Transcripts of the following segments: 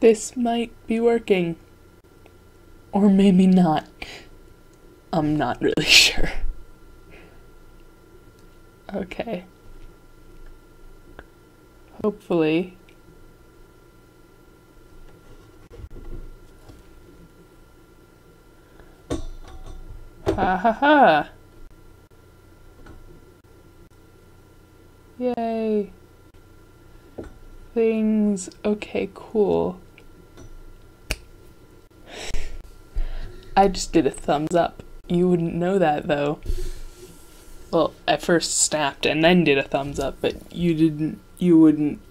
This might be working. Or maybe not. I'm not really sure. Okay. Hopefully. Ha ha ha! Yay! Things. Okay, cool. I just did a thumbs up. You wouldn't know that though. Well, I first snapped and then did a thumbs up, but you wouldn't,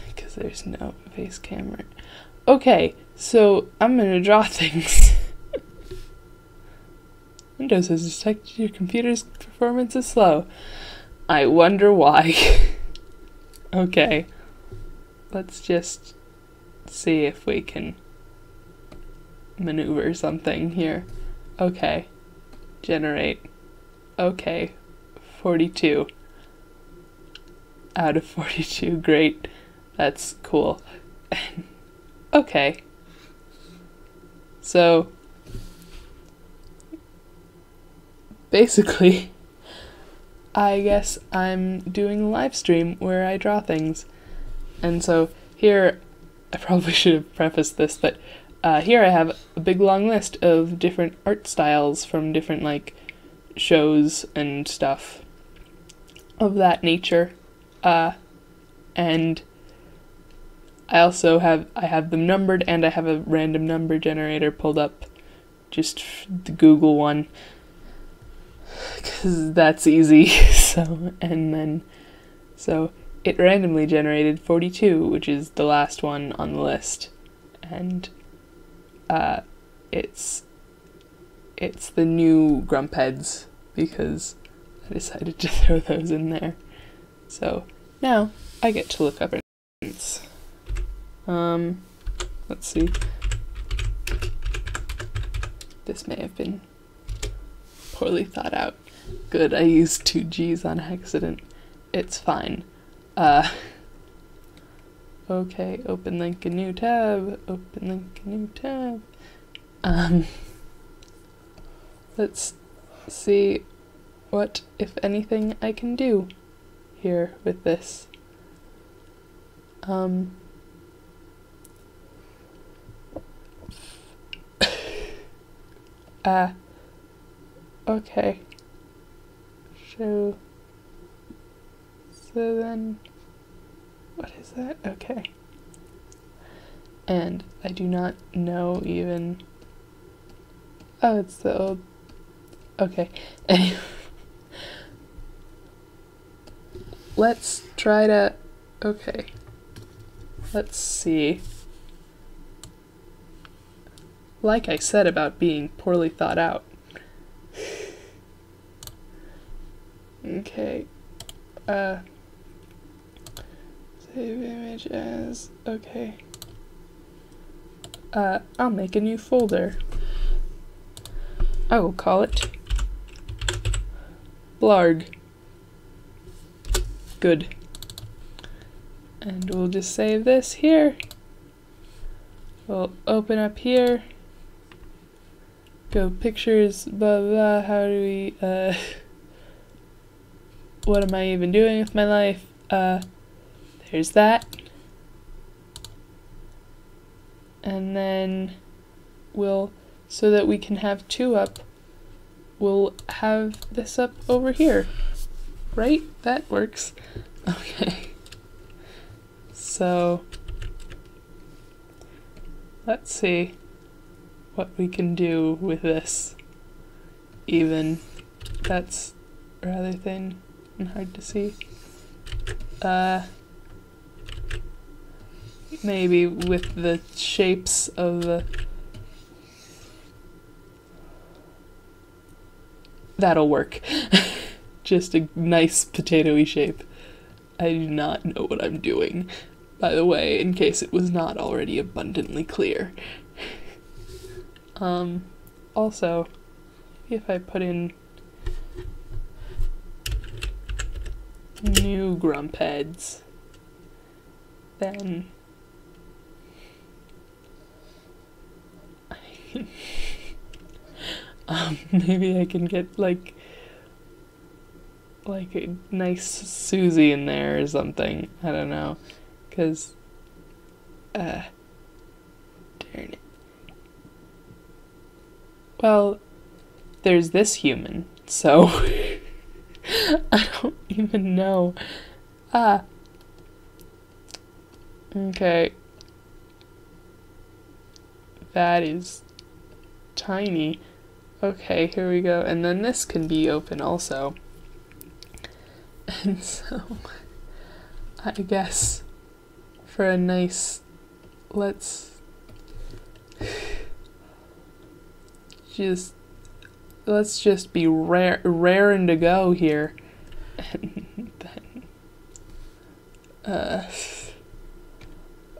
because there's no face camera. Okay, so I'm gonna draw things. Windows has detected your computer's performance is slow. I wonder why. Okay, let's just see if we can maneuver something here. Okay, generate. Okay, 42 out of 42. Great, that's cool. Okay, so basically I guess I'm doing a live stream where I draw things. And so here, I probably should have prefaced this, but here I have a big long list of different art styles from different like shows and stuff of that nature. And I also have them numbered, and I have a random number generator pulled up, just the Google one, because that's easy. So it randomly generated 42, which is the last one on the list, and it's the new Grump heads because I decided to throw those in there. So now I get to look up its. Let's see. This may have been poorly thought out. Good, I used 2 G's on accident. It's fine. Okay, open link a new tab. Open link a new tab. Let's see what, if anything, I can do here with this. Okay. So then, what is that? Okay. And I do not know even, oh, it's the old, okay. Anyway, let's try to, okay. Let's see. Like I said about being poorly thought out. Okay. Save image as, okay. I'll make a new folder. I will call it Blarg. Good. And we'll just save this here. We'll open up here. Go pictures, blah blah, how do we, what am I even doing with my life? There's that. And then we'll, so that we can have 2 up, we'll have this up over here. Right? That works. Okay. So, let's see what we can do with this. Even that's rather thin and hard to see. Maybe with the shapes of the, that'll work. Just a nice potatoey shape. I do not know what I'm doing, by the way, in case it was not already abundantly clear. Also, if I put in new Grump heads, then Maybe I can get like a nice Susie in there or something. I don't know. 'Cause, darn it. Well, there's this human, so I don't even know. Okay. That is tiny. Okay, here we go. And then this can be open also. And so, I guess, for a nice, let's just be raring to go here. And then,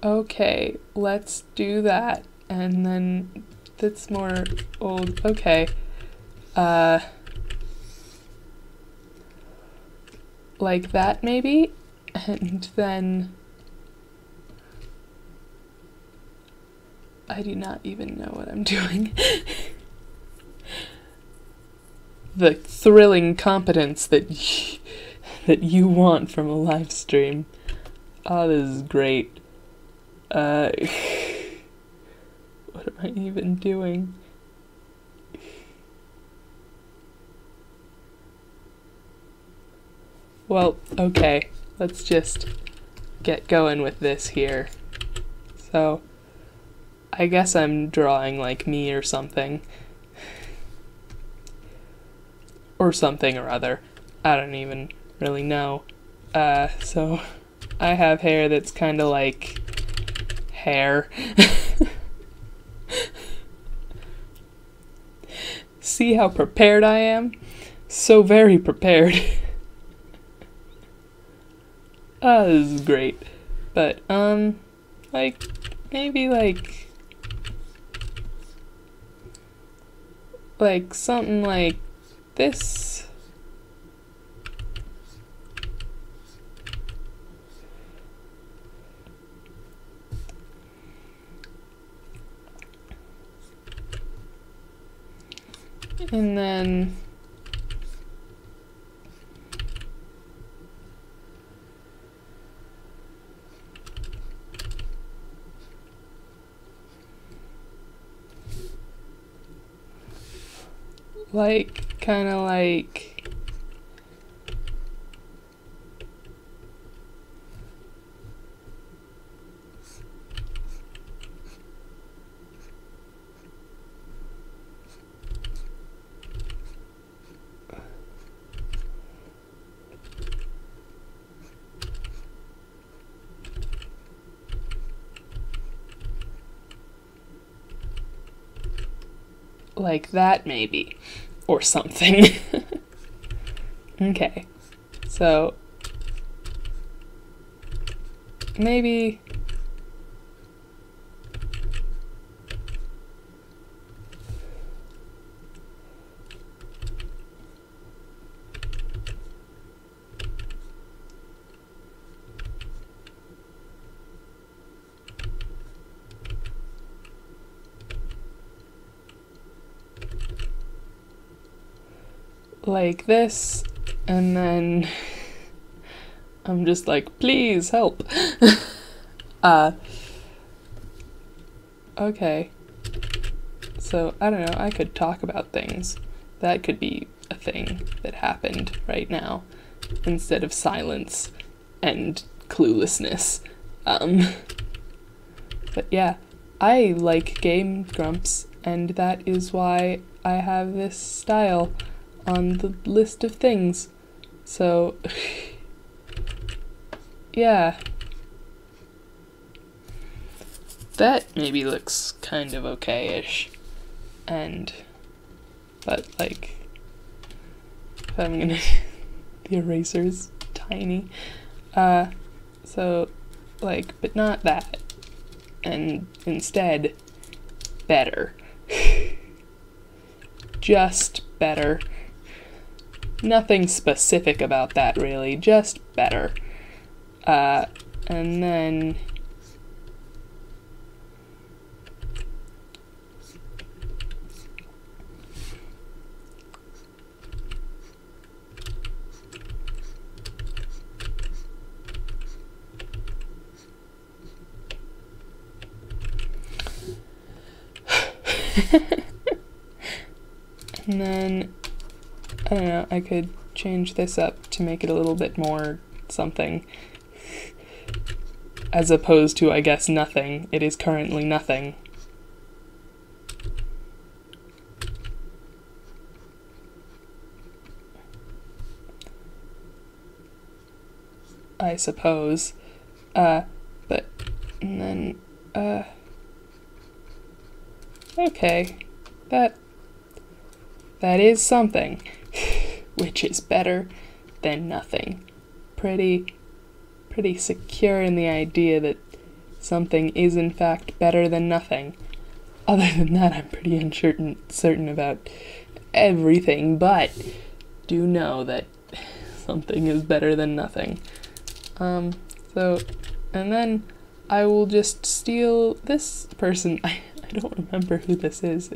okay, let's do that. And then that's more old. Okay. Like that maybe? And then I do not even know what I'm doing. The thrilling competence that you want from a live stream. Oh, this is great. What am I even doing? Well, okay, let's just get going with this here. So, I guess I'm drawing like me or something. Or something or other. I don't even really know. So, I have hair that's kind of like hair. See how prepared I am? So very prepared. This is great. But, like, maybe like something like this. And then like, kind of like that maybe, or something. Okay, so maybe like this, and then I'm just like, please help. Okay, so I don't know, I could talk about things. That could be a thing that happened right now, instead of silence and cluelessness. But yeah, I like Game Grumps, and that is why I have this style on the list of things. So, yeah. That maybe looks kind of okay-ish. But like, if I'm gonna, the eraser's tiny. So, like, but not that. And instead, better. Just better. Nothing specific about that, really, just better. And then And then, I don't know, I could change this up to make it a little bit more something. As opposed to, I guess, nothing. It is currently nothing. I suppose. But, and then, okay. That is something, which is better than nothing. Pretty secure in the idea that something is in fact better than nothing. Other than that, I'm pretty uncertain about everything, but do know that something is better than nothing. So, and then I will just steal this person. I don't remember who this is.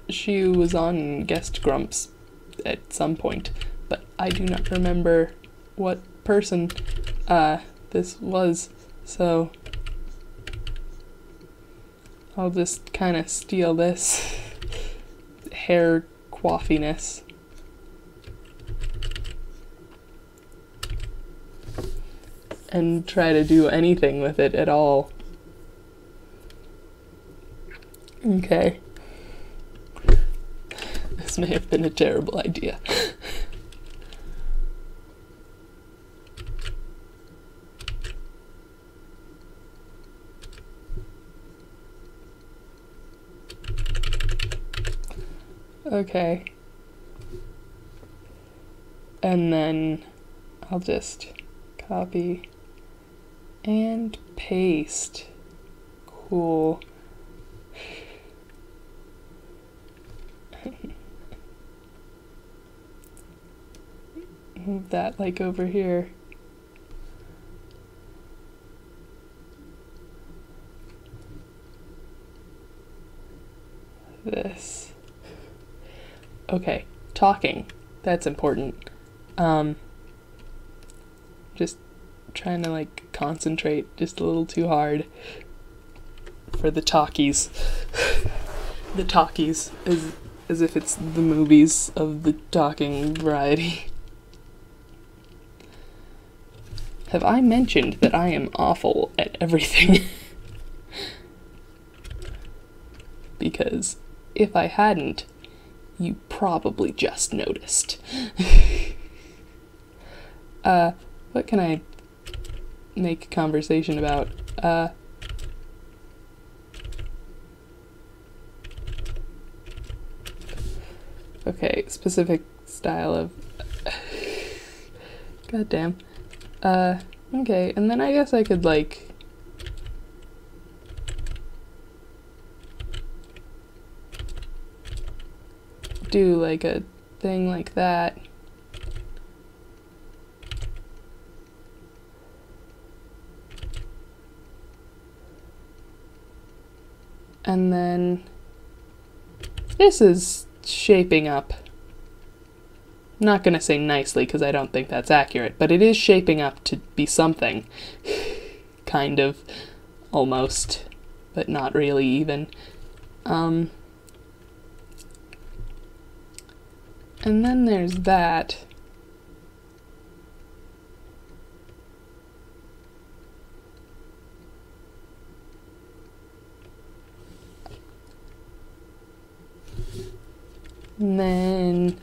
She was on Guest Grumps at some point, but I do not remember what person this was, so I'll just kind of steal this hair coiffiness. And try to do anything with it at all. Okay. This may have been a terrible idea. Okay. And then I'll just copy and paste. Cool. Move that like over here. This. Okay, talking. That's important. Just trying to like concentrate just a little too hard for the talkies. The talkies, as if it's the movies of the talking variety. Have I mentioned that I am awful at everything? Because if I hadn't, you probably just noticed. What can I make conversation about? Okay, specific style of... Goddamn. Okay, and then I guess I could, like... do, like, a thing like that. And then... this is shaping up. I'm not gonna say nicely because I don't think that's accurate, but it is shaping up to be something. Kind of. Almost. But not really even. And then there's that. And then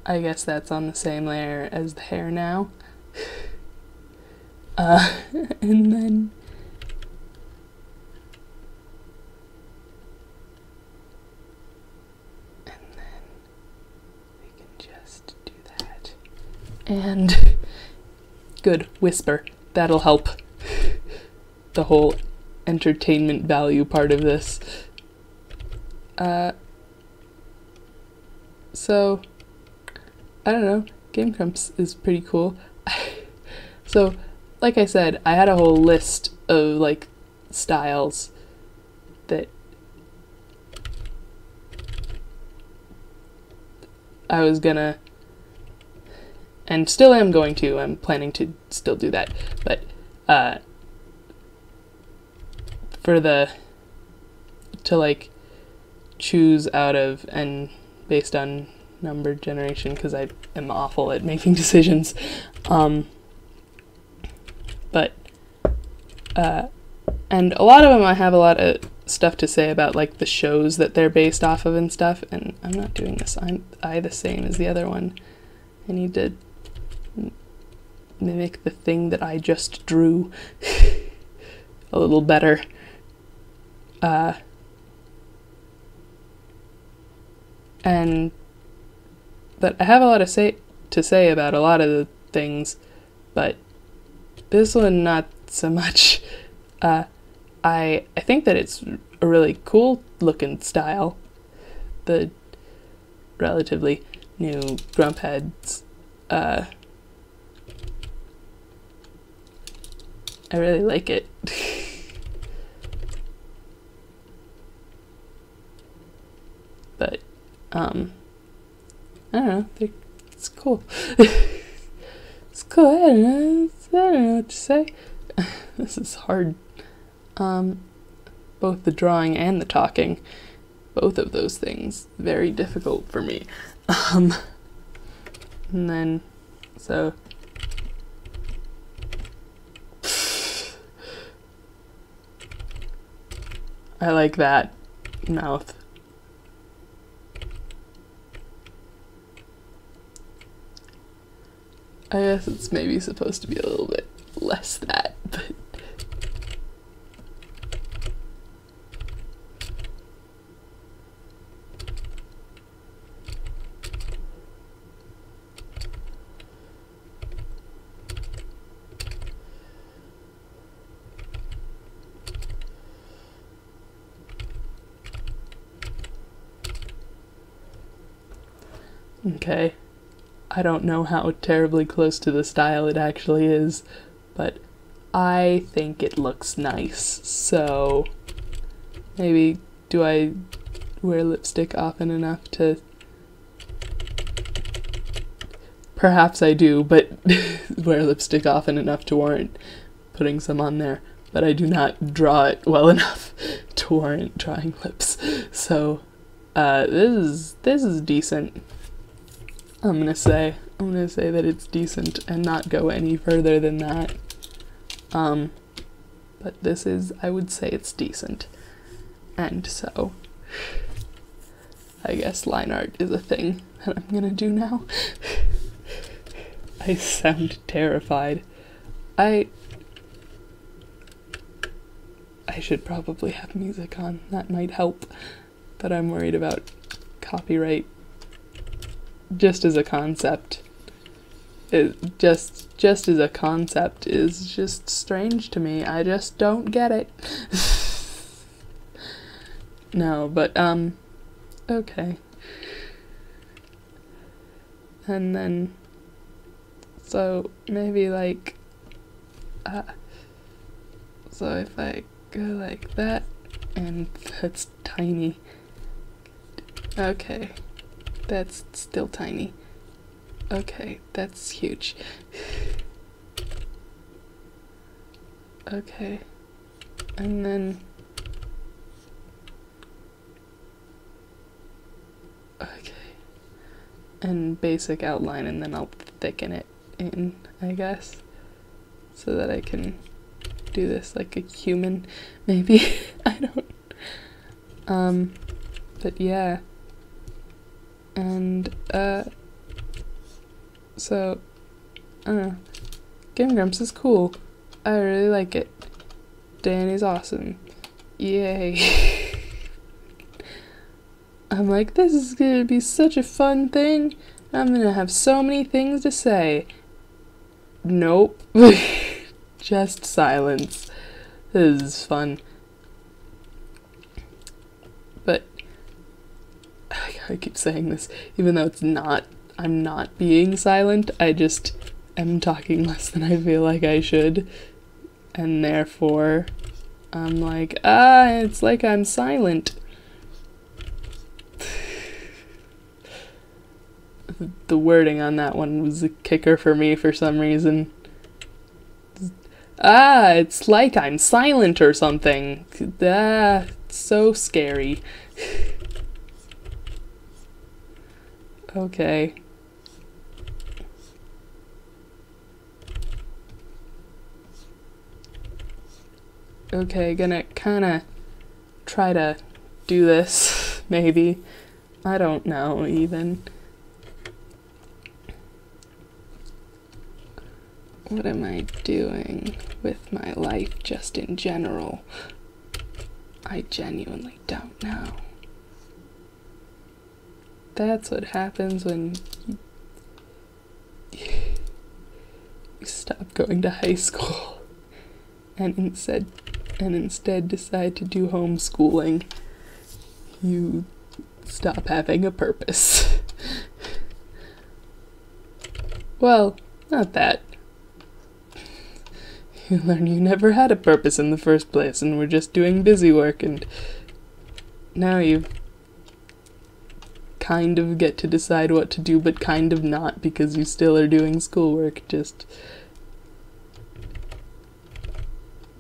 I guess that's on the same layer as the hair now. And then we can just do that. And good, whisper. That'll help the whole entertainment value part of this. So, I don't know, Game Grumps is pretty cool. So, like I said, I had a whole list of, like, styles that I was gonna, and still am going to, I'm planning to still do that, but, for to like choose out of and based on number generation, because I am awful at making decisions. But and a lot of them I have a lot of stuff to say about, like the shows that they're based off of and stuff, and I'm not doing this I the same as the other one. I need to mimic the thing that I just drew a little better. And but I have a lot to say about a lot of the things, but this one not so much. I think that it's a really cool looking style. The relatively new Grump heads. I really like it. But I don't know. It's cool. It's cool. I don't know what to say. This is hard. Both the drawing and the talking, both of those things, very difficult for me. And then, so I like that mouth. I guess it's maybe supposed to be a little bit less that, but okay. I don't know how terribly close to the style it actually is, but I think it looks nice. So maybe do I wear lipstick often enough to... Perhaps I do, but wear lipstick often enough to warrant putting some on there. But I do not draw it well enough to warrant drawing lips. So this is decent. I'm gonna say that it's decent and not go any further than that. But this is, I would say it's decent. And so, I guess line art is a thing that I'm gonna do now. I sound terrified. I should probably have music on, that might help. But I'm worried about copyright. Just as a concept, just as a concept is just strange to me. I just don't get it. No, but okay. And then, so maybe like, so if I go like that, and that's tiny. Okay. That's still tiny. Okay, that's huge. Okay. And then... Okay. And basic outline, and then I'll thicken it in, I guess. So that I can do this like a human, maybe. I don't... But yeah. And, so, I don't know, Game Grumps is cool. I really like it. Danny's awesome. Yay. I'm like, this is gonna be such a fun thing. I'm gonna have so many things to say. Nope. Just silence. This is fun. But I keep saying this, even though it's not, I'm not being silent, I just am talking less than I feel like I should, and therefore, I'm like, it's like I'm silent. The wording on that one was a kicker for me for some reason. Ah, it's like I'm silent or something. Ah, it's so scary. Okay. Okay, gonna kinda try to do this, maybe. I don't know, even. What am I doing with my life just in general? I genuinely don't know. That's what happens when you stop going to high school and instead decide to do homeschooling. You stop having a purpose. Well, not that. You learn you never had a purpose in the first place and were just doing busy work, and now you kind of get to decide what to do, but kind of not, because you still are doing schoolwork. Just...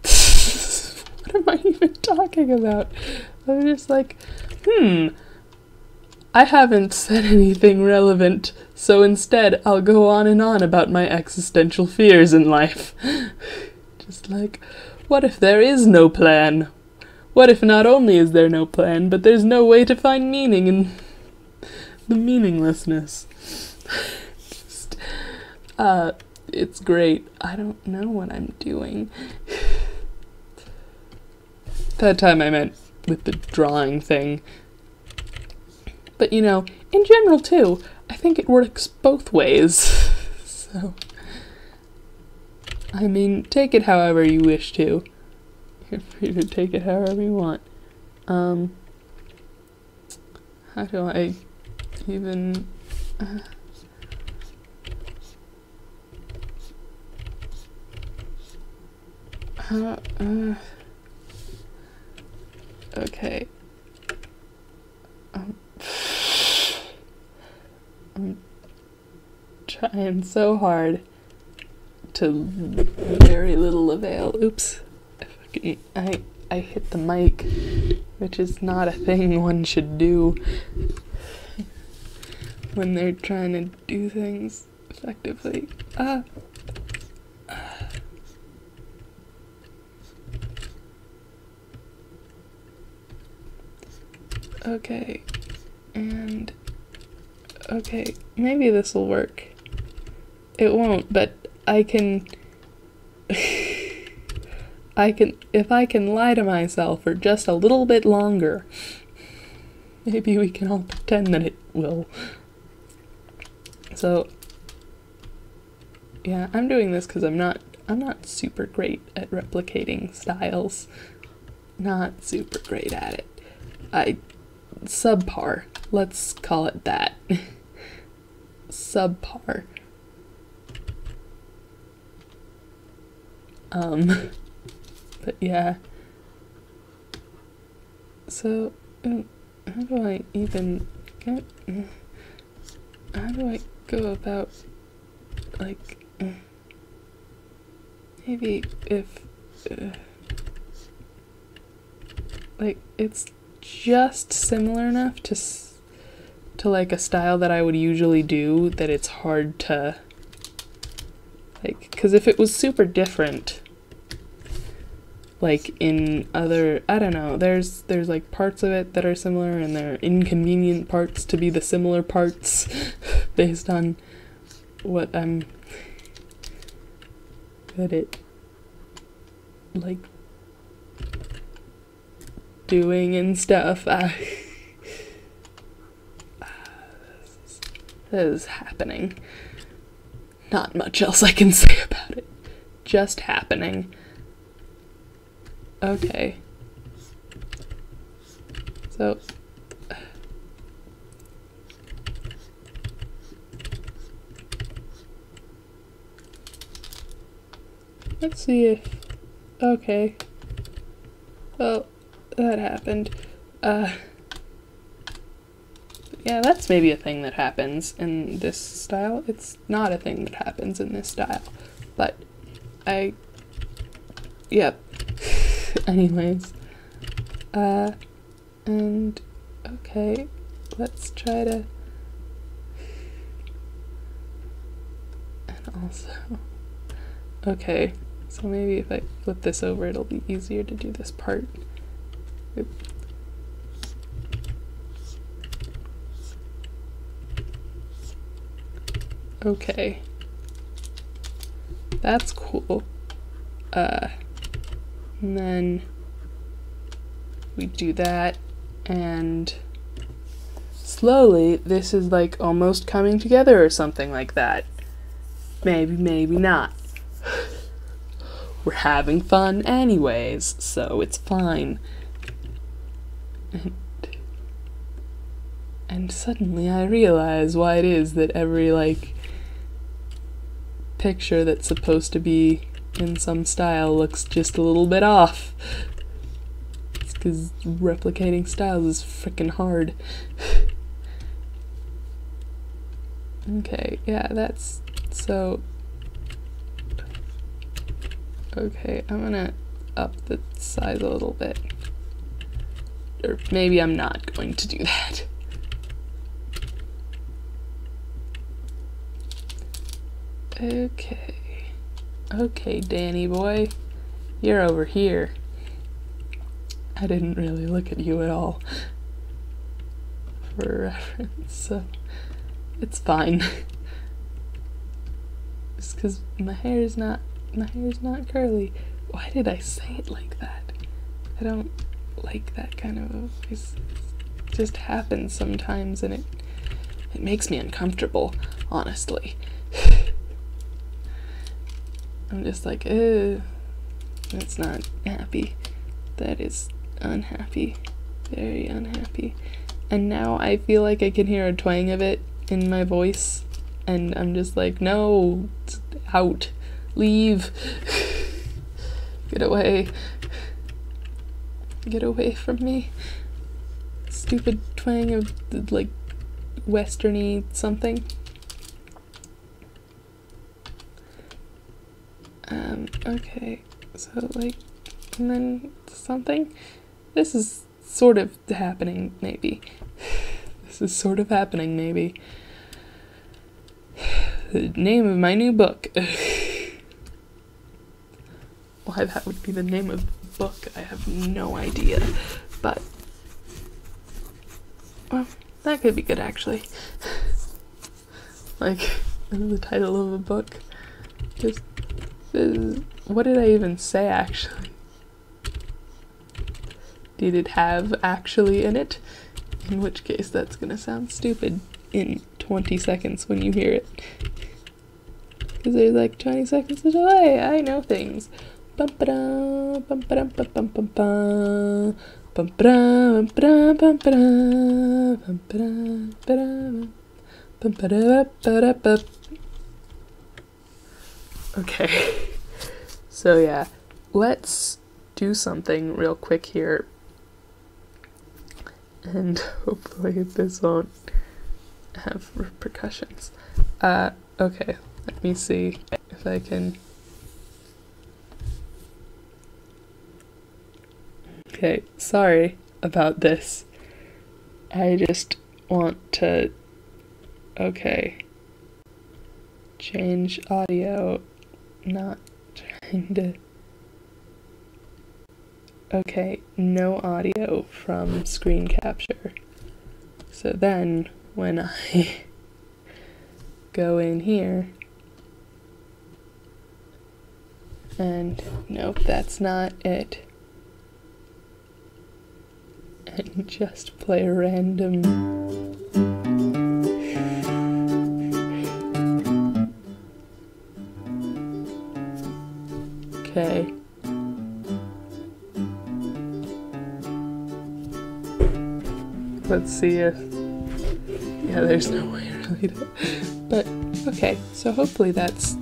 what am I even talking about? I'm just like, I haven't said anything relevant, so instead I'll go on and on about my existential fears in life. Just like, what if there is no plan? What if not only is there no plan, but there's no way to find meaning in the meaninglessness? Just, it's great. I don't know what I'm doing. That time I meant with the drawing thing. But, you know, in general, too, I think it works both ways. So, I mean, take it however you wish to. You're free to take it however you want. How do I even... okay. I'm trying so hard to very little avail. Oops. I hit the mic, which is not a thing one should do when they're trying to do things effectively. Okay, and okay, maybe this will work. It won't, but I can if I can lie to myself for just a little bit longer, maybe we can all pretend that it will. So, yeah, I'm doing this because I'm not super great at replicating styles. Not super great at it. Subpar. Let's call it that. Subpar. But yeah. So, how do I even get... how do I go about, like, maybe if, like, it's just similar enough to like a style that I would usually do that it's hard to, like, because if it was super different, like in other, I don't know, there's like parts of it that are similar and there are inconvenient parts to be the similar parts based on what I'm good at, like, doing and stuff. This is happening. Not much else I can say about it. Just happening. Okay. So, let's see if, okay. Well, that happened. Yeah, that's maybe a thing that happens in this style. It's not a thing that happens in this style, but I Yep. Anyways. And okay, let's try to, and also, okay, so maybe if I flip this over, it'll be easier to do this part. Oop. Okay. That's cool. And then we do that, and slowly this is like almost coming together or something like that. Maybe, maybe not. We're having fun anyways, so it's fine. And suddenly I realize why it is that every like picture that's supposed to be in some style looks just a little bit off. It's because replicating styles is freaking hard. Okay, yeah, that's so. Okay, I'm gonna up the size a little bit. Or maybe I'm not going to do that. Okay. Okay, Danny boy. You're over here. I didn't really look at you at all for reference, so it's fine. Just because my hair's not curly. Why did I say it like that? I don't like that kind of voice. It just happens sometimes, and it makes me uncomfortable, honestly. I'm just like, that's not happy. That is unhappy. Very unhappy. And now I feel like I can hear a twang of it in my voice, and I'm just like, no, out, leave, get away from me. Stupid twang of, like, westerny something. Okay, so like, and then something. This is sort of happening, maybe. This is sort of happening, maybe. The name of my new book. Why that would be the name of the book, I have no idea. But, well, that could be good, actually. Like, the title of a book. Just, what did I even say, actually? Did it have actually in it? In which case, that's gonna sound stupid in 20 seconds when you hear it. Because there's like 20 seconds of delay. I know things. Bum ba-da, bum ba-dum bum bum bum bum ba-da, bum ba-da, bum ba-da, bum ba-da, bum ba-da, ba-da, okay. So yeah, let's do something real quick here. And hopefully this won't have repercussions. Okay, let me see if I can. Okay, sorry about this. I just want to, okay, change audio, not trying to. Okay, no audio from screen capture. So then, when I go in here, and nope, that's not it, and just play a random. Okay. Let's see if, yeah, there's no way really to, but okay, so hopefully that's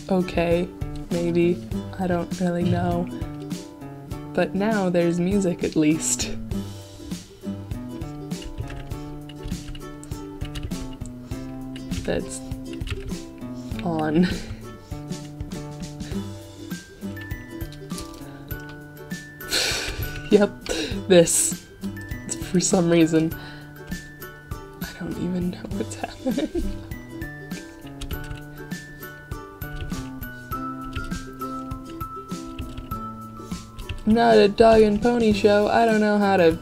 okay, maybe, I don't really know, but now there's music at least. That's on. Yep, this. For some reason, I don't even know what's happening. I'm not a dog and pony show. I don't know how to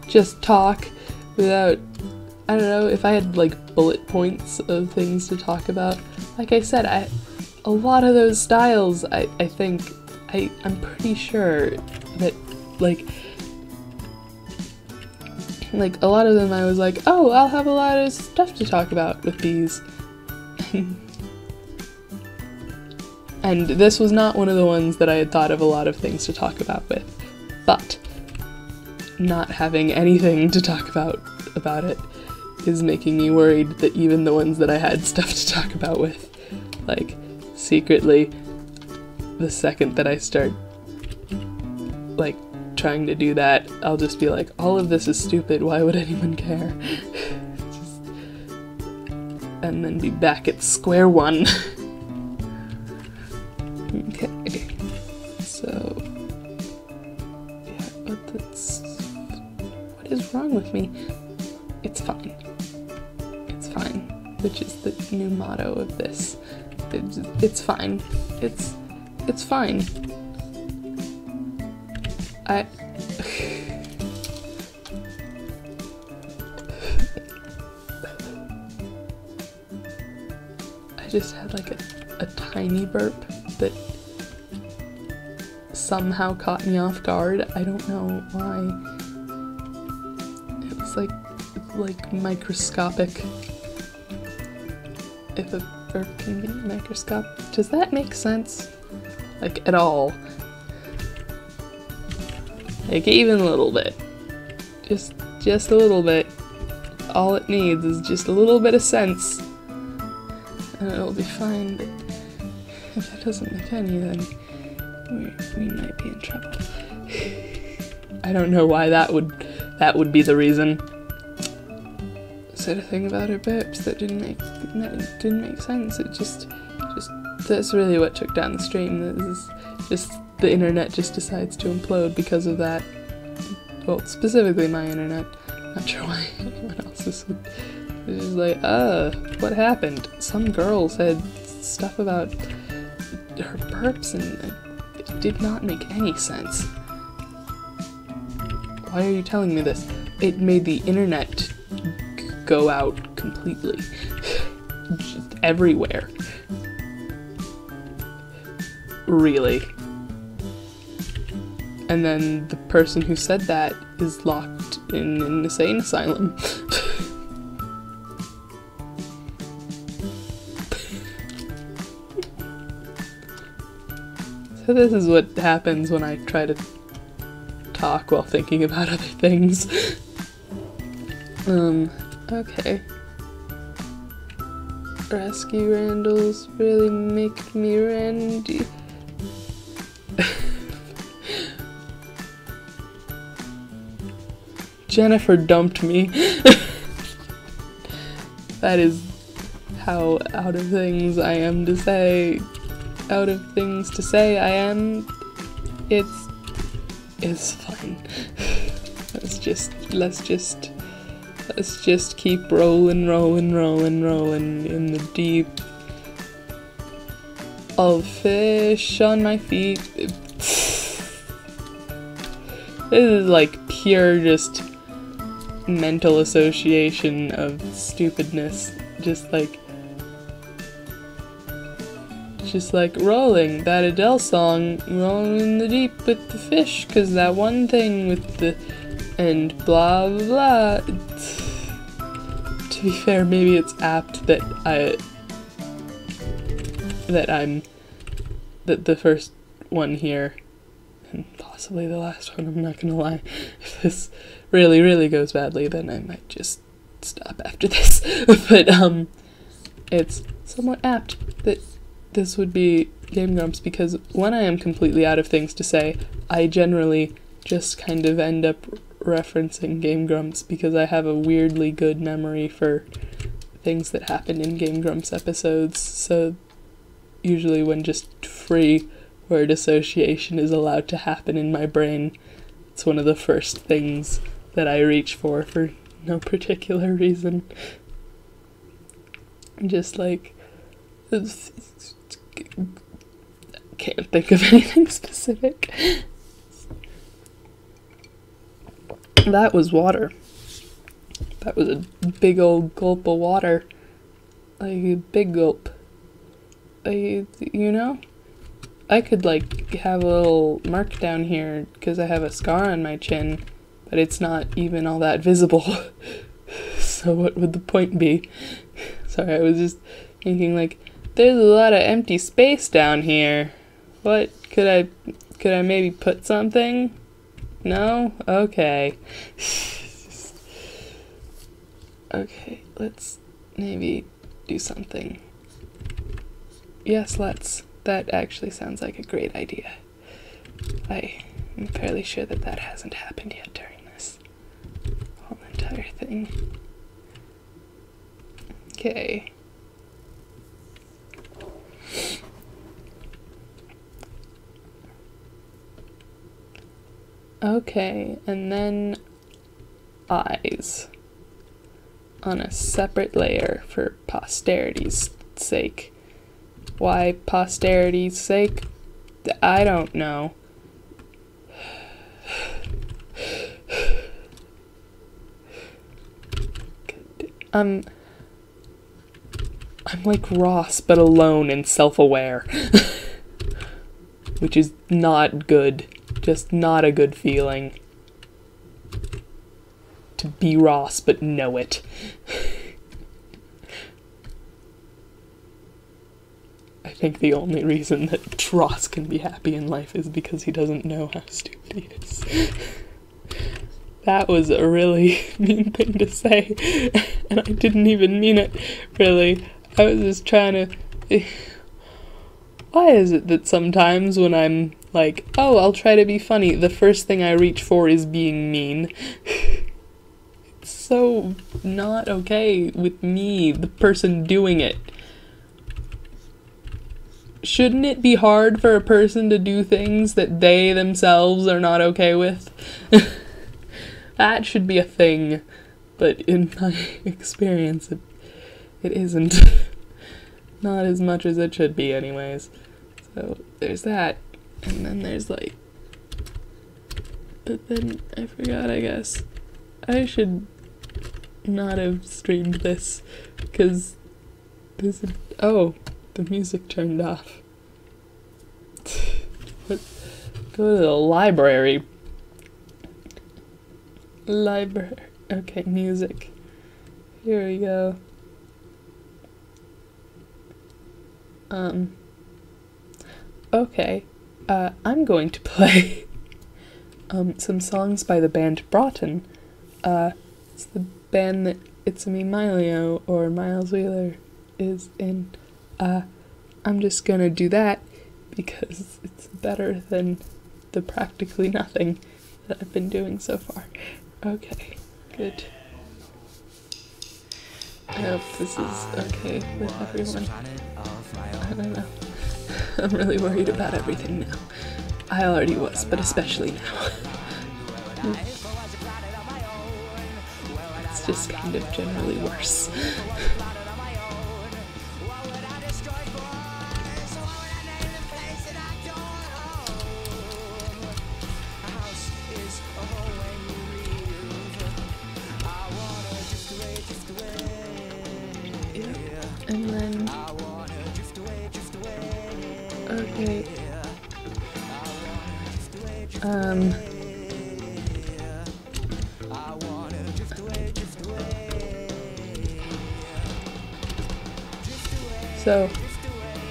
just talk without, I don't know, if I had like bullet points of things to talk about. Like I said, a lot of those styles, I'm pretty sure that like a lot of them I was like, oh, I'll have a lot of stuff to talk about with these. And this was not one of the ones that I had thought of a lot of things to talk about with. But not having anything to talk about it is making me worried that even the ones that I had stuff to talk about with, like, secretly, the second that I start, like, trying to do that, I'll just be like, all of this is stupid, why would anyone care? And then be back at square one. Okay, so, yeah, what is wrong with me? It's fine. It's fine, which is the new motto of this. It's fine. It's fine. I just had like a tiny burp that somehow caught me off guard. I don't know why. It was like microscopic. If a burp can be microscopic, does that make sense? Like at all? Like even a little bit. Just a little bit. All it needs is just a little bit of sense. And it'll be fine, but if it doesn't make any, then we might be in trouble. I don't know why that would be the reason. Said a thing about her burps that didn't make sense. It just that's really what took down the stream. This is just the internet just decides to implode because of that. Well, specifically my internet. Not sure why anyone else's would. It's just like, what happened? Some girl said stuff about her burps and it did not make any sense. Why are you telling me this? It made the internet go out completely. Just everywhere. Really. And then the person who said that is locked in an insane asylum. So this is what happens when I try to talk while thinking about other things. Okay. Rescue Randalls really make me randy. Jennifer dumped me. That is how out of things I am to say. Out of things to say I am. It's fine. Let's just keep rolling in the deep of fish on my feet. This is like pure just mental association of stupidness. Just like rolling, that Adele song, rolling in the deep with the fish, 'cause that one thing with the, and blah blah blah. To be fair, maybe it's apt that the first one here, and possibly the last one, I'm not gonna lie, if this really goes badly, then I might just stop after this. But, it's somewhat apt that this would be Game Grumps, because when I am completely out of things to say, I generally just kind of end up referencing Game Grumps, because I have a weirdly good memory for things that happen in Game Grumps episodes, so usually when just free word association is allowed to happen in my brain, it's one of the first things that I reach for no particular reason. Just like, can't think of anything specific. That was water. That was a big old gulp of water. Like a big gulp. You know? I could like have a little mark down here because I have a scar on my chin, but it's not even all that visible. So what would the point be? Sorry, I was just thinking like, there's a lot of empty space down here. What could I maybe put something? No? Okay. Okay, let's maybe do something. Yes, let's. That actually sounds like a great idea. I'm fairly sure that hasn't happened yet during this whole entire thing. Okay. Okay, and then eyes on a separate layer for posterity's sake. Why posterity's sake? I don't know. I'm like Ross, but alone and self-aware. Which is not good. Just not a good feeling. To be Ross, but know it. I think the only reason that Ross can be happy in life is because he doesn't know how stupid he is. That was a really mean thing to say, and I didn't even mean it, really. I was just trying to... Why is it that sometimes when I'm like, oh, I'll try to be funny, the first thing I reach for is being mean? It's so not okay with me, the person doing it. Shouldn't it be hard for a person to do things that they themselves are not okay with? That should be a thing, but in my experience, it isn't. Not as much as it should be anyways. So there's that, and then there's like, but then I forgot, I guess. I should not have streamed this, because this is, oh, the music turned off. But go to the library. Okay, music. Here we go. Okay. I'm going to play some songs by the band Broughton. It's the band that It's-A-Me Milio, or Miles Wheeler, is in. I'm just gonna do that because it's better than the practically nothing that I've been doing so far. Okay, good. I hope this is okay with everyone. I don't know. I'm really worried about everything now. I already was, but especially now. It's just kind of generally worse. And then, okay, so,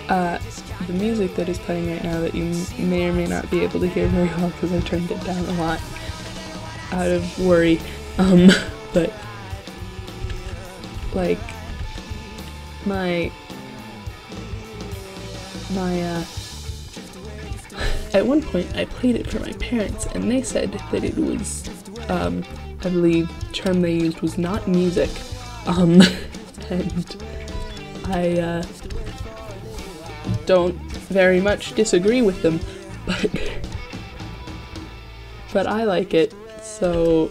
the music that is playing right now that you may or may not be able to hear very well because I turned it down a lot out of worry, but, like, at one point I played it for my parents and they said that it was, I believe the term they used was not music, and I don't very much disagree with them, but I like it, so,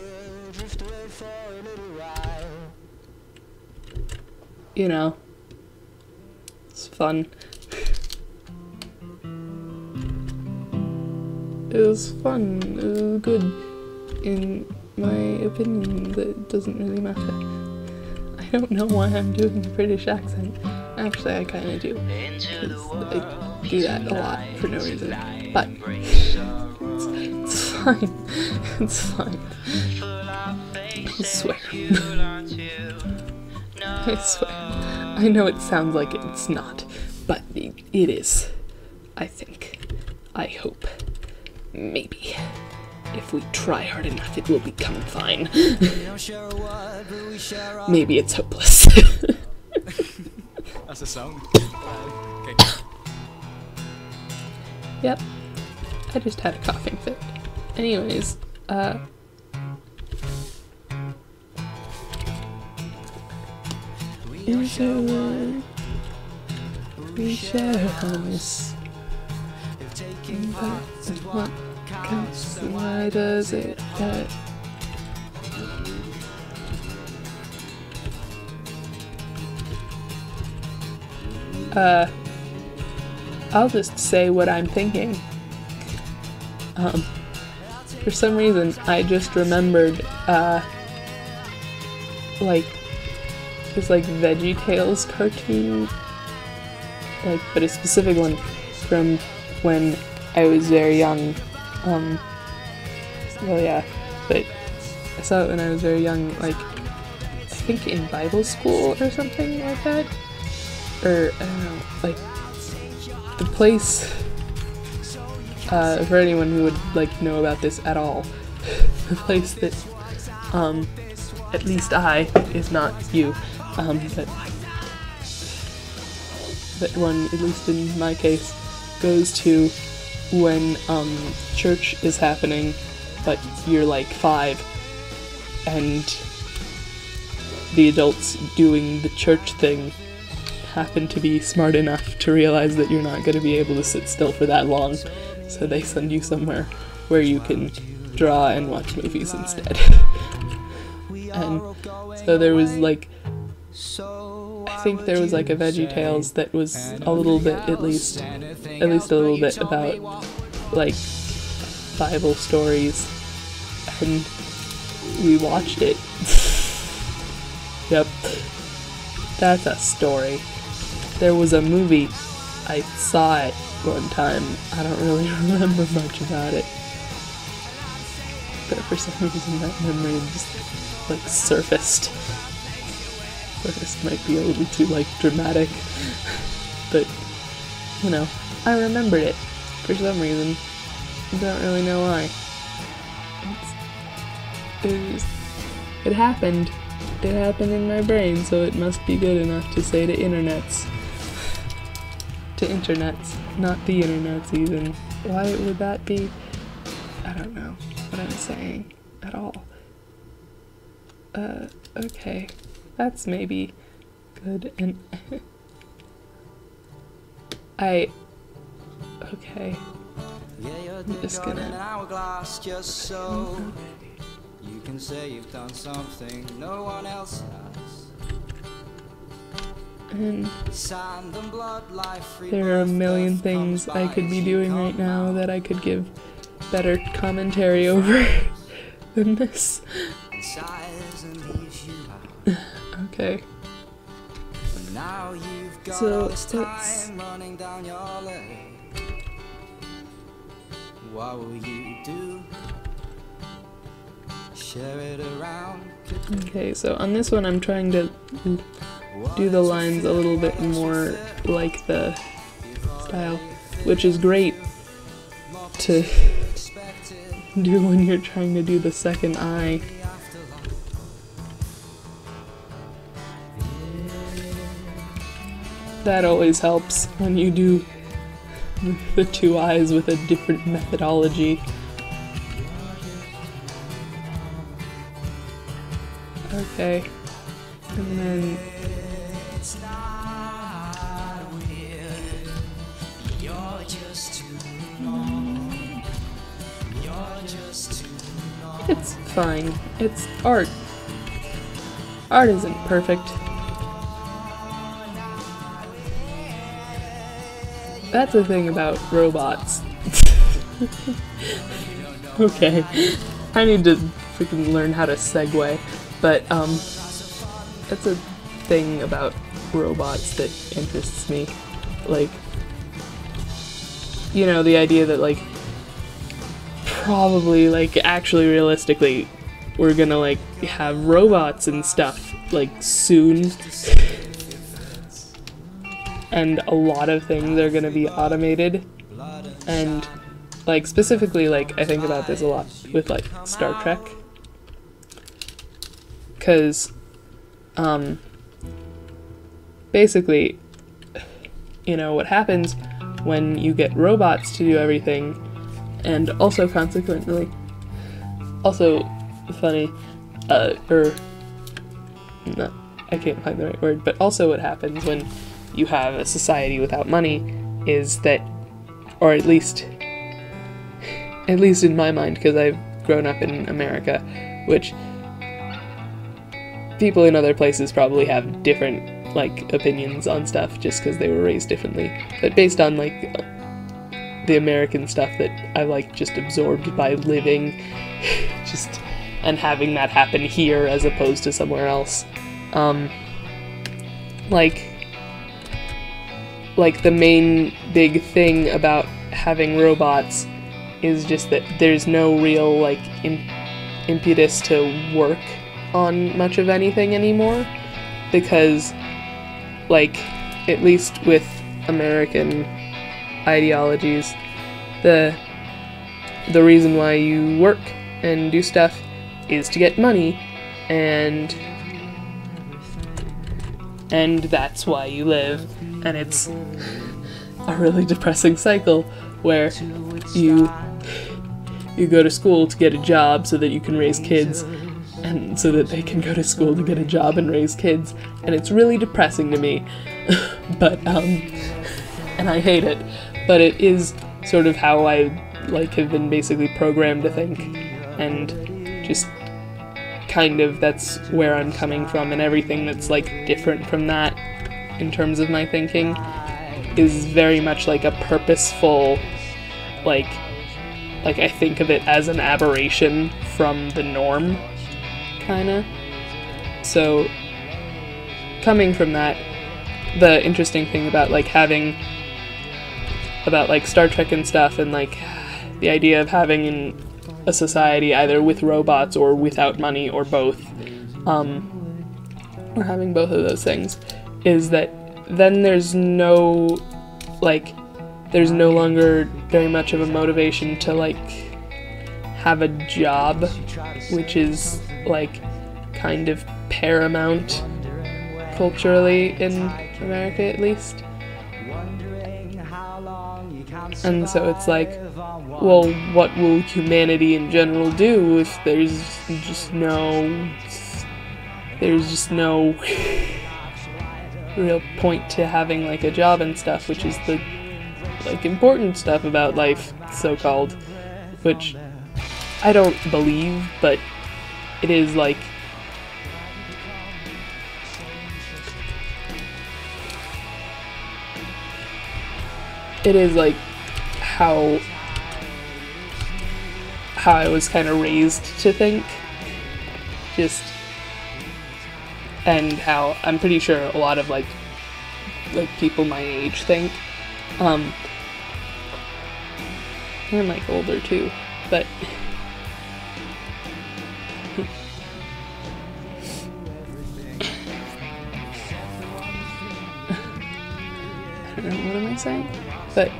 you know, it's fun. It was fun, it was good, in my opinion. That doesn't really matter. I don't know why I'm doing a British accent. Actually, I kinda do, because I do that a lot for no reason, but it's fine, it's fine. I swear. I swear. I know it sounds like it's not, but it is, I think. I hope. Maybe. If we try hard enough, it will become fine. Maybe it's hopeless. That's a song. Okay. Yep. I just had a coughing fit. Anyways, we share one. We share homes. But what counts? Why does it hurt? I'll just say what I'm thinking. For some reason, I just remembered, like, this, like, VeggieTales cartoon, like, but a specific one from when I was very young. Well, yeah, but I saw it when I was very young, like, I think in Bible school or something like that. Or, I don't know, like, the place, for anyone who would, like, know about this at all, the place that, at least I, if not you, that one, at least in my case, goes to when, church is happening, but you're, like, 5, and the adults doing the church thing happen to be smart enough to realize that you're not going to be able to sit still for that long, so they send you somewhere where you can draw and watch movies instead. And so there was, like, I think there was, like, a VeggieTales that was a little bit, at least a little bit about, like, Bible stories, and we watched it. Yep, that's a story. There was a movie, I saw it one time, I don't really remember much about it, but for some reason that memory just, like, surfaced. This might be a little too, like, dramatic, but, you know, I remembered it for some reason. I don't really know why. It happened. It happened in my brain, so it must be good enough to say to internets. To internets, not the internets even. Why would that be? I don't know what I'm saying at all. Okay. That's maybe good, and okay. I'm just gonna. You can say you've done something no one else has. And there are a million things I could be doing right now that I could give better commentary over than this. Okay. So let's. What will you do? Share it around. Okay, so on this one I'm trying to do the lines a little bit more like the style, which is great to do when you're trying to do the second eye. That always helps when you do the two eyes with a different methodology. Okay, and then It's fine. It's art. Art isn't perfect. That's the thing about robots. Okay. I need to freaking learn how to segue. But, that's a thing about robots that interests me. Like, you know, the idea that, like, probably, like, actually realistically, we're gonna, like, have robots and stuff, like, soon. And a lot of things are gonna be automated. And, like, specifically, like, I think about this a lot with, like, Star Trek. 'Cause, basically, you know, what happens when you get robots to do everything, and also consequently, also funny, no, I can't find the right word, but also what happens when you have a society without money is that, or at least in my mind, because I've grown up in America, which people in other places probably have different, like, opinions on stuff just because they were raised differently, but based on, like, the American stuff that I, like, just absorbed by living just and having that happen here as opposed to somewhere else, like the main big thing about having robots is just that there's no real, like, impetus to work on much of anything anymore, because, like, at least with American ideologies, the reason why you work and do stuff is to get money, and that's why you live, and it's a really depressing cycle where you go to school to get a job so that you can raise kids, and so that they can go to school to get a job and raise kids, and it's really depressing to me. But, and I hate it, but it is sort of how I, like, have been basically programmed to think, and just kind of that's where I'm coming from, and everything that's, like, different from that in terms of my thinking is very much like a purposeful, like I think of it as an aberration from the norm, kinda. So, coming from that, the interesting thing about, like, like, Star Trek and stuff, and, like, the idea of having a society either with robots or without money or both, or having both of those things, is that then there's no longer very much of a motivation to, like, have a job, which is, like, kind of paramount culturally in America, at least. And so it's like, well, what will humanity in general do if there's just no real point to having, like, a job and stuff, which is the, like, important stuff about life, so-called, which I don't believe, but it is, like, how I was kind of raised to think, just, and how I'm pretty sure a lot of, like people my age think, and, like, older too, but I don't know, what am I saying? But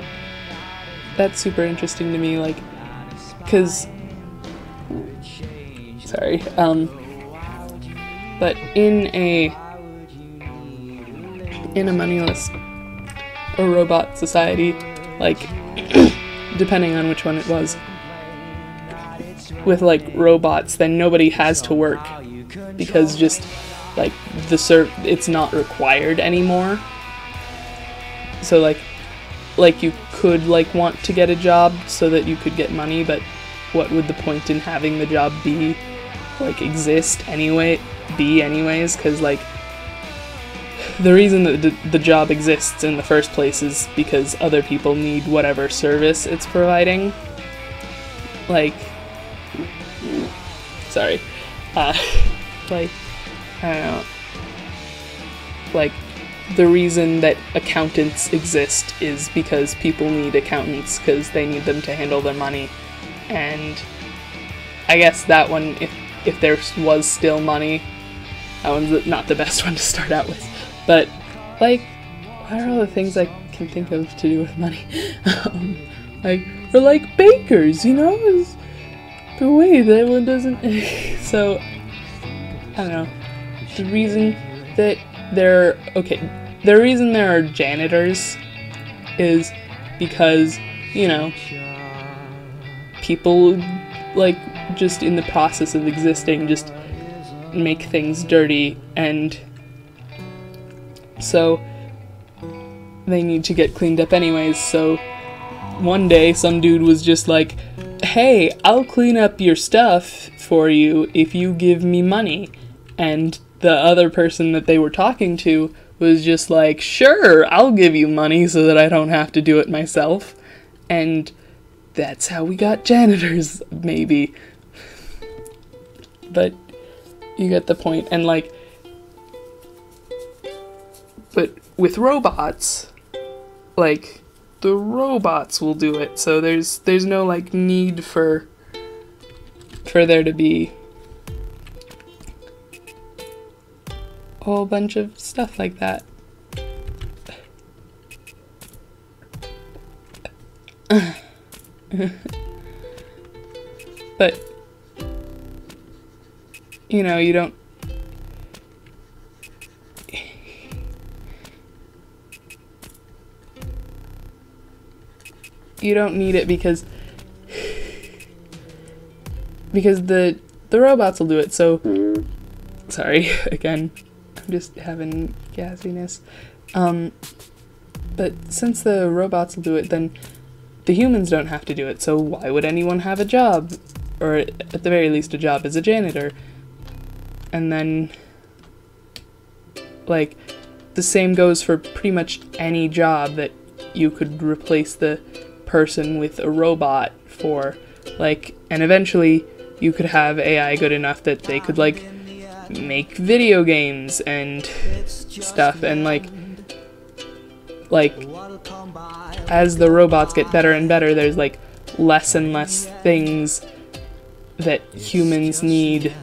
that's super interesting to me, like, 'cause, sorry, but in a moneyless or robot society, like, depending on which one it was, with, like, robots, then nobody has to work, because just, like, it's not required anymore. So, like you could, like, want to get a job so that you could get money, but what would the point in having the job be, like, exist anyway, anyways, because, like, the reason that the job exists in the first place is because other people need whatever service it's providing. Like, sorry, like, I don't know, like, the reason that accountants exist is because people need accountants because they need them to handle their money. And I guess that one, if there was still money, that one's not the best one to start out with. But, like, what are all the things I can think of to do with money? Like, or like bakers, you know? But wait, that one doesn't... So, I don't know. The reason that the reason there are janitors is because, you know, people, like, just in the process of existing, just make things dirty, and so they need to get cleaned up anyways. So one day some dude was just like, hey, I'll clean up your stuff for you if you give me money. And the other person that they were talking to was just like, sure, I'll give you money so that I don't have to do it myself. And that's how we got janitors, maybe. But you get the point. And, like, but with robots, like, the robots will do it. So there's no, like, need for there to be a whole bunch of stuff like that. But, you know, you don't... You don't need it because the robots will do it. So, sorry, again, I'm just having gassiness. But since the robots will do it, then the humans don't have to do it. So why would anyone have a job? Or at the very least a job as a janitor. And then, like, the same goes for pretty much any job that you could replace the person with a robot for. Like, and eventually you could have AI good enough that they could, like, make video games and stuff. And, like, as the robots get better and better, there's, like, less and less things that humans need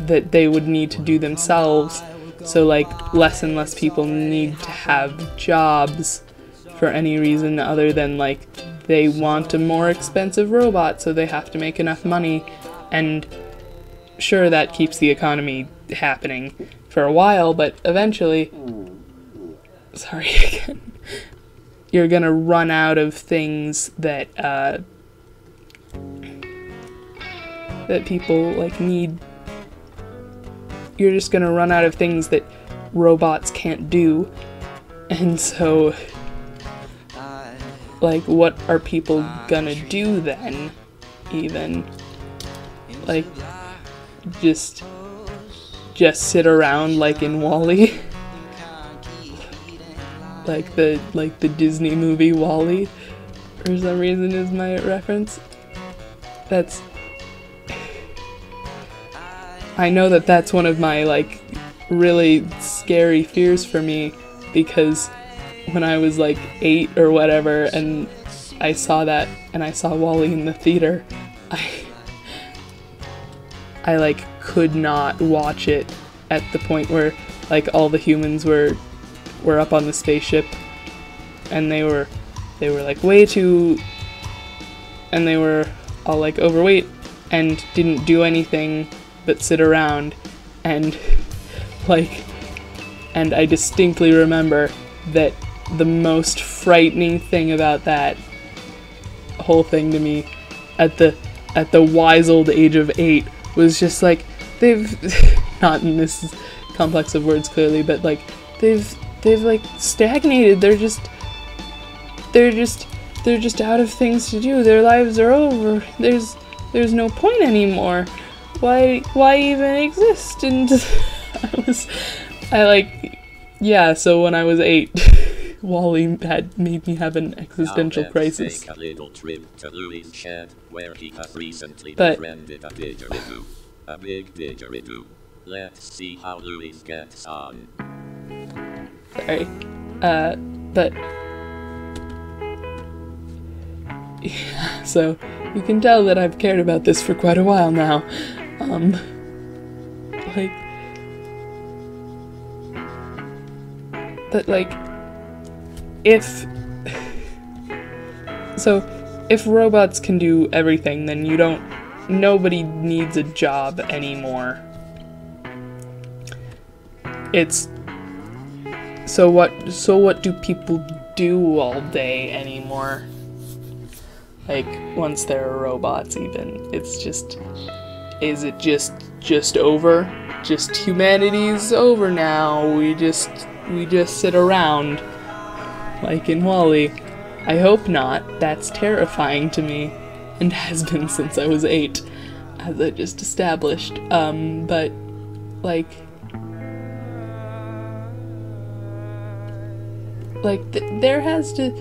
that they would need to do themselves. So, like, less and less people need to have jobs for any reason other than, like, they want a more expensive robot, so they have to make enough money. And sure, that keeps the economy happening for a while, but eventually, sorry again, you're gonna run out of things that that people, like, need. You're just gonna run out of things that robots can't do. And so, like, what are people gonna do then, even? Like, just sit around like in WALL-E? like the Disney movie WALL-E, for some reason, is my reference. That's... I know that that's one of my, like, really scary fears for me, because when I was, like, 8 or whatever, and I saw that, and I saw WALL-E in the theater, I like, could not watch it at the point where, like, all the humans were up on the spaceship, and they were, like, way too, and they were all, like, overweight, and didn't do anything but sit around, and, like, and I distinctly remember that the most frightening thing about that whole thing to me at the wise old age of 8 was just, like, they've not in this complex of words clearly, but, like, they've like stagnated. They're just out of things to do. Their lives are over. there's no point anymore. Why even exist? And yeah, so when I was 8, Wally had made me have an existential crisis. Take a little trip to Louis' shed, where he has recently But- befriended a didgeridoo. A big didgeridoo. Let's see how Louis gets on. Sorry. But yeah, so you can tell that I've cared about this for quite a while now. If robots can do everything, then nobody needs a job anymore. So what do people do all day anymore? Like, once there are robots even, is it just over? Just humanity's over now, we just sit around, like in Wall-E. I hope not, that's terrifying to me, and has been since I was 8, as I just established, but, there has to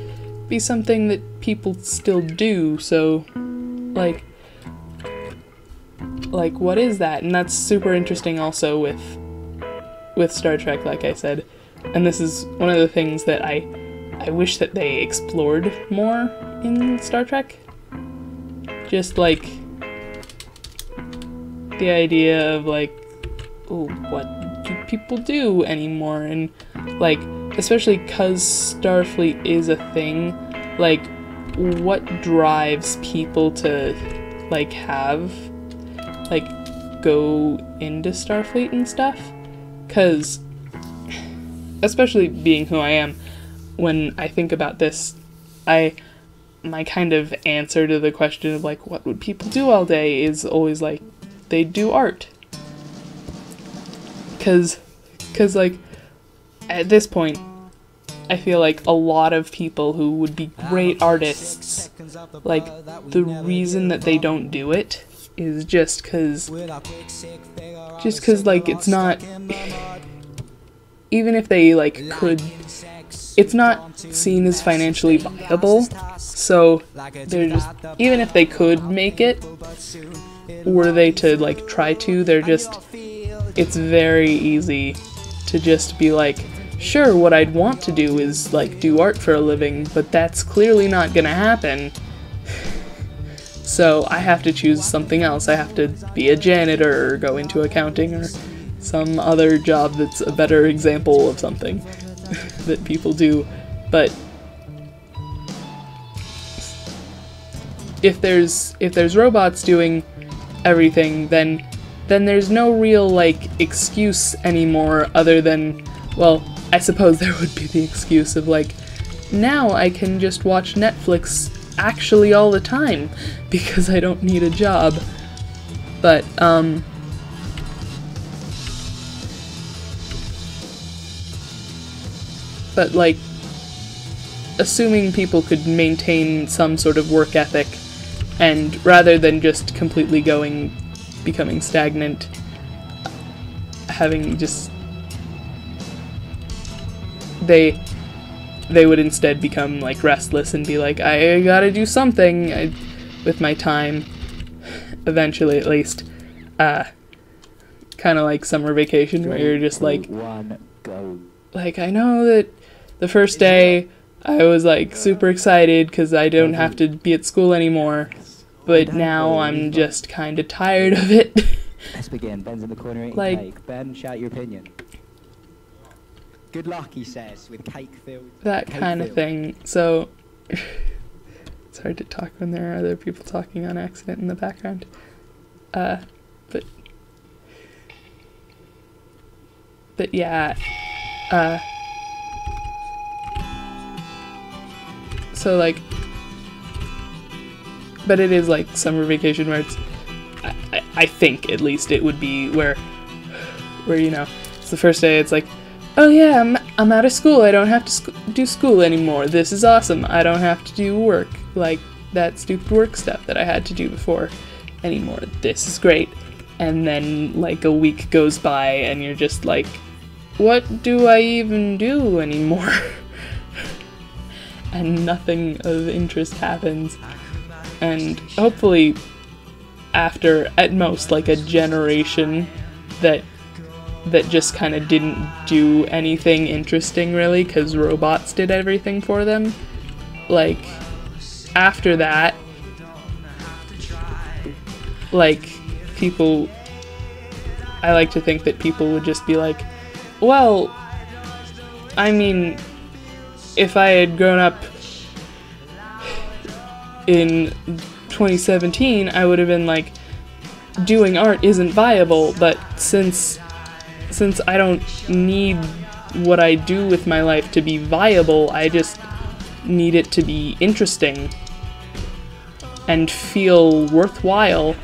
be something that people still do, so, what is that? And that's super interesting also with Star Trek, like I said, and this is one of the things that I wish that they explored more in Star Trek. Just, the idea of, what do people do anymore? And, especially 'cause Starfleet is a thing, what drives people to, go into Starfleet and stuff? 'Cause, especially being who I am, when I think about this, my kind of answer to the question of, what would people do all day is always, they do art. 'Cause, at this point, I feel like a lot of people who would be great artists, the reason that they don't do it is just 'cause, it's not, even if they, could, it's not seen as financially viable, so they're just, even if they could make it, were they to, try to, it's very easy to just be sure, what I'd want to do is, do art for a living, but that's clearly not gonna happen. So I have to choose something else. I have to be a janitor or go into accounting or some other job that's a better example of something that people do. But if there's robots doing everything, then there's no real, excuse anymore other than, well, I suppose there would be the excuse of, now I can just watch Netflix actually all the time because I don't need a job. But, assuming people could maintain some sort of work ethic, and rather than just completely becoming stagnant, having just, they would instead become, restless and be I gotta do something with my time, eventually at least. Kind of like summer vacation, where you're just I know that the first day I was, super excited because I don't have to be at school anymore, but now I'm just kind of tired of it. Let's begin. Ben's in the corner eating cake. Ben, shout your opinion. Good luck, he says, with cake filled. That kind of thing. So, it's hard to talk when there are other people talking on accident in the background. But yeah. So, but it is summer vacation where it's, I think at least it would be where it's the first day, it's oh yeah, I'm out of school, I don't have to do school anymore, this is awesome, I don't have to do work, that stupid work stuff that I had to do before. anymore. This is great. And then, like, a week goes by, and you're just like, what do I even do anymore? And nothing of interest happens. And hopefully, after, at most, like, a generation that just kind of didn't do anything interesting, really, because robots did everything for them. Like, after that, like, people, I like to think that people would just be like, well, I mean, if I had grown up in 2017, I would have been like, doing art isn't viable, but since I don't need what I do with my life to be viable, I just need it to be interesting and feel worthwhile,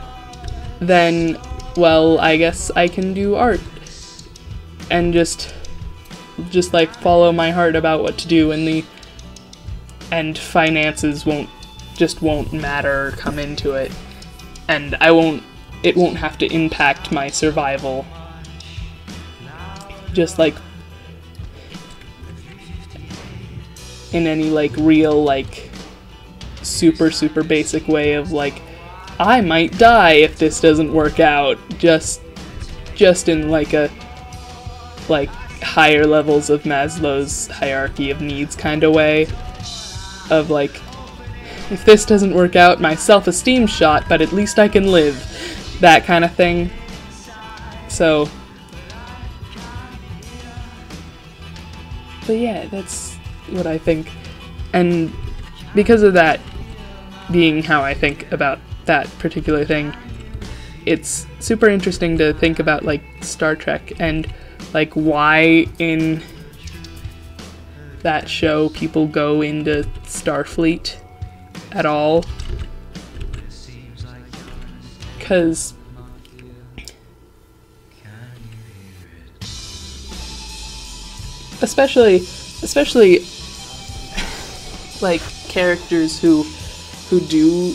then, well, I guess I can do art and just like follow my heart about what to do, and finances won't matter or come into it, and it won't have to impact my survival. Just like in any like real like super basic way of like, I might die if this doesn't work out, just in like a like higher levels of Maslow's hierarchy of needs kind of way of like, if this doesn't work out, my self-esteem's shot, but at least I can live, that kind of thing. So but yeah, that's what I think, and because of that being how I think about that particular thing, it's super interesting to think about like Star Trek and like why in that show people go into Starfleet at all, because especially like characters who do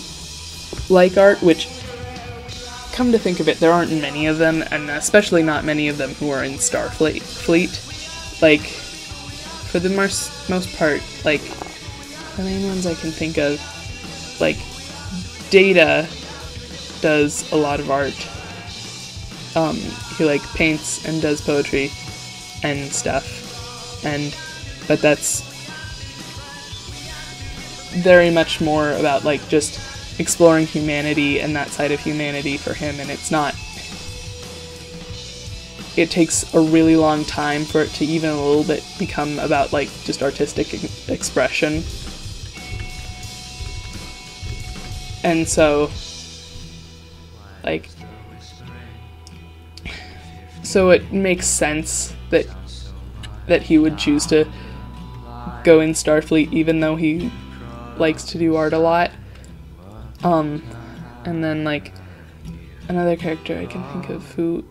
like art, which, come to think of it, there aren't many of them, and especially not many of them who are in Starfleet. Like, for the most part, like, the main ones I can think of, like, Data does a lot of art. He, like, paints and does poetry and stuff, but that's very much more about, like, just exploring humanity and that side of humanity for him, and it takes a really long time for it to even a little bit become about, like, just artistic expression. And so, like, so it makes sense that he would choose to go in Starfleet, even though he likes to do art a lot. And then, like, another character I can think of who,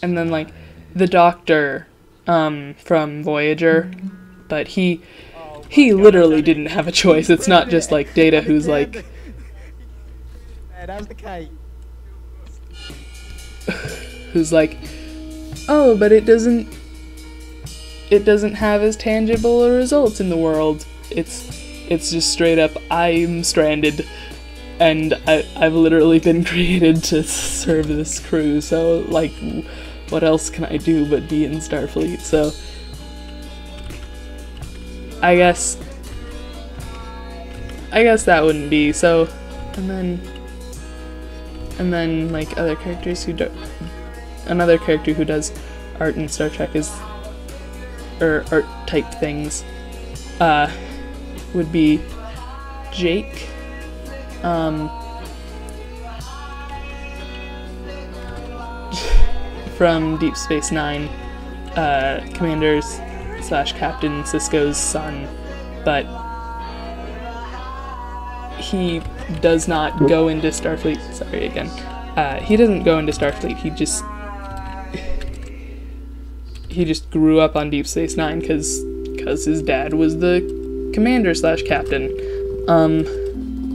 and then, like, the Doctor, from Voyager, but he literally didn't have a choice. It's not just, like, Data who's, like, who's like, oh, but it doesn't have as tangible a results in the world. It's just straight up, I'm stranded, and I've literally been created to serve this crew, so, like, what else can I do but be in Starfleet? So, I guess that wouldn't be, so, and then, like, other characters who do, another character who does art in Star Trek is, or art type things, would be Jake, from Deep Space Nine, Commander's / Captain Sisko's son, but he does not go into Starfleet. Sorry again. He doesn't go into Starfleet. He just grew up on Deep Space Nine because his dad was the commander / captain.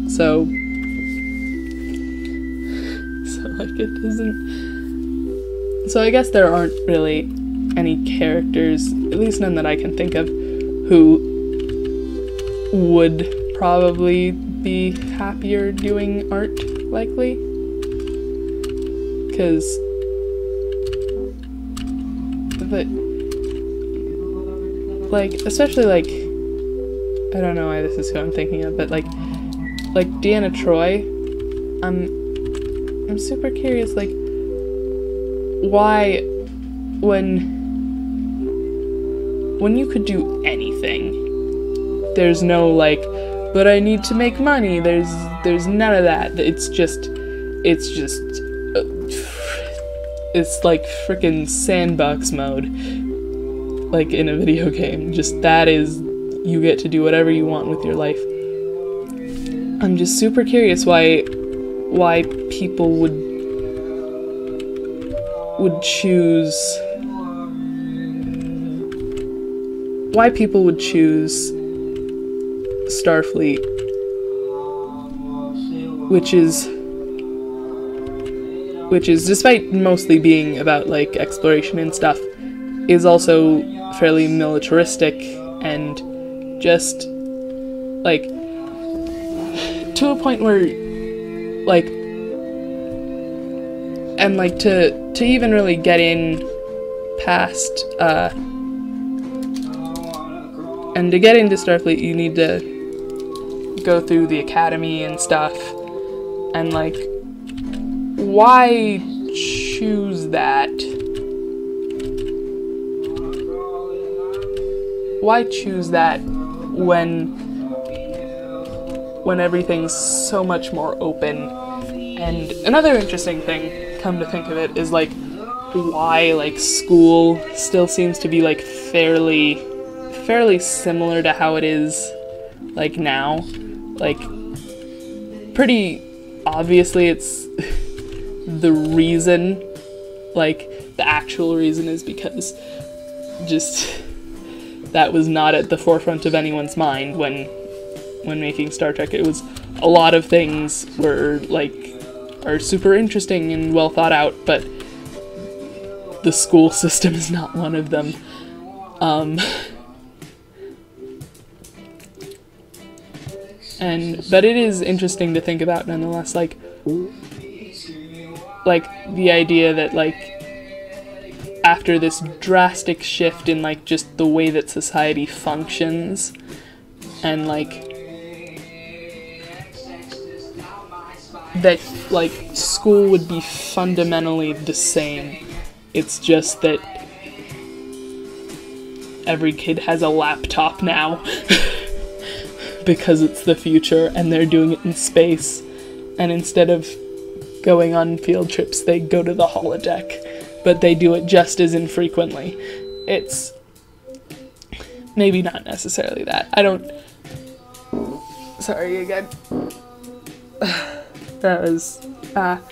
So it doesn't. So I guess there aren't really any characters, at least none that I can think of, who would probably be happier doing art, likely. Because, like, especially, like, I don't know why this is who I'm thinking of, but, like Deanna Troi, I'm super curious, like, why, when you could do anything, there's no, like, but I need to make money, there's none of that. It's like frickin' sandbox mode, like in a video game. Just that is, you get to do whatever you want with your life. I'm just super curious why people would choose Starfleet, which is despite mostly being about like exploration and stuff, is also fairly militaristic and just like to a point where like, and like to even really get in past and to get into Starfleet you need to go through the academy and stuff, and like, why choose that? Why choose that when everything's so much more open? And another interesting thing, come to think of it, is like why like school still seems to be like fairly similar to how it is like now. Like pretty obviously it's the reason, like the actual reason is because just that was not at the forefront of anyone's mind when making Star Trek. It was a lot of things are super interesting and well thought out, but the school system is not one of them. But it is interesting to think about nonetheless, like the idea that like after this drastic shift in like just the way that society functions, and like that like school would be fundamentally the same. It's just that every kid has a laptop now because it's the future and they're doing it in space, and instead of going on field trips they go to the holodeck, but they do it just as infrequently. It's maybe not necessarily that. I don't... Sorry again. That was... I'm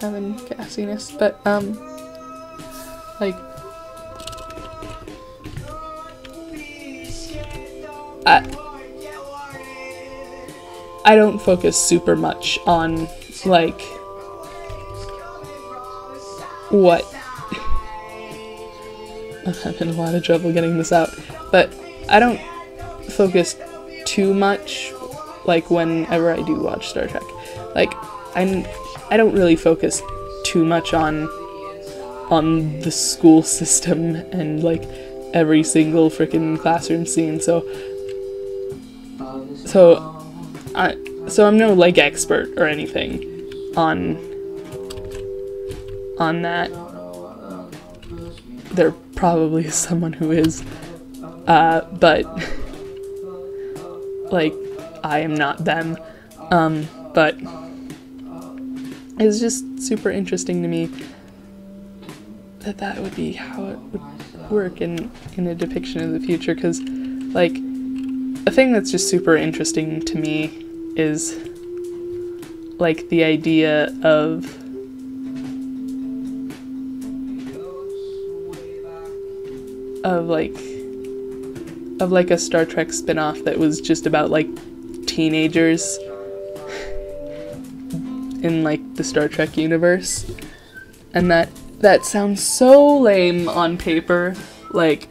having gassiness, but, like... I don't focus super much on, like, what... I'm having a lot of trouble getting this out, but I don't focus too much, like, whenever I do watch Star Trek. Like, I don't really focus too much on the school system and, like, every single frickin' classroom scene, so I'm no, like, expert or anything on that. There probably is someone who is, but, like, I am not them, but it's just super interesting to me that would be how it would work in a depiction of the future, because, like, a thing that's just super interesting to me is, like, the idea of a Star Trek spin-off that was just about, like, teenagers in like the Star Trek universe. And that sounds so lame on paper. Like,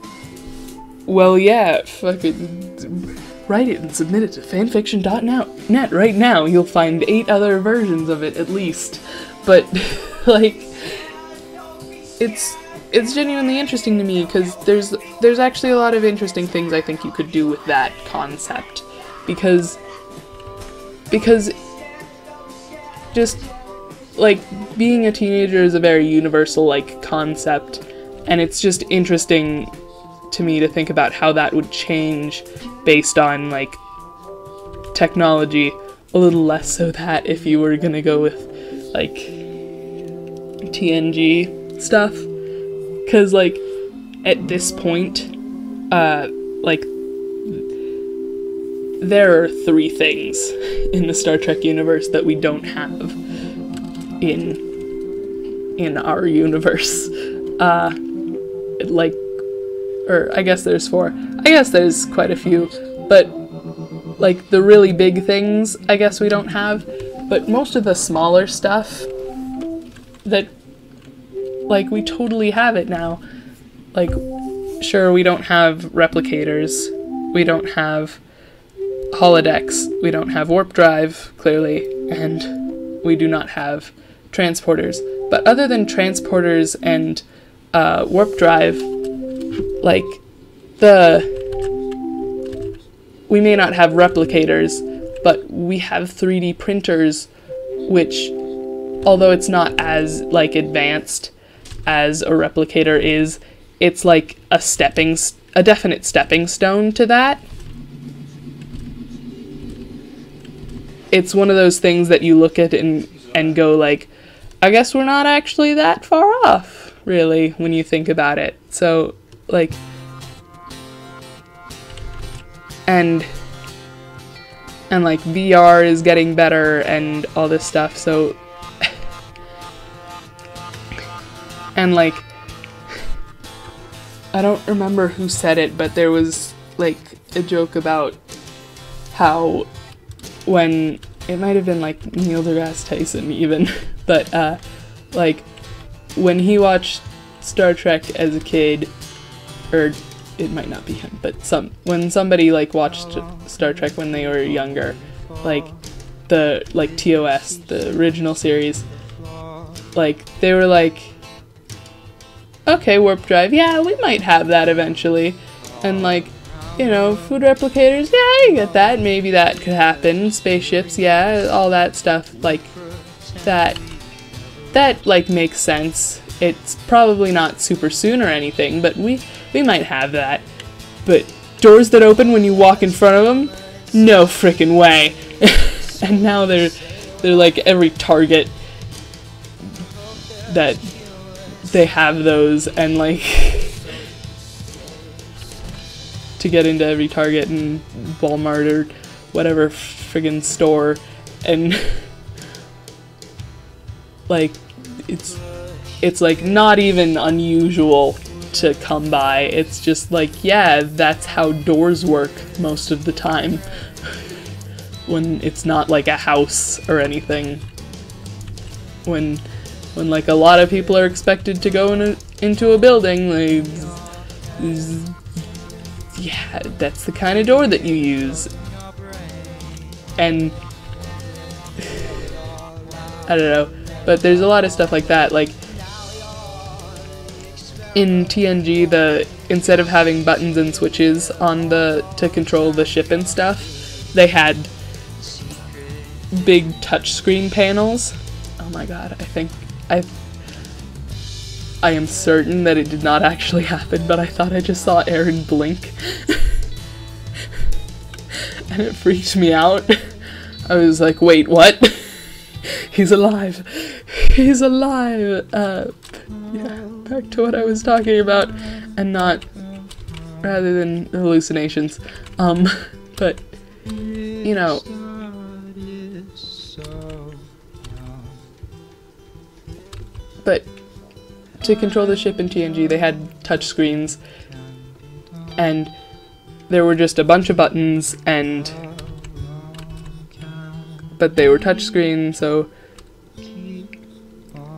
well, yeah, fucking write it and submit it to fanfiction.net right now. You'll find 8 other versions of it at least. But like, it's genuinely interesting to me because there's actually a lot of interesting things I think you could do with that concept, because just like being a teenager is a very universal like concept, and it's just interesting to me to think about how that would change based on like technology. A little less so that if you were gonna go with like TNG stuff, because like at this point like there are 3 things in the Star Trek universe that we don't have in our universe. Like, or I guess there's 4. I guess there's quite a few, but like the really big things I guess we don't have, but most of the smaller stuff that like we totally have it now. Like, sure, we don't have replicators, we don't have holodecks, we don't have warp drive, clearly, and we do not have transporters. But other than transporters and warp drive, like, we may not have replicators, but we have 3D printers, which, although it's not as, like, advanced as a replicator is, it's like a definite stepping stone to that. It's one of those things that you look at and go like, I guess we're not actually that far off, really, when you think about it. So, like, and like VR is getting better and all this stuff, so and like, I don't remember who said it, but there was like a joke about how when, it might have been like Neil deGrasse Tyson even, but like when he watched Star Trek as a kid, or it might not be him, but when somebody like watched Star Trek when they were younger, like the TOS, the original series, like they were like, okay, warp drive, yeah, we might have that eventually. And like, you know, food replicators, yeah, I get that, maybe that could happen. Spaceships, yeah, all that stuff, like, that like makes sense. It's probably not super soon or anything, but we might have that. But doors that open when you walk in front of them? No frickin' way. And now they're like every Target that they have those, and like to get into every Target and Walmart or whatever friggin' store, and like it's like not even unusual to come by. It's just like, yeah, that's how doors work most of the time when it's not like a house or anything. When like a lot of people are expected to go into a building, like, yeah, that's the kind of door that you use. And I don't know, but there's a lot of stuff like that. Like in TNG, instead of having buttons and switches on to control the ship and stuff, they had big touchscreen panels. Oh my god, I am certain that it did not actually happen, but I thought I just saw Aaron blink. And it freaked me out. I was like, wait, what? He's alive. He's alive. Yeah, back to what I was talking about, and not, rather than hallucinations. But, you know, but to control the ship in TNG, they had touchscreens, and there were just a bunch of buttons, but they were touchscreen, so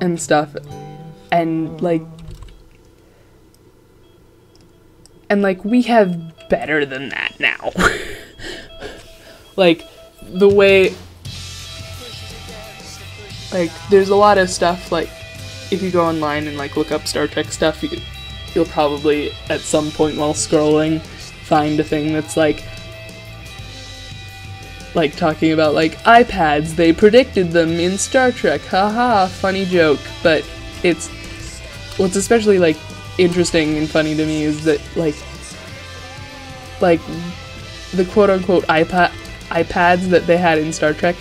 and stuff, and like we have better than that now. Like the way, like there's a lot of stuff, like if you go online and like look up Star Trek stuff, you'll probably at some point while scrolling find a thing that's like talking about like iPads, they predicted them in Star Trek, haha, funny joke. But what's especially like interesting and funny to me is that like the quote-unquote iPads that they had in Star Trek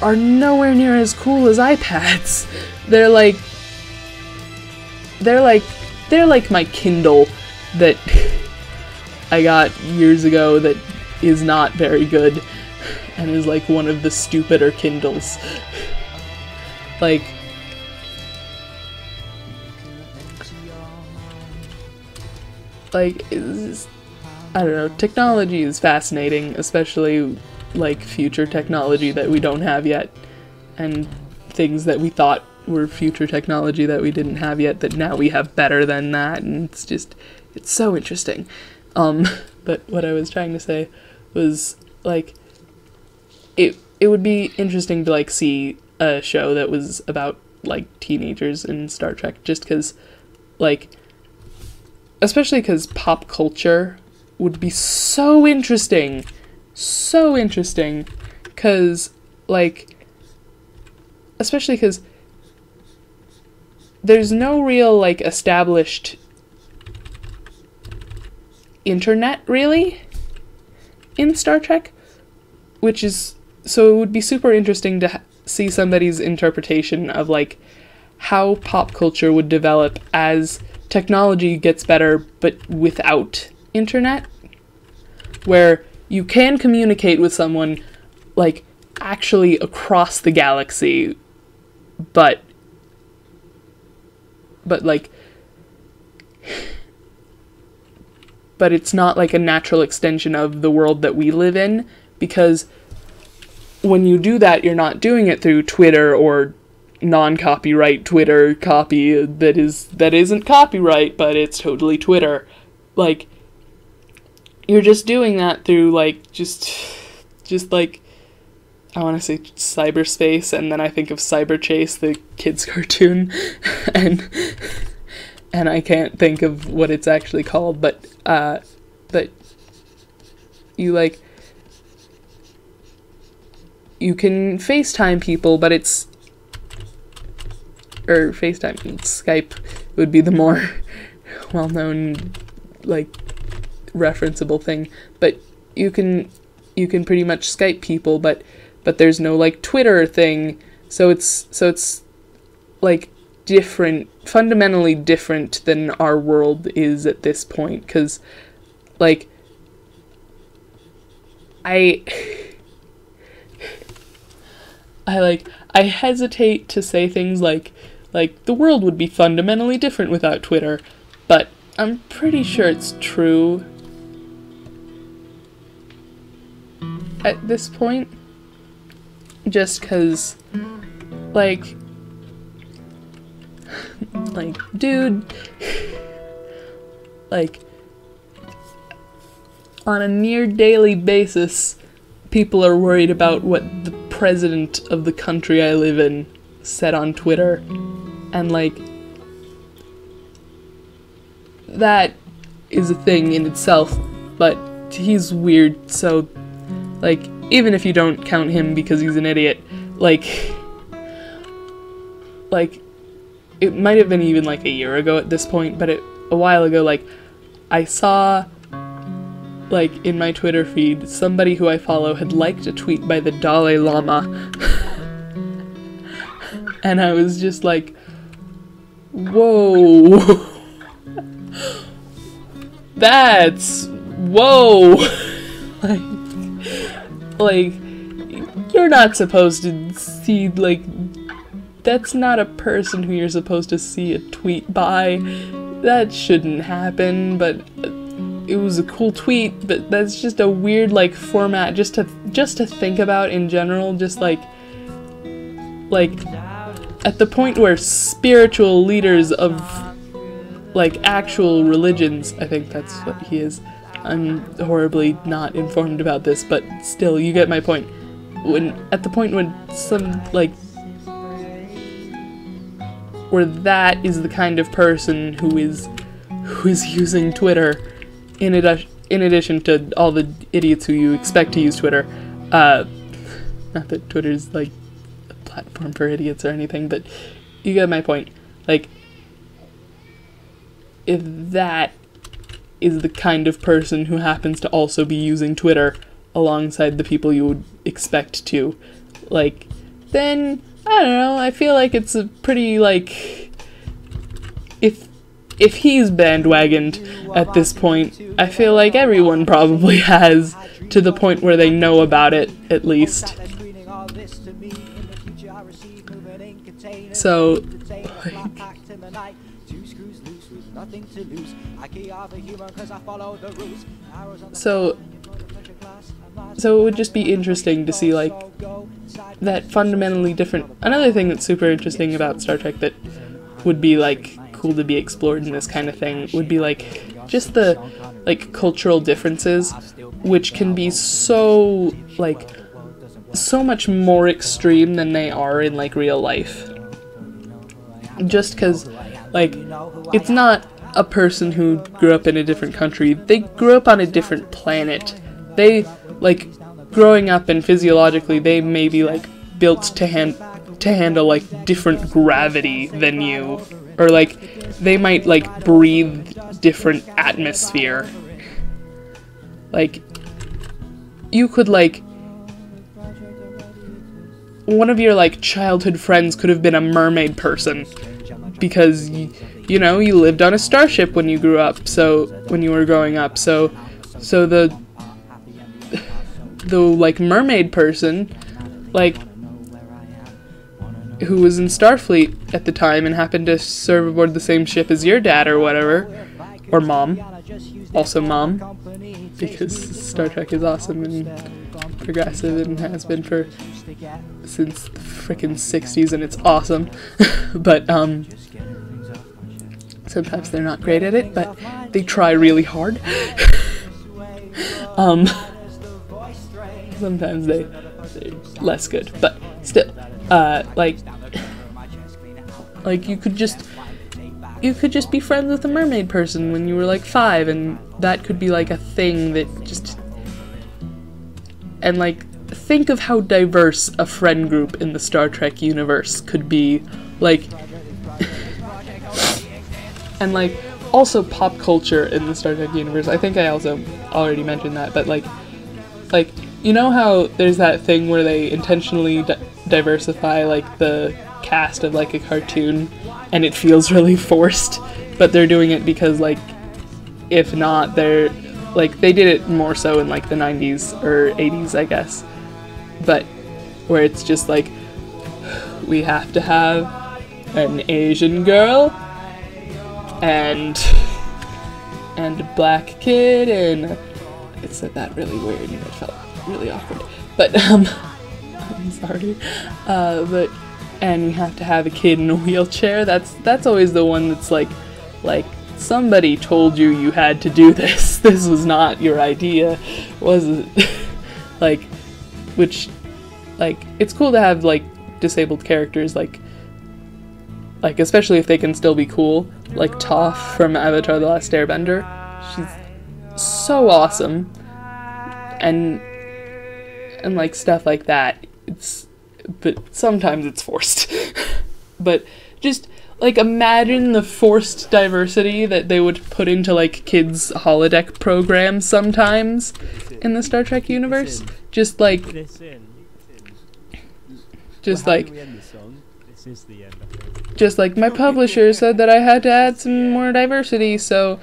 are nowhere near as cool as iPads. They're like my Kindle that I got years ago that is not very good and is like one of the stupider Kindles. Like I don't know, technology is fascinating, especially like future technology that we don't have yet, and things that we thought were future technology that we didn't have yet that now we have better than that, and it's so interesting. But what I was trying to say was like it would be interesting to like see a show that was about like teenagers in Star Trek, just because like especially because pop culture would be so interesting, because like especially because there's no real like established internet really in Star Trek, which is so it would be super interesting to see somebody's interpretation of like how pop culture would develop as technology gets better but without internet, where you can communicate with someone like actually across the galaxy, but it's not like a natural extension of the world that we live in, because when you do that, you're not doing it through Twitter or non-copyright Twitter copy that isn't copyright, but it's totally Twitter. Like, you're just doing that through like just like, I want to say cyberspace, and then I think of Cyber Chase, the kids cartoon, and I can't think of what it's actually called, but you like, you can FaceTime people, but Skype would be the more well-known, like, referenceable thing, but you can pretty much Skype people, but there's no, like, Twitter thing, so it's like, different, fundamentally different than our world is at this point, because, like, I hesitate to say things like the world would be fundamentally different without Twitter, but I'm pretty sure it's true at this point, just because, like, dude, like, on a near daily basis, people are worried about what the president of the country I live in said on Twitter, and, like, that is a thing in itself, but he's weird, so, like, even if you don't count him because he's an idiot, like, it might have been even, like, a year ago at this point, but a while ago, like, I saw, like, in my Twitter feed, somebody who I follow had liked a tweet by the Dalai Lama, and I was just like, whoa, whoa, like, you're not supposed to see, like, that's not a person who you're supposed to see a tweet by. That shouldn't happen, but it was a cool tweet, but that's just a weird, like, format just to think about in general, just like at the point where spiritual leaders of, like, actual religions, I think that's what he is. I'm horribly not informed about this, but still, you get my point. At the point when some, like, where that is the kind of person who is using Twitter, in addition to all the idiots who you expect to use Twitter. Not that Twitter's, like, a platform for idiots or anything, but you get my point. Like, if that is the kind of person who happens to also be using Twitter alongside the people you would expect to, like, then, I don't know, I feel like it's a pretty, like, if he's bandwagoned at this point, I feel like everyone probably has, to the point where they know about it, at least. So, so it would just be interesting to see, like, that fundamentally different... Another thing that's super interesting about Star Trek that would be, like, cool to be explored in this kind of thing would be, like, just the, like, cultural differences, which can be so, like, so much more extreme than they are in, like, real life. Just because, like, it's not a person who grew up in a different country. They grew up on a different planet. They, like, growing up and physiologically, they may be, like, built to handle, like, different gravity than you. Or, like, they might, like, breathe different atmosphere. Like, you could, like, one of your, like, childhood friends could have been a mermaid person. Because, you know, you lived on a starship when you grew up, so, when you were growing up, so the like, mermaid person, like, who was in Starfleet at the time and happened to serve aboard the same ship as your dad or whatever, or mom, also mom, because Star Trek is awesome and progressive and has been since the frickin' 60s, and it's awesome, but, sometimes they're not great at it, but they try really hard. Sometimes they're less good, but still, like you could just be friends with a mermaid person when you were, like, 5, and that could be, like, a thing that just, and, like, think of how diverse a friend group in the Star Trek universe could be, like, and, like, also pop culture in the Star Trek universe. I think I also already mentioned that, but, like, you know how there's that thing where they intentionally diversify, like, the cast of, like, a cartoon, and it feels really forced, but they're doing it because, like, if not, they're, like, they did it more so in, like, the 90s or 80s, I guess, but where it's just, like, we have to have an Asian girl, and a black kid, and it said that really weird, and it felt really awkward, but, I'm sorry, and we have to have a kid in a wheelchair. That's always the one that's like, somebody told you had to do this. This was not your idea, was it? Like, which, like, it's cool to have, like, disabled characters, like, especially if they can still be cool, like Toph from Avatar: The Last Airbender. She's so awesome, and like, stuff like that. But sometimes it's forced. But just, like, imagine the forced diversity that they would put into, like, kids' holodeck programs sometimes in the Star Trek universe. Just like my publisher said that I had to add some more diversity, so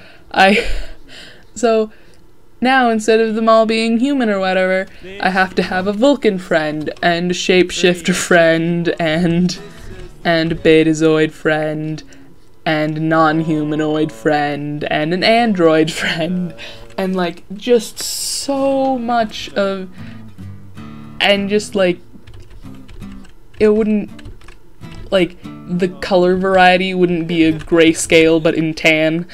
now, instead of them all being human or whatever, I have to have a Vulcan friend, and a shapeshifter friend, and a Betazoid friend, and a non-humanoid friend, and an android friend, and, like, just so much of, and just, like, it wouldn't, like, the color variety wouldn't be a grayscale, but in tan.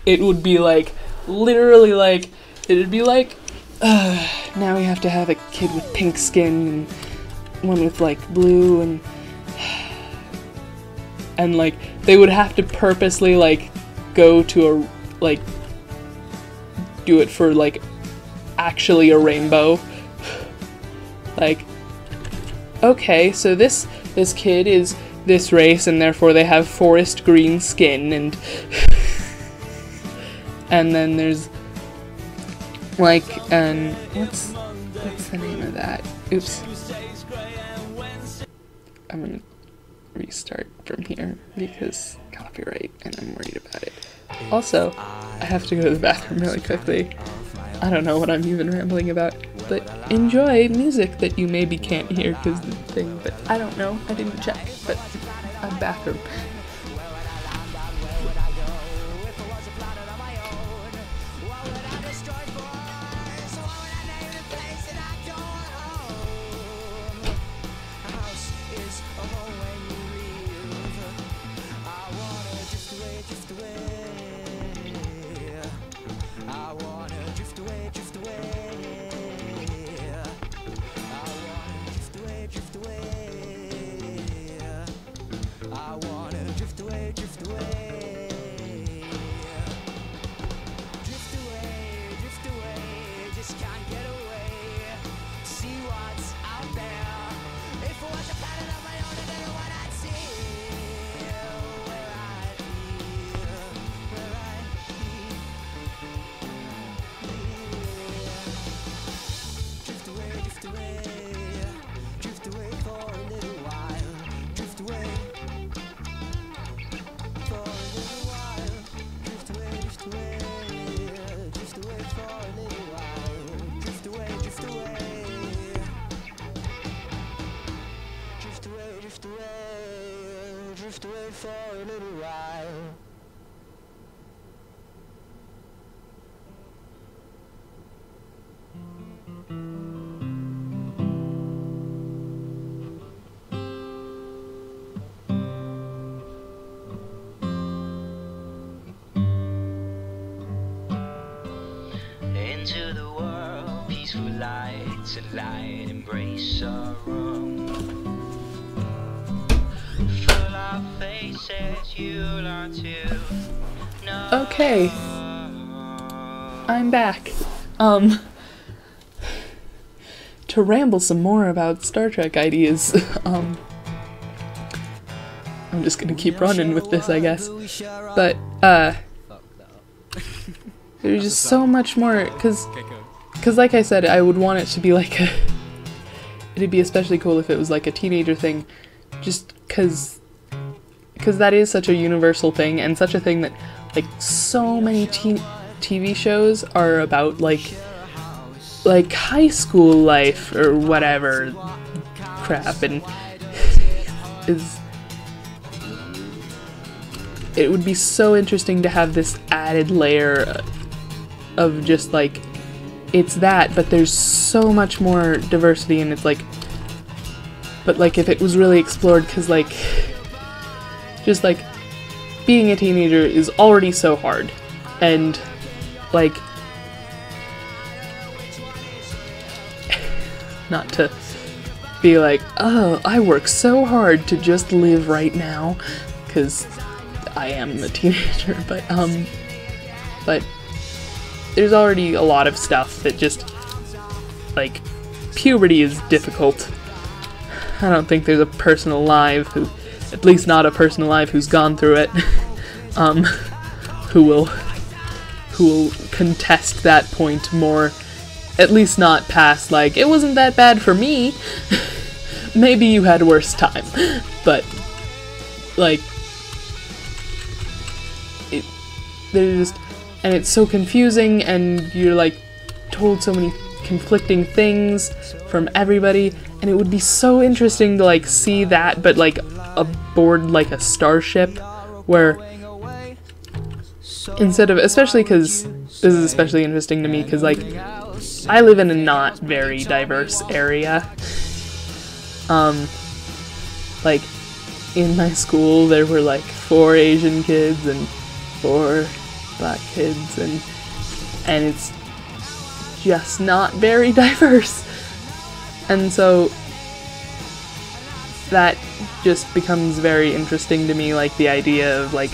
It would be, like, literally, like, it'd be like, now we have to have a kid with pink skin, and one with, like, blue, and, like, they would have to purposely, like, go to a, like, do it for, like, actually a rainbow. Like, okay, so this kid is this race, and therefore they have forest green skin, and and then there's, like, what's the name of that? Oops. I'm gonna restart from here because copyright, and I'm worried about it. Also, I have to go to the bathroom really quickly. I don't know what I'm even rambling about, but enjoy music that you maybe can't hear because the thing, but I don't know, I didn't check, but bathroom. Drift away for a little while. Into the world, peaceful lights and light embrace our room. Full of faces you learn to know. Okay, I'm back. To ramble some more about Star Trek ideas, I'm just gonna keep running with this, I guess. But, there's just so much more, cause like I said, I would want it to be like it'd be especially cool if it was like a teenager thing, just cause that is such a universal thing, and such a thing that, like, so many TV shows are about, like high school life, or whatever crap, and it would be so interesting to have this added layer of just, like, it's that, but there's so much more diversity, and it's like, but, like, if it was really explored, because, like, just, like, being a teenager is already so hard, and, like, not to be like, oh, I work so hard to just live right now, because I am a teenager, but there's already a lot of stuff that just, like, puberty is difficult. I don't think there's a person alive who, at least not a person alive who's gone through it, who will contest that point more, at least not past, like, it wasn't that bad for me. Maybe you had a worse time, but, like, there's just, and it's so confusing, and you're, like, told so many conflicting things from everybody, and it would be so interesting to, like, see that, but, like, aboard, like, a starship, where, instead of, especially because, this is especially interesting to me, because, like, I live in a not very diverse area, like, in my school there were like 4 Asian kids and 4 black kids, and it's just not very diverse. And so that just becomes very interesting to me, like the idea of like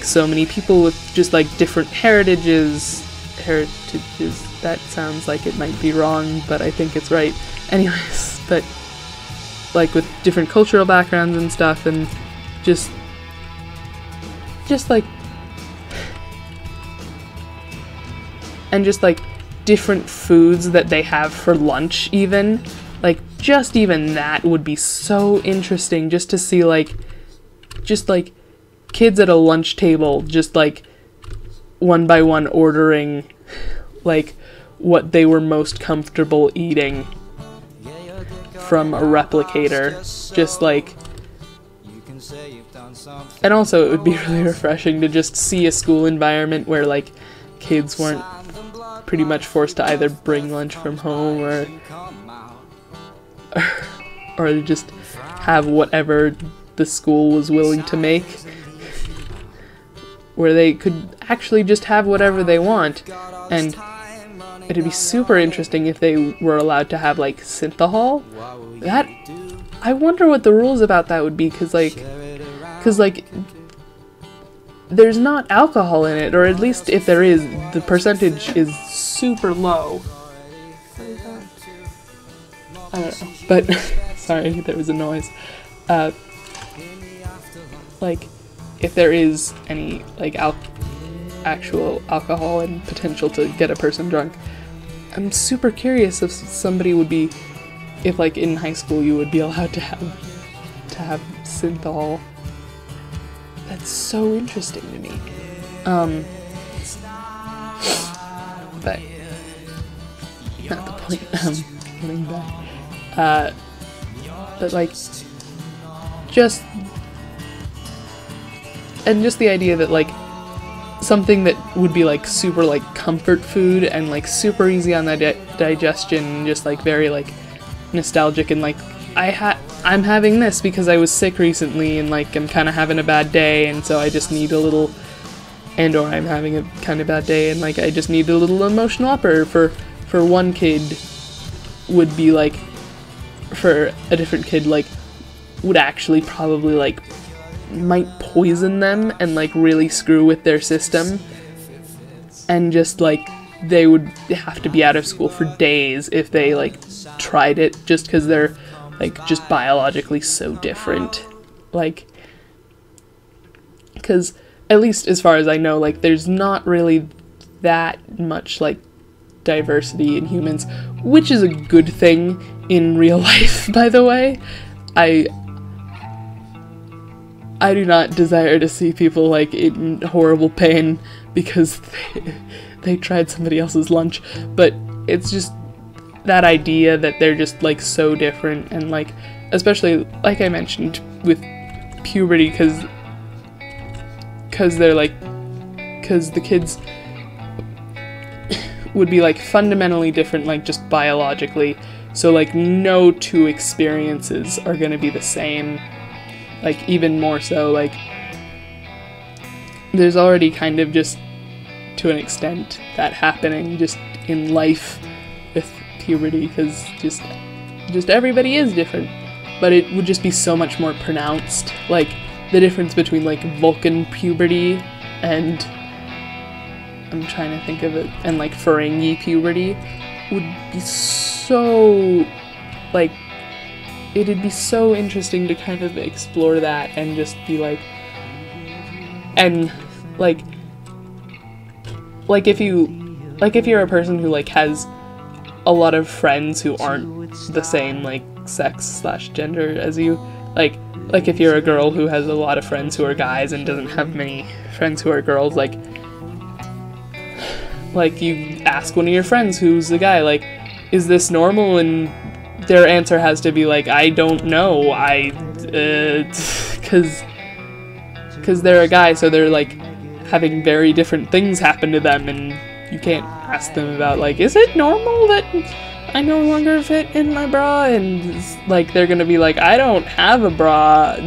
so many people with just like different heritages, that sounds like it might be wrong, but I think it's right anyways, but like with different cultural backgrounds and stuff, and just like different foods that they have for lunch, even like just even that would be so interesting, just to see like kids at a lunch table just like one by one ordering like what they were most comfortable eating from a replicator, just like. And also it would be really refreshing to just see a school environment where like kids weren't pretty much forced to either bring lunch from home or just have whatever the school was willing to make, where they could actually just have whatever they want. And it'd be super interesting if they were allowed to have like synthahol. That, I wonder what the rules about that would be, cause there's not alcohol in it, or at least if there is, the percentage is super low. I don't know, but sorry, there was a noise. Like, if there is any like actual alcohol and potential to get a person drunk, I'm super curious if somebody would be, if like in high school you would be allowed to have synthahol. That's so interesting to me. But not the point. Getting back. But like, just the idea that like something that would be like super like comfort food and like super easy on the digestion, just like very like nostalgic, and like I'm having this because I was sick recently and like I'm kind of having a bad day, and so I just need a little, or I'm having a kind of bad day and like I just need a little emotional upper. For one kid would be like, for a different kid like would actually probably like might poison them and like really screw with their system, and just like they would have to be out of school for days if they like tried it, just because they're like just biologically so different. Like, because at least as far as I know, like there's not really that much like diversity in humans, which is a good thing in real life, by the way. I do not desire to see people like in horrible pain because they tried somebody else's lunch, but it's just that idea that they're just like so different, and like especially like I mentioned with puberty, because they're like, because the kids would be like fundamentally different, like just biologically, so like no two experiences are gonna be the same. Like, even more so, like, there's already kind of just, to an extent, that happening just in life with puberty, because just everybody is different, but it would just be so much more pronounced. Like, the difference between, like, Vulcan puberty and, I'm trying to think of it, and, like, Ferengi puberty would be so, like, it'd be so interesting to kind of explore that and just be like, and like if you're a person who like has a lot of friends who aren't the same like sex/gender as you, like if you're a girl who has a lot of friends who are guys and doesn't have many friends who are girls, like you ask one of your friends who's a guy, like, is this normal? And their answer has to be like, I don't know, because they're a guy, so they're like having very different things happen to them, and you can't ask them about, like, is it normal that I no longer fit in my bra? And, like, they're gonna be like, I don't have a bra,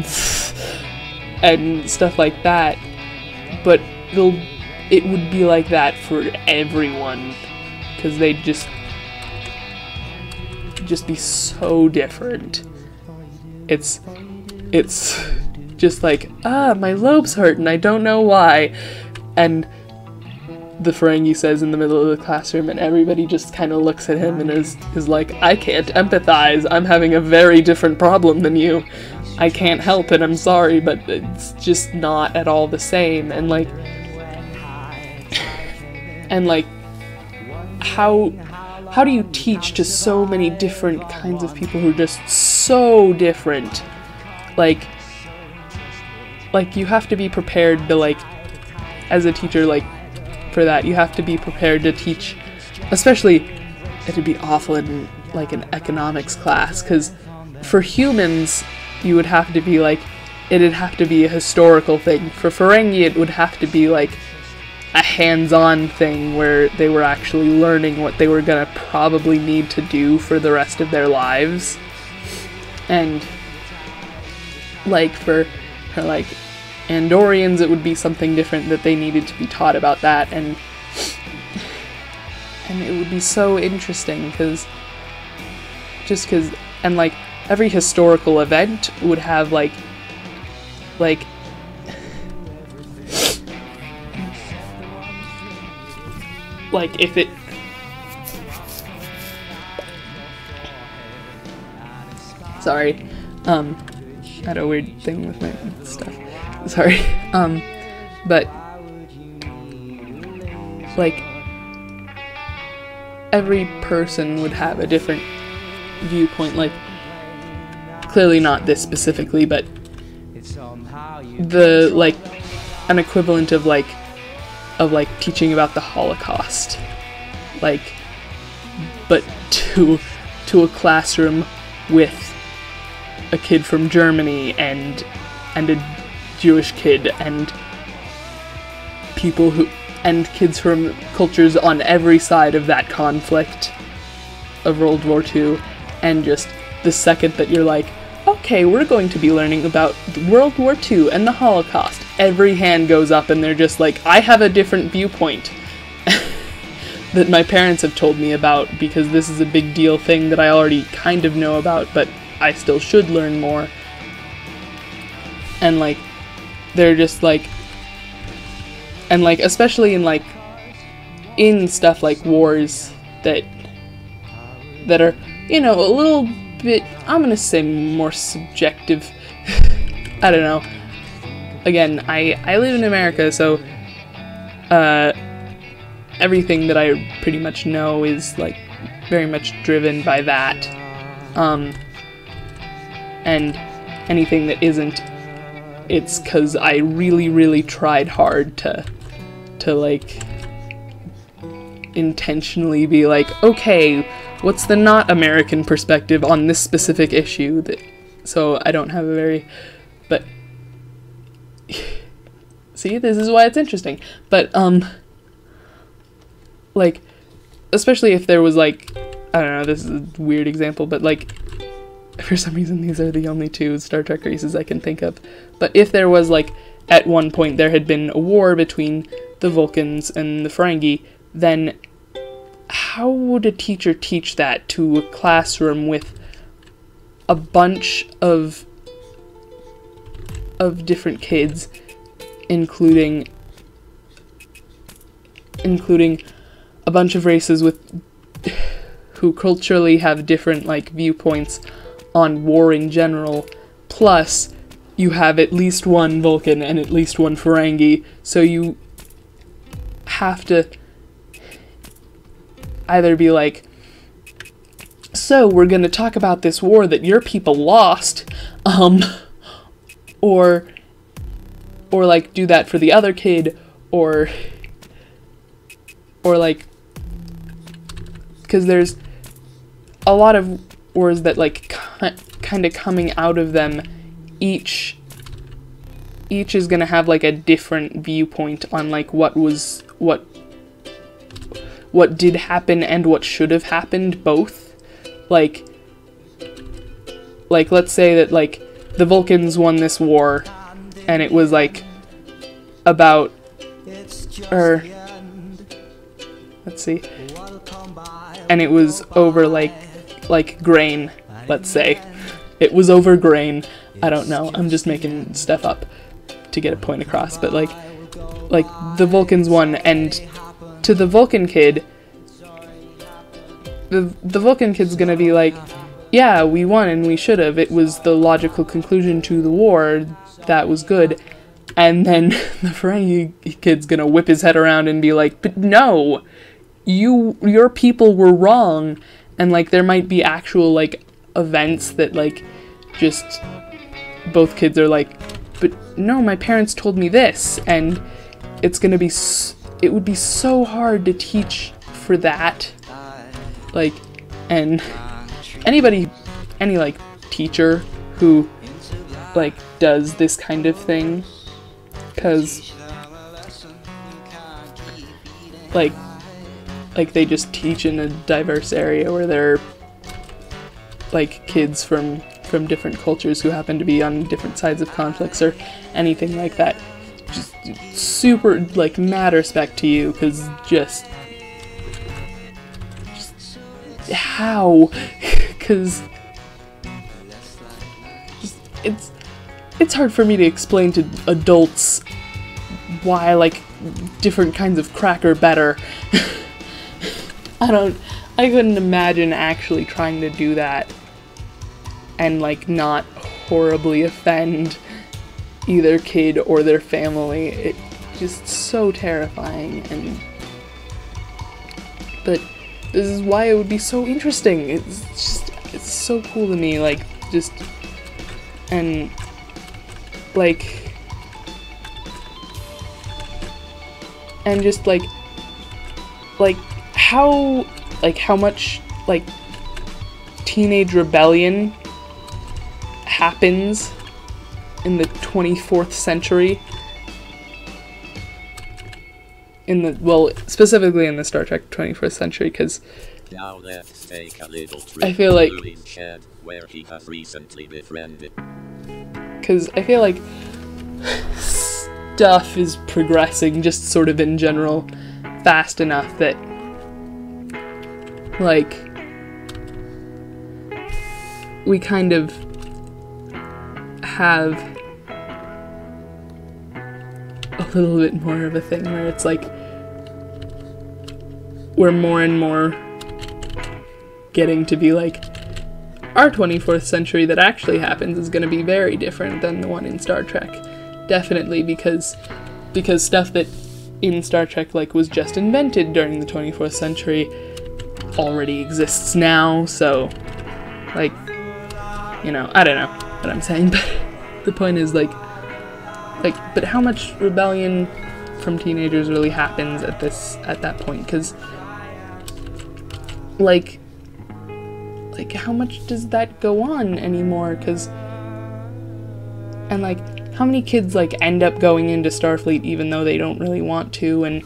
and stuff like that. But it would be like that for everyone, because they'd just be so different. It's just like, my lobes hurt and I don't know why. And the Ferengi says in the middle of the classroom, and everybody just kind of looks at him and is like, I can't empathize. I'm having a very different problem than you. I can't help it. I'm sorry, but it's just not at all the same. And like, how do you teach to so many different kinds of people who are just so different? Like you have to be prepared to, like, as a teacher, like, for that, you have to be prepared to teach, especially, it'd be awful in, like, an economics class, because for humans, you would have to be, like, it'd have to be a historical thing. For Ferengi, it would have to be, like, a hands-on thing where they were actually learning what they were gonna probably need to do for the rest of their lives. And, like, for like, Andorians, it would be something different that they needed to be taught about that, and it would be so interesting, because and, like, every historical event would have, like, if it, sorry, I had a weird thing with my stuff, sorry, but, like, every person would have a different viewpoint, like, clearly not this specifically, but like, an equivalent of teaching about the Holocaust, like, but to a classroom with a kid from Germany and a Jewish kid and kids from cultures on every side of that conflict of World War II, and just the second that you're like, okay, we're going to be learning about World War II and the Holocaust, every hand goes up and they're just like, I have a different viewpoint that my parents have told me about, because this is a big deal thing that I already kind of know about, but I still should learn more. And, like, they're just like, and, like, especially in, like, in stuff like wars that are, you know, a little bit, I'm gonna say, more subjective. I don't know. Again, I live in America, so everything that I pretty much know is, like, very much driven by that. And anything that isn't, it's because I really, really tried hard to like, intentionally be like, okay, what's the not American perspective on this specific issue? So I don't have a very, but, see, this is why it's interesting. But, like, especially if there was, like, I don't know, this is a weird example, but, like, for some reason these are the only two Star Trek races I can think of. But if there was, like, at one point there had been a war between the Vulcans and the Ferengi, then how would a teacher teach that to a classroom with a bunch of different kids, including a bunch of races who culturally have different, like, viewpoints on war in general, plus you have at least one Vulcan and at least one Ferengi, so you have to either be like, so we're gonna talk about this war that your people lost, or like do that for the other kid, or like, because there's a lot of wars that, like, kind of coming out of them, each is gonna have, like, a different viewpoint on, like, what what did happen and what should have happened both. Like let's say that like the Vulcans won this war and it was like about, or let's see, and it was over like grain, let's say. It was over grain. I don't know. I'm just making stuff up to get a point across, but like the Vulcans won, and to the Vulcan kid, the Vulcan kid's gonna be like, yeah, we won and we should have. It was the logical conclusion to the war. That was good. And then the Ferengi kid's gonna whip his head around and be like, but no, your people were wrong. And like there might be actual like events that like just both kids are like, but no, my parents told me this. And it's gonna be, it would be so hard to teach for that. Like, and any like teacher who like does this kind of thing, because like they just teach in a diverse area where there are like kids from different cultures who happen to be on different sides of conflicts or anything like that. Just super like mad respect to you, because just how, because it's hard for me to explain to adults why like different kinds of crack are better. I couldn't imagine actually trying to do that and like not horribly offend either kid or their family. It's just so terrifying, but this is why it would be so interesting. It's so cool to me, like, just, and, like, and just, like, how much, like, teenage rebellion happens in the 24th century. Specifically in the Star Trek 21st century, because I feel like stuff is progressing just sort of in general fast enough that like we kind of have a little bit more of a thing where it's like we're more and more getting to be like, our 24th century that actually happens is going to be very different than the one in Star Trek. Definitely, because stuff that in Star Trek like was just invented during the 24th century already exists now, so like, you know, I don't know what I'm saying, but the point is like but how much rebellion from teenagers really happens at that point? Because like how much does that go on anymore? Because, and like how many kids like end up going into Starfleet even though they don't really want to, and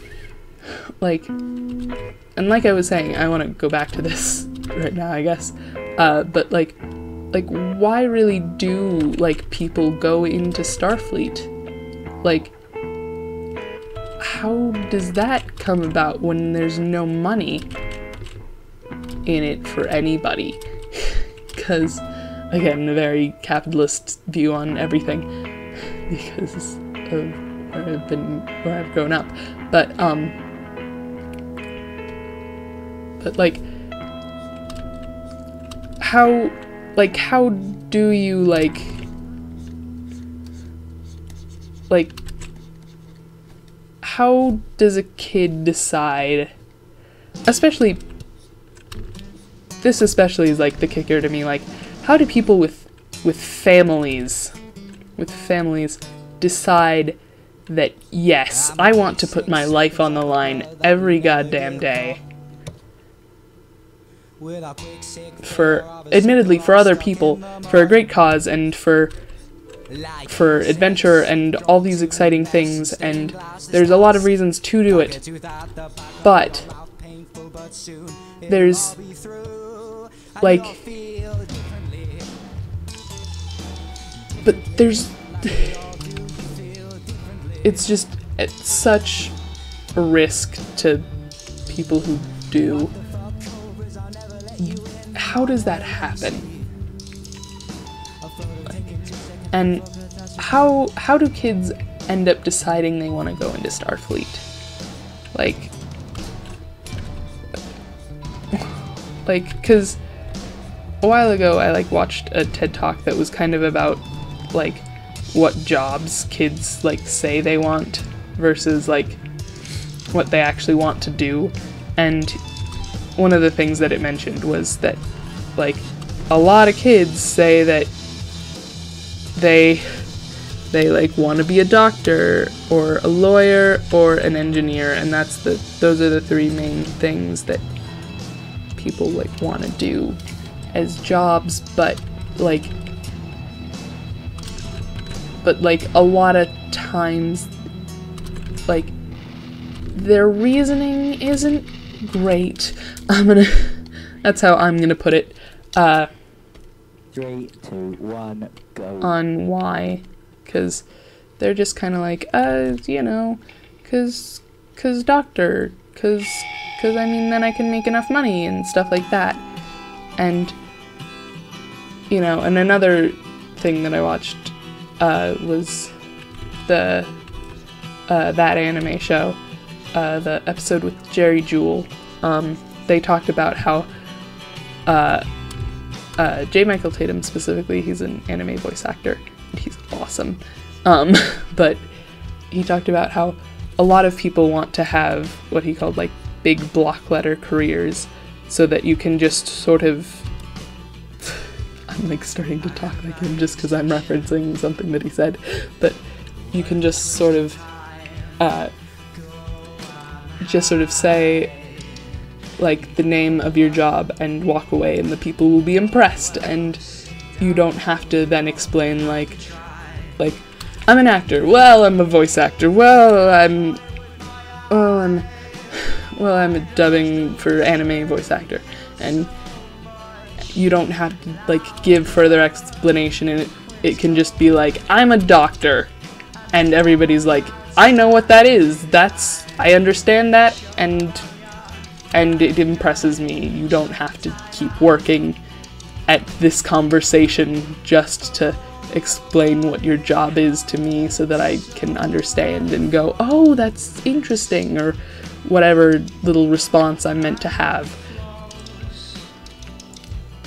like I was saying, I want to go back to this right now, I guess, but like why really do like people go into Starfleet? Like, how does that come about when there's no money in it for anybody? Because, again, a very capitalist view on everything, because of where I've grown up. But like, how do you like how does a kid decide, especially is like the kicker to me, like how do people with families decide that yes, I want to put my life on the line every goddamn day for, admittedly, for other people, for a great cause, and for adventure and all these exciting things, and there's a lot of reasons to do it, but there's like, but there's, it's just, it's such a risk to people who do. How does that happen? And how do kids end up deciding they want to go into Starfleet? Like, because a while ago I like watched a TED Talk that was kind of about like what jobs kids like say they want versus like what they actually want to do. And one of the things that it mentioned was that like a lot of kids say that they like want to be a doctor or a lawyer or an engineer, and those are the three main things that people like want to do as jobs. But like a lot of times like their reasoning isn't great. That's how I'm gonna put it. 3, 2, 1, go. On why, because they're just kind of like, you know, cause doctor, cause I mean then I can make enough money and stuff like that. And you know, and another thing that I watched was the that anime show, the episode with Jerry Jewell. They talked about how J. Michael Tatum specifically, he's an anime voice actor, and he's awesome. But he talked about how a lot of people want to have what he called like big block letter careers, so that you can just sort of, I'm like starting to talk like him just because I'm referencing something that he said, but you can just sort of say like the name of your job and walk away, and the people will be impressed, and you don't have to then explain like I'm an actor, well I'm a voice actor, well I'm a dubbing for anime voice actor, and you don't have to like give further explanation, and it can just be like, I'm a doctor, and everybody's like, I know what that is, I understand that, and it impresses me. You don't have to keep working at this conversation just to explain what your job is to me so that I can understand and go, oh, that's interesting, or whatever little response I'm meant to have.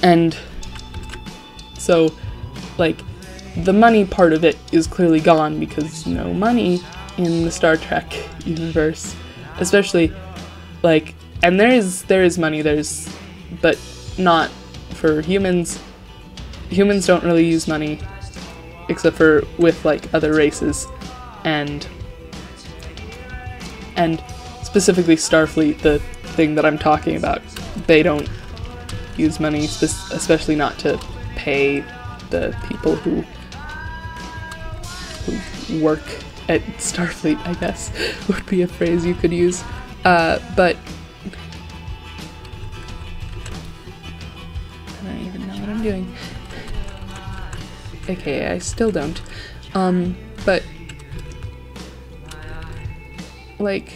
And so, like, the money part of it is clearly gone because no money in the Star Trek universe, especially, like, and there is money, but not for humans. Humans don't really use money, except for with, like, other races, and specifically Starfleet, the thing that I'm talking about, they don't use money, especially not to pay the people who work at Starfleet, I guess, would be a phrase you could use. But I don't even know what I'm doing. Okay, I still don't. But like,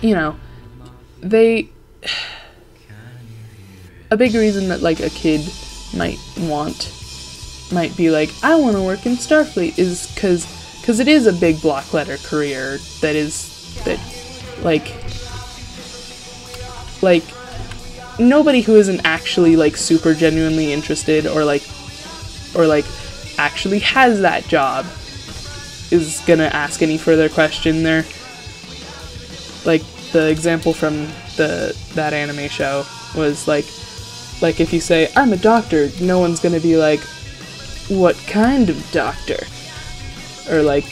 you know, a big reason that, like, a kid might be like, I want to work in Starfleet is because it is a big block letter career like, nobody who isn't actually, like, super genuinely interested or actually has that job is gonna ask any further question there. Like, the example from that anime show was like if you say, I'm a doctor, no one's gonna be like, what kind of doctor? Or like,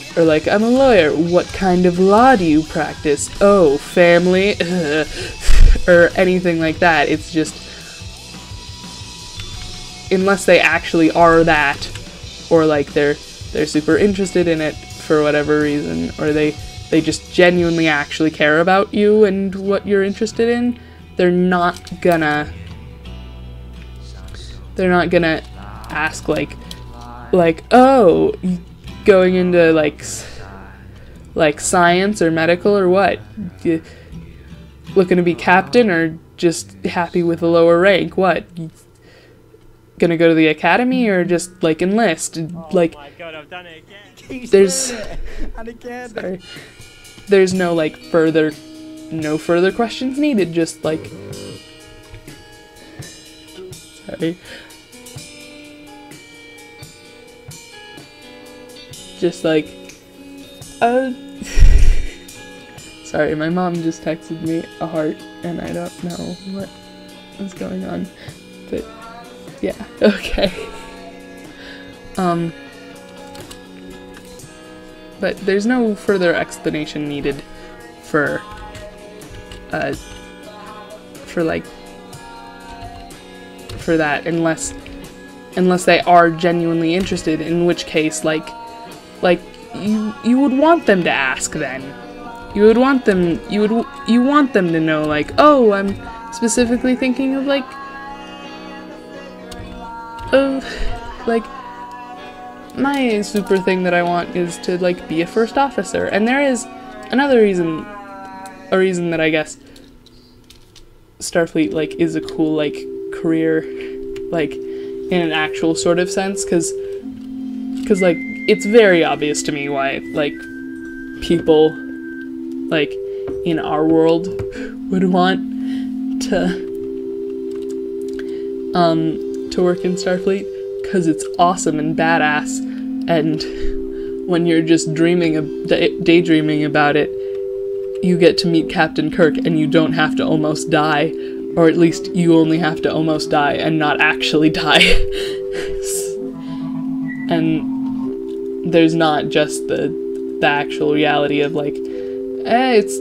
I'm a lawyer, what kind of law do you practice? Oh, family, or anything like that. It's just, unless they actually are that, or like they're super interested in it for whatever reason, or they just genuinely actually care about you and what you're interested in, they're not gonna ask like, oh, going into like science or medical or what? You looking to be captain or just happy with a lower rank? What? You gonna go to the academy or just like enlist? Like, oh my god, I've done it again. There's And again. sorry. There's no further questions needed, just like, sorry. Just like, sorry, my mom just texted me a heart, and I don't know what is going on, but yeah, okay. But there's no further explanation needed for that, unless they are genuinely interested, in which case, like you would want them to ask then. You want them to know, like, oh, I'm specifically thinking of like my super thing that I want is to like be a first officer. And there is another reason, a reason that I guess Starfleet like is a cool like career, like in an actual sort of sense, because like it's very obvious to me why like people like in our world would want to work in Starfleet, because it's awesome and badass, and when you're just daydreaming about it, you get to meet Captain Kirk and you don't have to almost die, or at least you only have to almost die and not actually die. And there's not just the actual reality of like, it's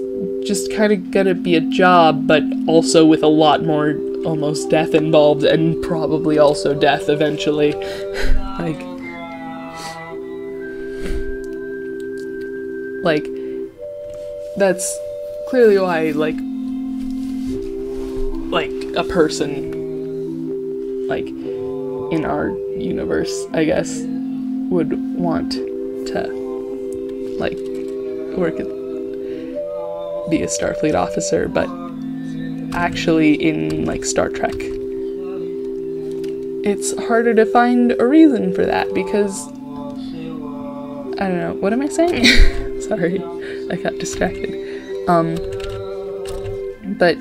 just kind of gonna be a job, but also with a lot more almost death involved, and probably also death eventually. like that's clearly why like a person like in our universe, I guess, would want to like be a Starfleet officer, but actually in like Star Trek it's harder to find a reason for that, because I don't know, what am I saying? Sorry, I got distracted. But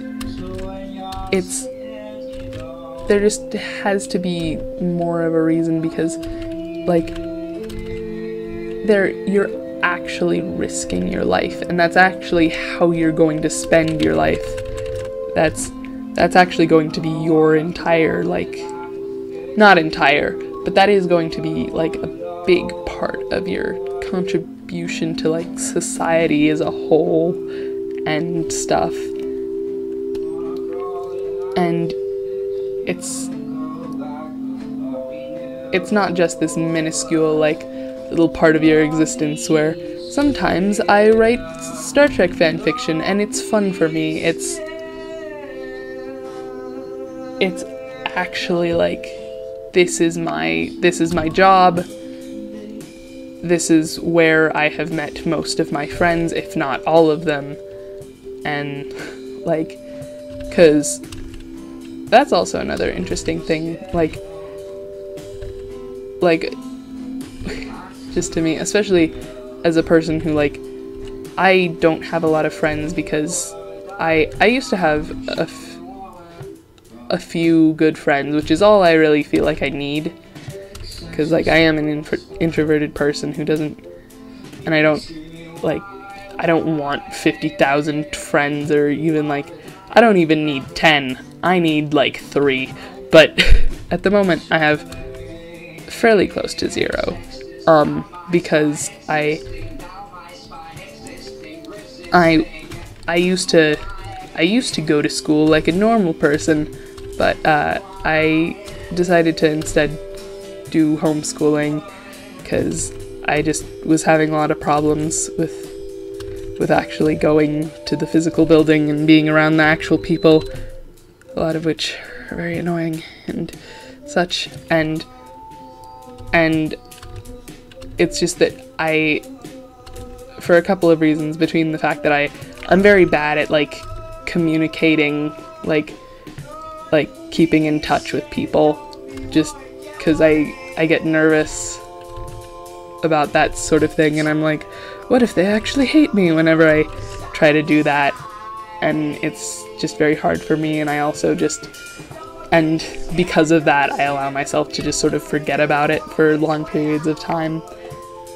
there just has to be more of a reason, because like you're actually risking your life, and that's actually how you're going to spend your life. That's actually going to be your entire, like, not entire, but that is going to be like a big part of your contribution to like society as a whole and stuff. And it's not just this minuscule like little part of your existence where sometimes I write Star Trek fanfiction and it's fun for me. It's actually like, this is my job. This is where I have met most of my friends, if not all of them. And like, 'cause that's also another interesting thing, like just to me, especially as a person who like, I don't have a lot of friends, because I used to have a few good friends, which is all I really feel like I need, because like I am an introverted person who doesn't, and I don't want 50,000 friends, or even like, I don't even need 10, I need like 3, but at the moment I have fairly close to 0, because I used to go to school like a normal person, but I decided to instead do homeschooling because I just was having a lot of problems with actually going to the physical building and being around the actual people, a lot of which are very annoying and such, and it's just that for a couple of reasons, between the fact that I'm very bad at, like, communicating, like keeping in touch with people, just because I get nervous about that sort of thing, and I'm like, what if they actually hate me whenever I try to do that? And it's just very hard for me, and I also and because of that, I allow myself to just sort of forget about it for long periods of time.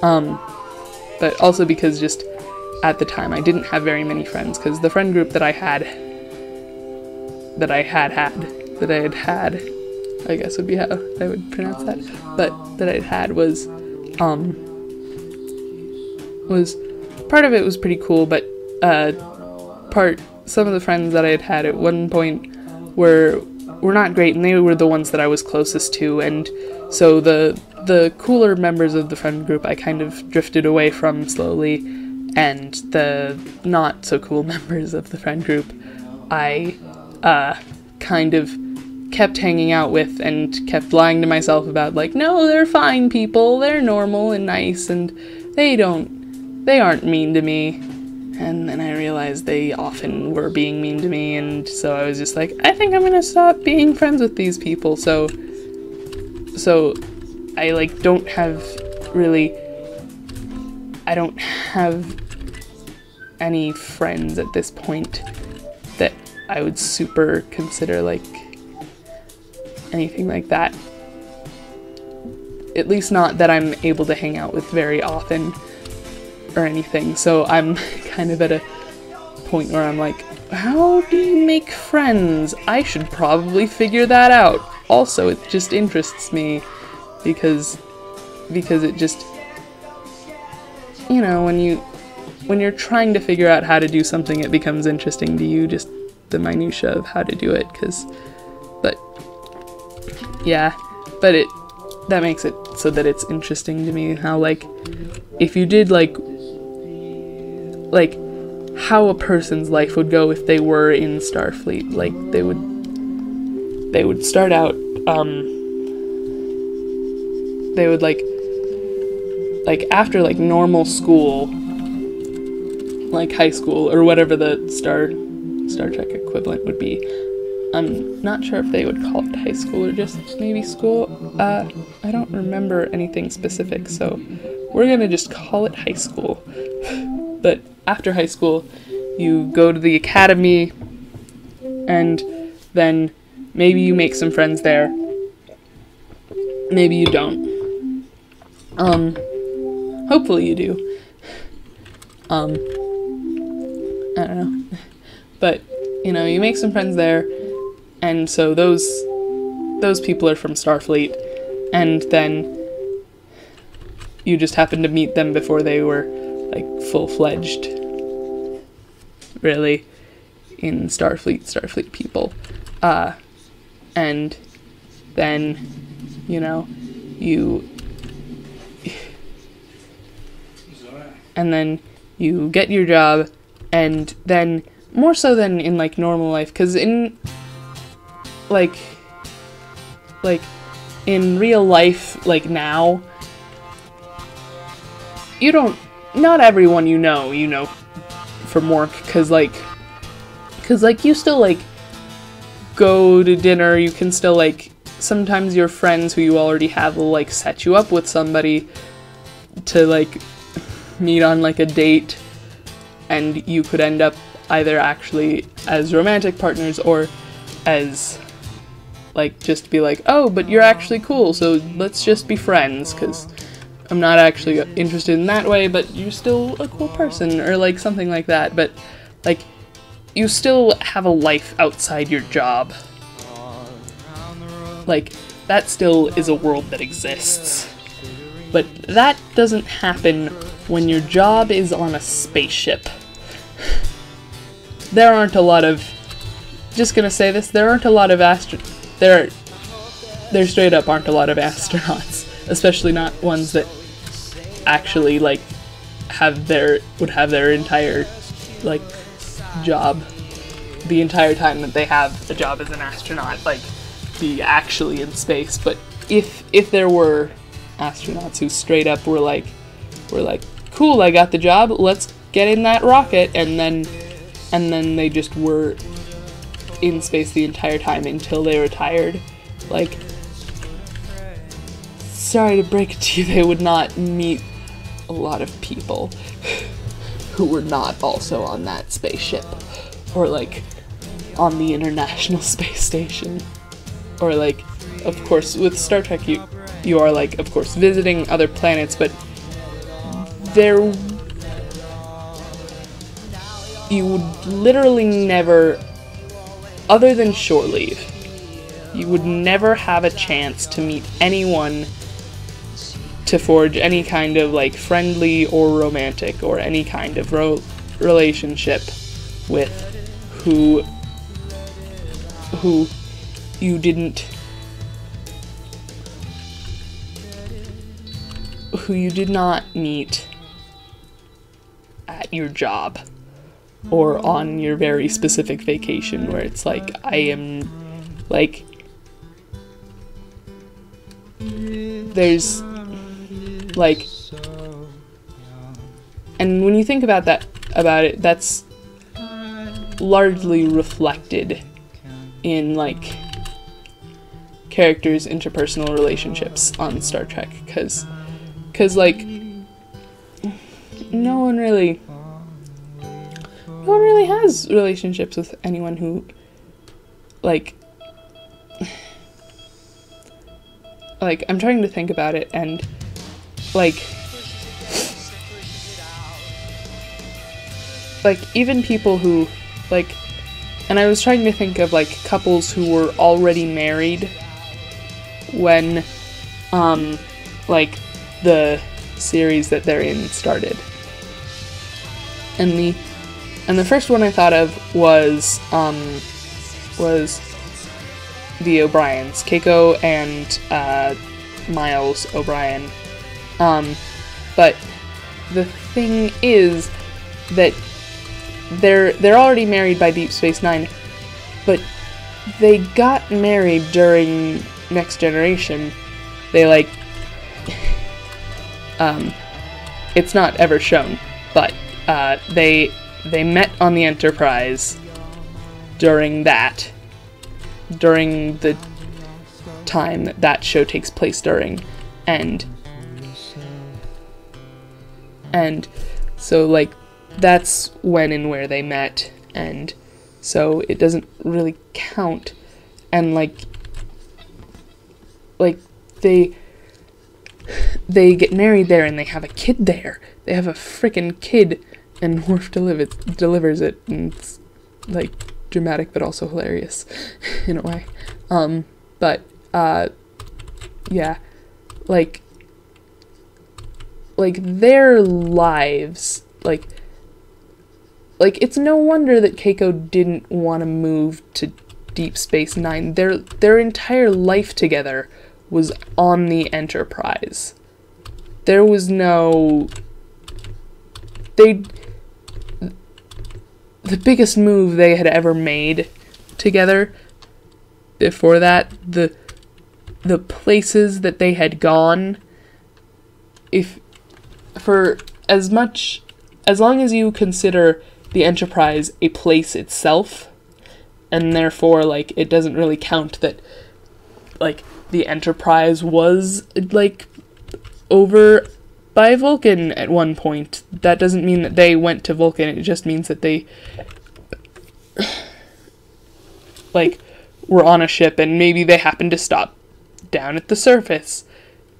But also because just at the time I didn't have very many friends, because the friend group that I had, I guess would be how I would pronounce that, but that I'd had was part of it was pretty cool, but some of the friends that I had at one point were not great, and they were the ones that I was closest to, and so the cooler members of the friend group I kind of drifted away from slowly, and the not so cool members of the friend group I kind of kept hanging out with and kept lying to myself about, like, no, they're fine people, they're normal and nice, and they aren't mean to me. And then I realized they often were being mean to me, and so I was just like, I think I'm gonna stop being friends with these people. So I, like, don't have any friends at this point that I would super consider, like, anything like that. At least not that I'm able to hang out with very often or anything. So I'm kind of at a point where I'm like, how do you make friends? I should probably figure that out. Also, it just interests me because it just, you know, when you're trying to figure out how to do something, it becomes interesting to you, just the minutia of how to do it, that makes it so that it's interesting to me how, like, if you did, like how a person's life would go if they were in Starfleet. Like, they would start out, they would, like after, like, normal school, like high school, or whatever the Star Trek equivalent would be. I'm not sure if they would call it high school or just maybe school. I don't remember anything specific, so we're gonna just call it high school. But after high school, you go to the academy, and then maybe you make some friends there. Maybe you don't. Hopefully you do. I don't know. But, you know, you make some friends there, and so those people are from Starfleet, and then you just happen to meet them before they were, like, full-fledged, really, in Starfleet people. And then, you know, and then you get your job, and then, more so than in, like, normal life, because in, like, in real life, like, now, not everyone you know from work, because you still, like, go to dinner, you can still, like, sometimes your friends who you already have will, like, set you up with somebody to, like, meet on, like, a date, and you could end up either actually as romantic partners or as, like, just be like, oh, but you're actually cool, so let's just be friends, because I'm not actually interested in that way, but you're still a cool person, or, like, something like that. But, like, you still have a life outside your job. Like, that still is a world that exists. But that doesn't happen when your job is on a spaceship. There aren't a lot of just gonna say this, there aren't a lot of there straight up aren't a lot of astronauts, especially not ones that actually, like, would have their entire, like, job, the entire time that they have a job as an astronaut, like, be actually in space. But if there were astronauts who straight up were like, cool, I got the job, let's get in that rocket, and then they just were in space the entire time until they retired, like, sorry to break it to you, they would not meet a lot of people who were not also on that spaceship, or, like, on the International Space Station, or, like, of course, with Star Trek, you are, like, of course, visiting other planets, but you would literally never, other than shore leave, you would never have a chance to meet anyone to forge any kind of, like, friendly or romantic or any kind of relationship with who you did not meet at your job or on your very specific vacation, where it's like, I am, like, there's, like, and when you think about it, that's largely reflected in, like, characters' interpersonal relationships on Star Trek, because, like, no one really has relationships with anyone who, like, I'm trying to think about it, and, like, even people who, like, and I was trying to think of, like, couples who were already married when, like, the series that they're in started. And the first one I thought of was the O'Briens, Keiko and Miles O'Brien. But the thing is that they're already married by Deep Space Nine, but they got married during Next Generation. They, like, it's not ever shown, but they met on the Enterprise during the time that show takes place during, and so, like, that's when and where they met, and so it doesn't really count, and, like they get married there and they have a kid there. They have a frickin' kid, and Worf delivers it, and it's, like, dramatic but also hilarious in a way. But yeah, like their lives, like it's no wonder that Keiko didn't want to move to Deep Space Nine. Their entire life together was on the Enterprise. There was no... The biggest move they had ever made together before that, the places that they had gone, as long as you consider the Enterprise a place itself, and therefore, like, it doesn't really count that, like, the Enterprise was, like, over by Vulcan at one point. That doesn't mean that they went to Vulcan, it just means that they, like, were on a ship and maybe they happened to stop down at the surface.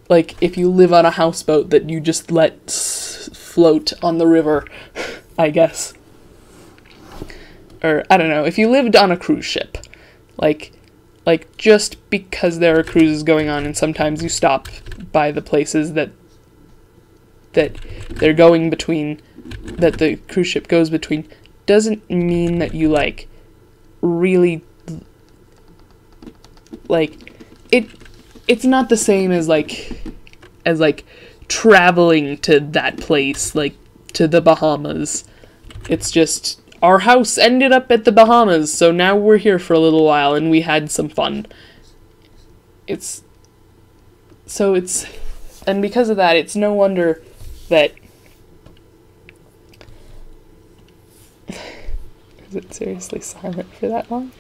Like, if you live on a houseboat that you just let float on the river, I guess. Or, I don't know, if you lived on a cruise ship, like, just because there are cruises going on and sometimes you stop by the places that they're going between, that the cruise ship goes between, doesn't mean that you, like, really, like, it's not the same as traveling to that place, like, to the Bahamas. It's just, our house ended up at the Bahamas, so now we're here for a little while, and we had some fun. And because of that, it's no wonder that... Is it seriously silent for that long?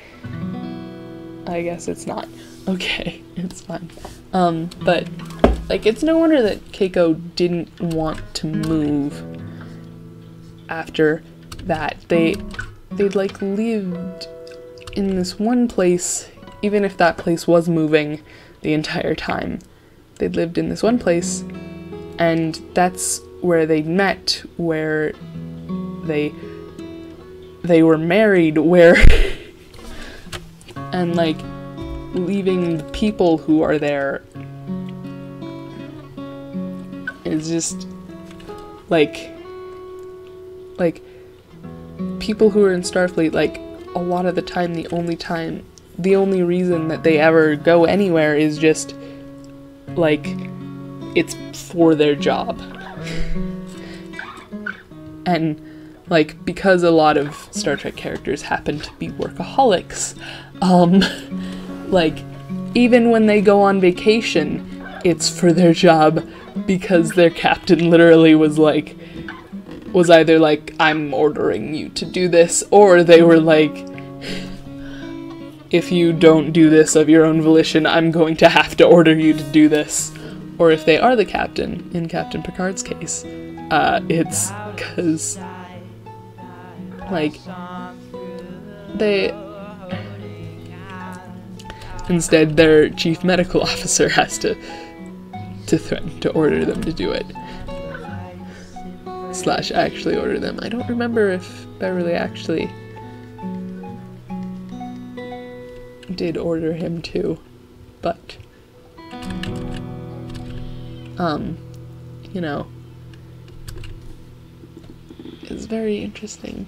I guess it's not. Okay, it's fine. But, like, it's no wonder that Keiko didn't want to move after that. They'd, like, lived in this one place, even if that place was moving the entire time. They'd lived in this one place, and that's where they met, where they were married, where... and, like, leaving the people who are there is just, like, people who are in Starfleet, like, a lot of the time, the only reason that they ever go anywhere is just, like, it's for their job. And, like, because a lot of Star Trek characters happen to be workaholics, like, even when they go on vacation, it's for their job, because their captain literally was either like, I'm ordering you to do this, or they were like, if you don't do this of your own volition, I'm going to have to order you to do this. Or if they are the captain, in Captain Picard's case, it's because, like, instead their chief medical officer has to threaten to order them to do it. / actually order them. I don't remember if Beverly actually did order him to, but, you know, it's very interesting.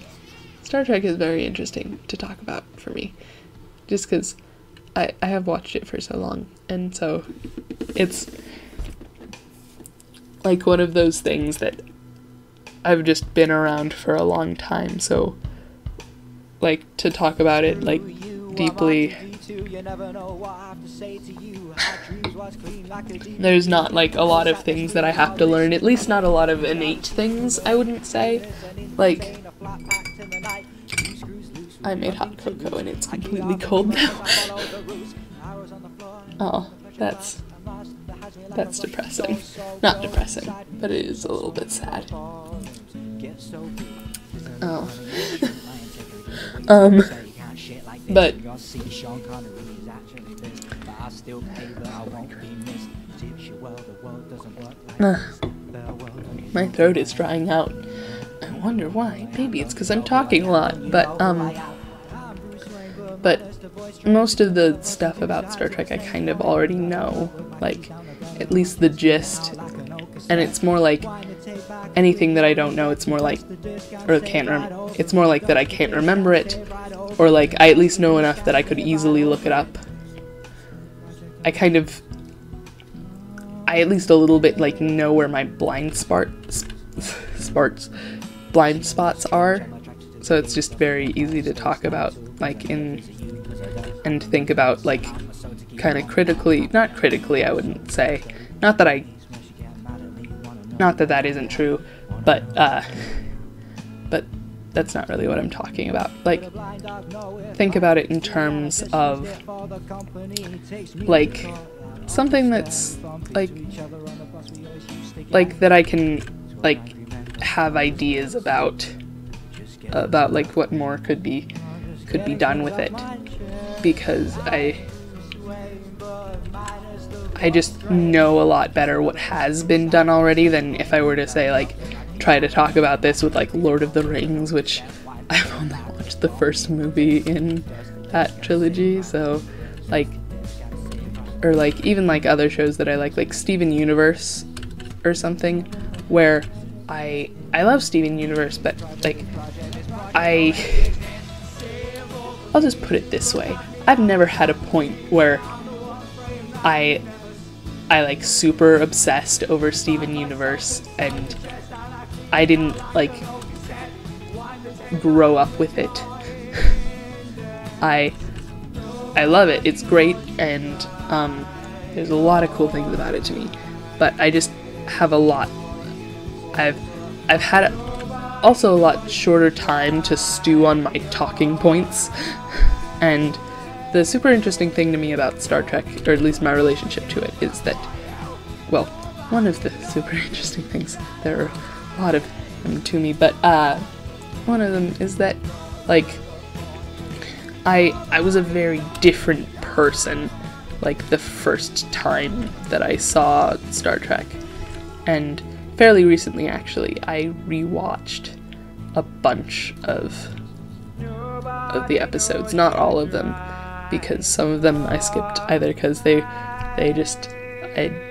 Star Trek is very interesting to talk about for me, just because I have watched it for so long, and so it's like one of those things that I've just been around for a long time, so, like, to talk about it, like, deeply, there's not, like, a lot of things that I have to learn, at least not a lot of innate things, I wouldn't say. Like, I made hot cocoa and it's completely cold now. Oh, that's depressing. Not depressing, but it is a little bit sad. Oh. But my throat is drying out. I wonder why. Maybe it's because I'm talking a lot, but most of the stuff about Star Trek I kind of already know, like, at least the gist, and it's more like anything that I don't know, it's more like, or it's more like that I can't remember it, or like I at least know enough that I could easily look it up. I at least a little bit, like, know where my blind spots are, so it's just very easy to talk about, like, and think about, like, kind of not critically, I wouldn't say, not that that isn't true, but that's not really what I'm talking about. Like, think about it in terms of, like, something that's, like, that I can, like, have ideas about, like, what more could be done with it, because I just know a lot better what has been done already than if I were to say, like, try to talk about this with, like, Lord of the Rings, which I've only watched the first movie in that trilogy, so, like, or, like, even, like, other shows that I like Steven Universe or something, where I love Steven Universe, but, like, I'll just put it this way. I've never had a point where I like super obsessed over Steven Universe and I didn't like grow up with it. I love it. It's great, and there's a lot of cool things about it to me. But I just have a lot. I've had also a lot shorter time to stew on my talking points. And the super interesting thing to me about Star Trek, or at least my relationship to it, is that, well, one of the super interesting things, there are a lot of them to me, but one of them is that, like, I was a very different person, like, the first time that I saw Star Trek. And fairly recently, actually, I rewatched a bunch of the episodes, not all of them, because some of them I skipped either because I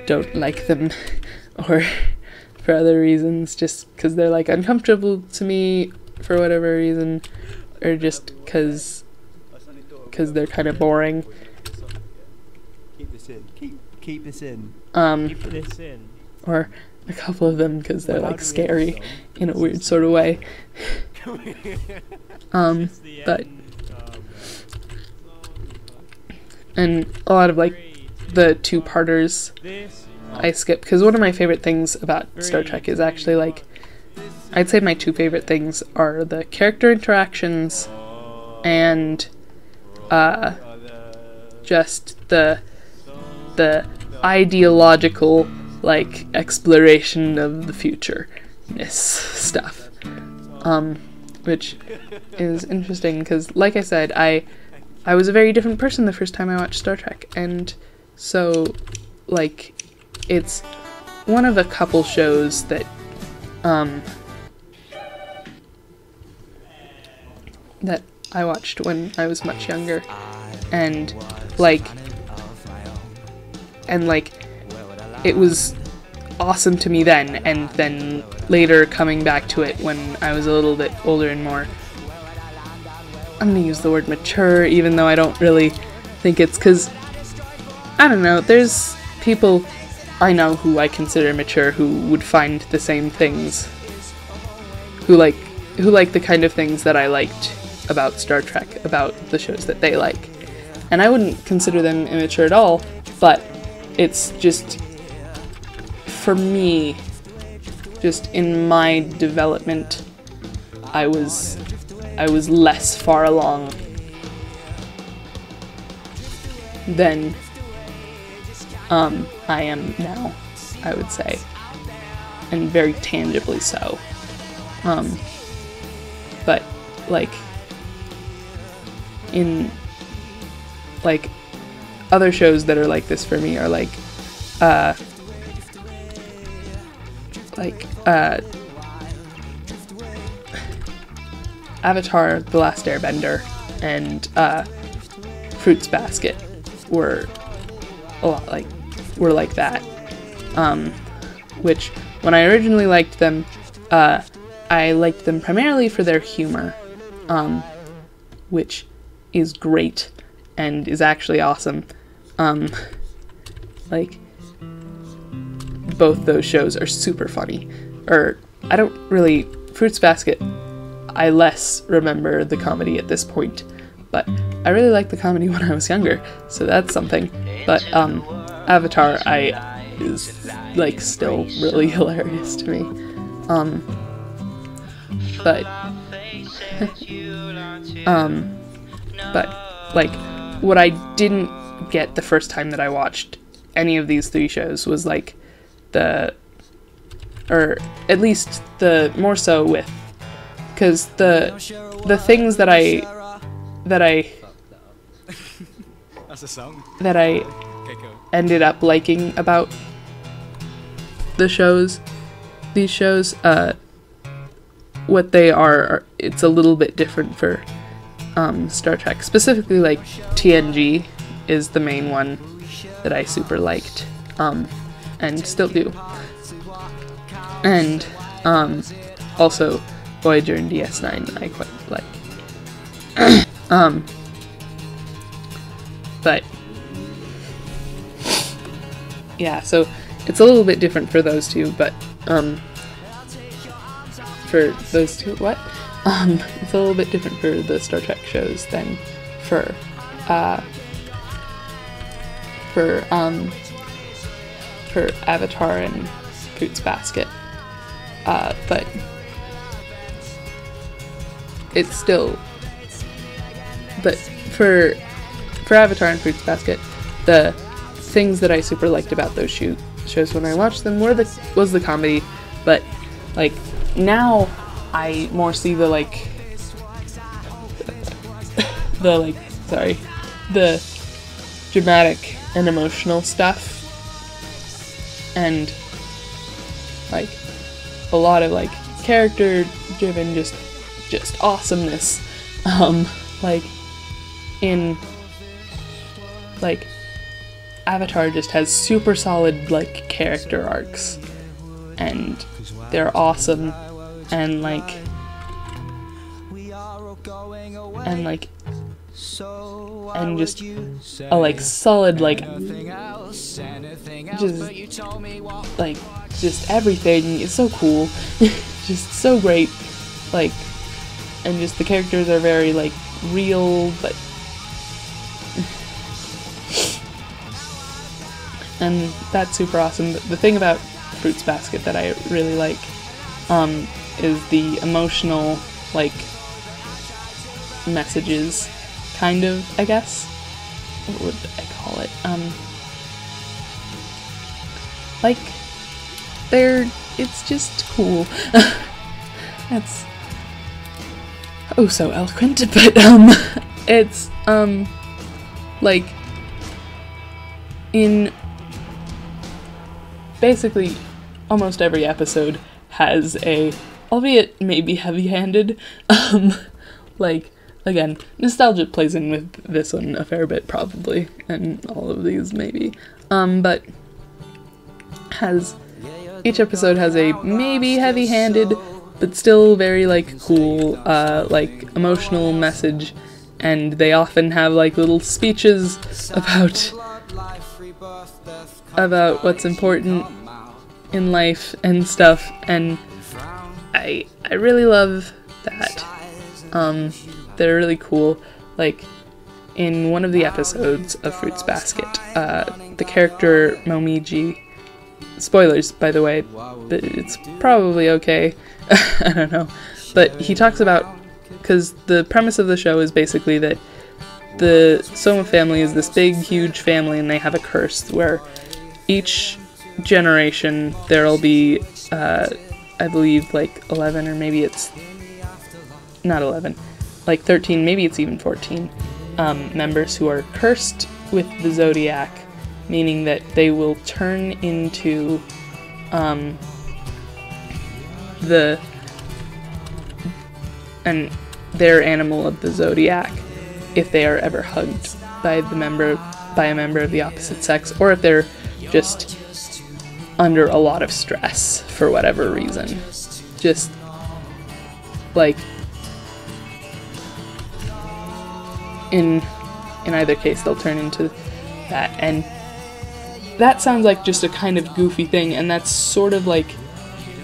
don't like them, or for other reasons, just because they're like uncomfortable to me for whatever reason, or just because they're kind of boring. Keep this in. Keep this in. Keep this in. Or a couple of them because they're like scary in a weird sort of way. But and a lot of like the two-parters I skip, because one of my favorite things about Star Trek is actually, like, I'd say my two favorite things are the character interactions and just the ideological, like, exploration of the future-ness stuff, which is interesting because, like I said, I was a very different person the first time I watched Star Trek, and so, like, it's one of a couple shows that that I watched when I was much younger, and it was awesome to me then, and then later coming back to it when I was a little bit older and more, I'm gonna use the word mature, even though I don't really think it's, because, I don't know, there's people I know who I consider mature who would find the same things, who like the kind of things that I liked about Star Trek, about the shows that they like. And I wouldn't consider them immature at all, but it's just, for me, just in my development, I was less far along than I am now, I would say, and very tangibly so. But, like, in, like, other shows that are like this for me are like Avatar: The Last Airbender and Fruits Basket were like that. Which, when I originally liked them, I liked them primarily for their humor, which is great and is actually awesome. Like, both those shows are super funny. Fruits Basket, I less remember the comedy at this point, but I really liked the comedy when I was younger, so that's something. But Avatar is like still really hilarious to me. But like, what I didn't get the first time that I watched any of these three shows was like or at least the more so with, because the things that I That's a song. that I ended up liking about these shows, what they are, it's a little bit different for Star Trek. Specifically, like, TNG is the main one that I super liked, and still do. And also Voyager and DS9 I quite like. But yeah, so it's a little bit different for those two, but for those two, it's a little bit different for the Star Trek shows than for Avatar and Fruits Basket. But it's still, but for Avatar and Fruits Basket, the things that I super liked about those shows when I watched them was the comedy, but like now I more see the dramatic and emotional stuff, and like a lot of like character driven just awesomeness, like in like Avatar just has super solid like character arcs, and they're awesome, and just a like solid like just everything is so cool. Just so great, like, and just the characters are very like real, but and that's super awesome. The thing about Fruits Basket that I really like is the emotional like messages, kind of, I guess. What would I call it? Like, it's just cool. That's so eloquent, but it's like in basically almost every episode has a, albeit maybe heavy-handed, like, again, nostalgia plays in with this one a fair bit probably, and all of these maybe, but each episode has a maybe heavy-handed but still very like cool like emotional message, and they often have like little speeches about what's important in life and stuff, and I really love that. They're really cool. Like in one of the episodes of Fruits Basket, the character Momiji, spoilers by the way, but it's probably okay. I don't know, but he talks about, because the premise of the show is basically that the Soma family is this big huge family, and they have a curse where each generation there'll be I believe like 11, or maybe it's not 11, like 13, maybe it's even 14 members who are cursed with the zodiac, meaning that they will turn into their animal of the zodiac if they are ever hugged by a member of the opposite sex, or if they're just under a lot of stress for whatever reason. Just like in either case they'll turn into that, and that sounds like just a kind of goofy thing, and that's sort of like,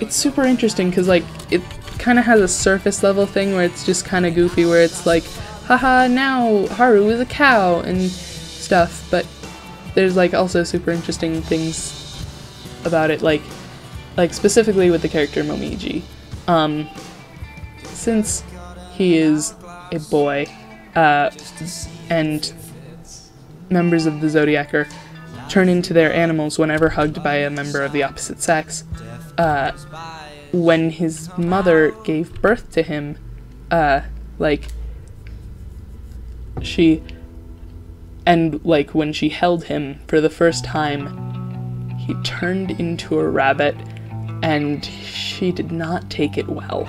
it's super interesting because like it kind of has a surface level thing where it's just kind of goofy, where it's like, haha, now Haru is a cow and stuff, but there's like also super interesting things about it, like specifically with the character Momiji. Since he is a boy, and members of the Zodiac turn into their animals whenever hugged by a member of the opposite sex, when his mother gave birth to him, when she held him for the first time, he turned into a rabbit, and she did not take it well.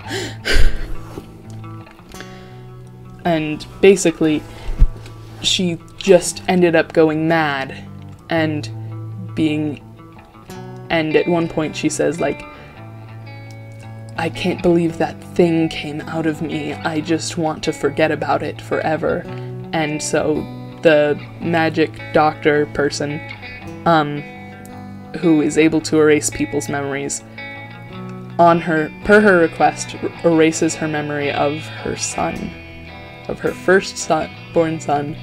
And basically, she just ended up going mad, and at one point she says, like, I can't believe that thing came out of me. I just want to forget about it forever. And so the magic doctor person, who is able to erase people's memories, per her request, erases her memory of her son, of her first born son,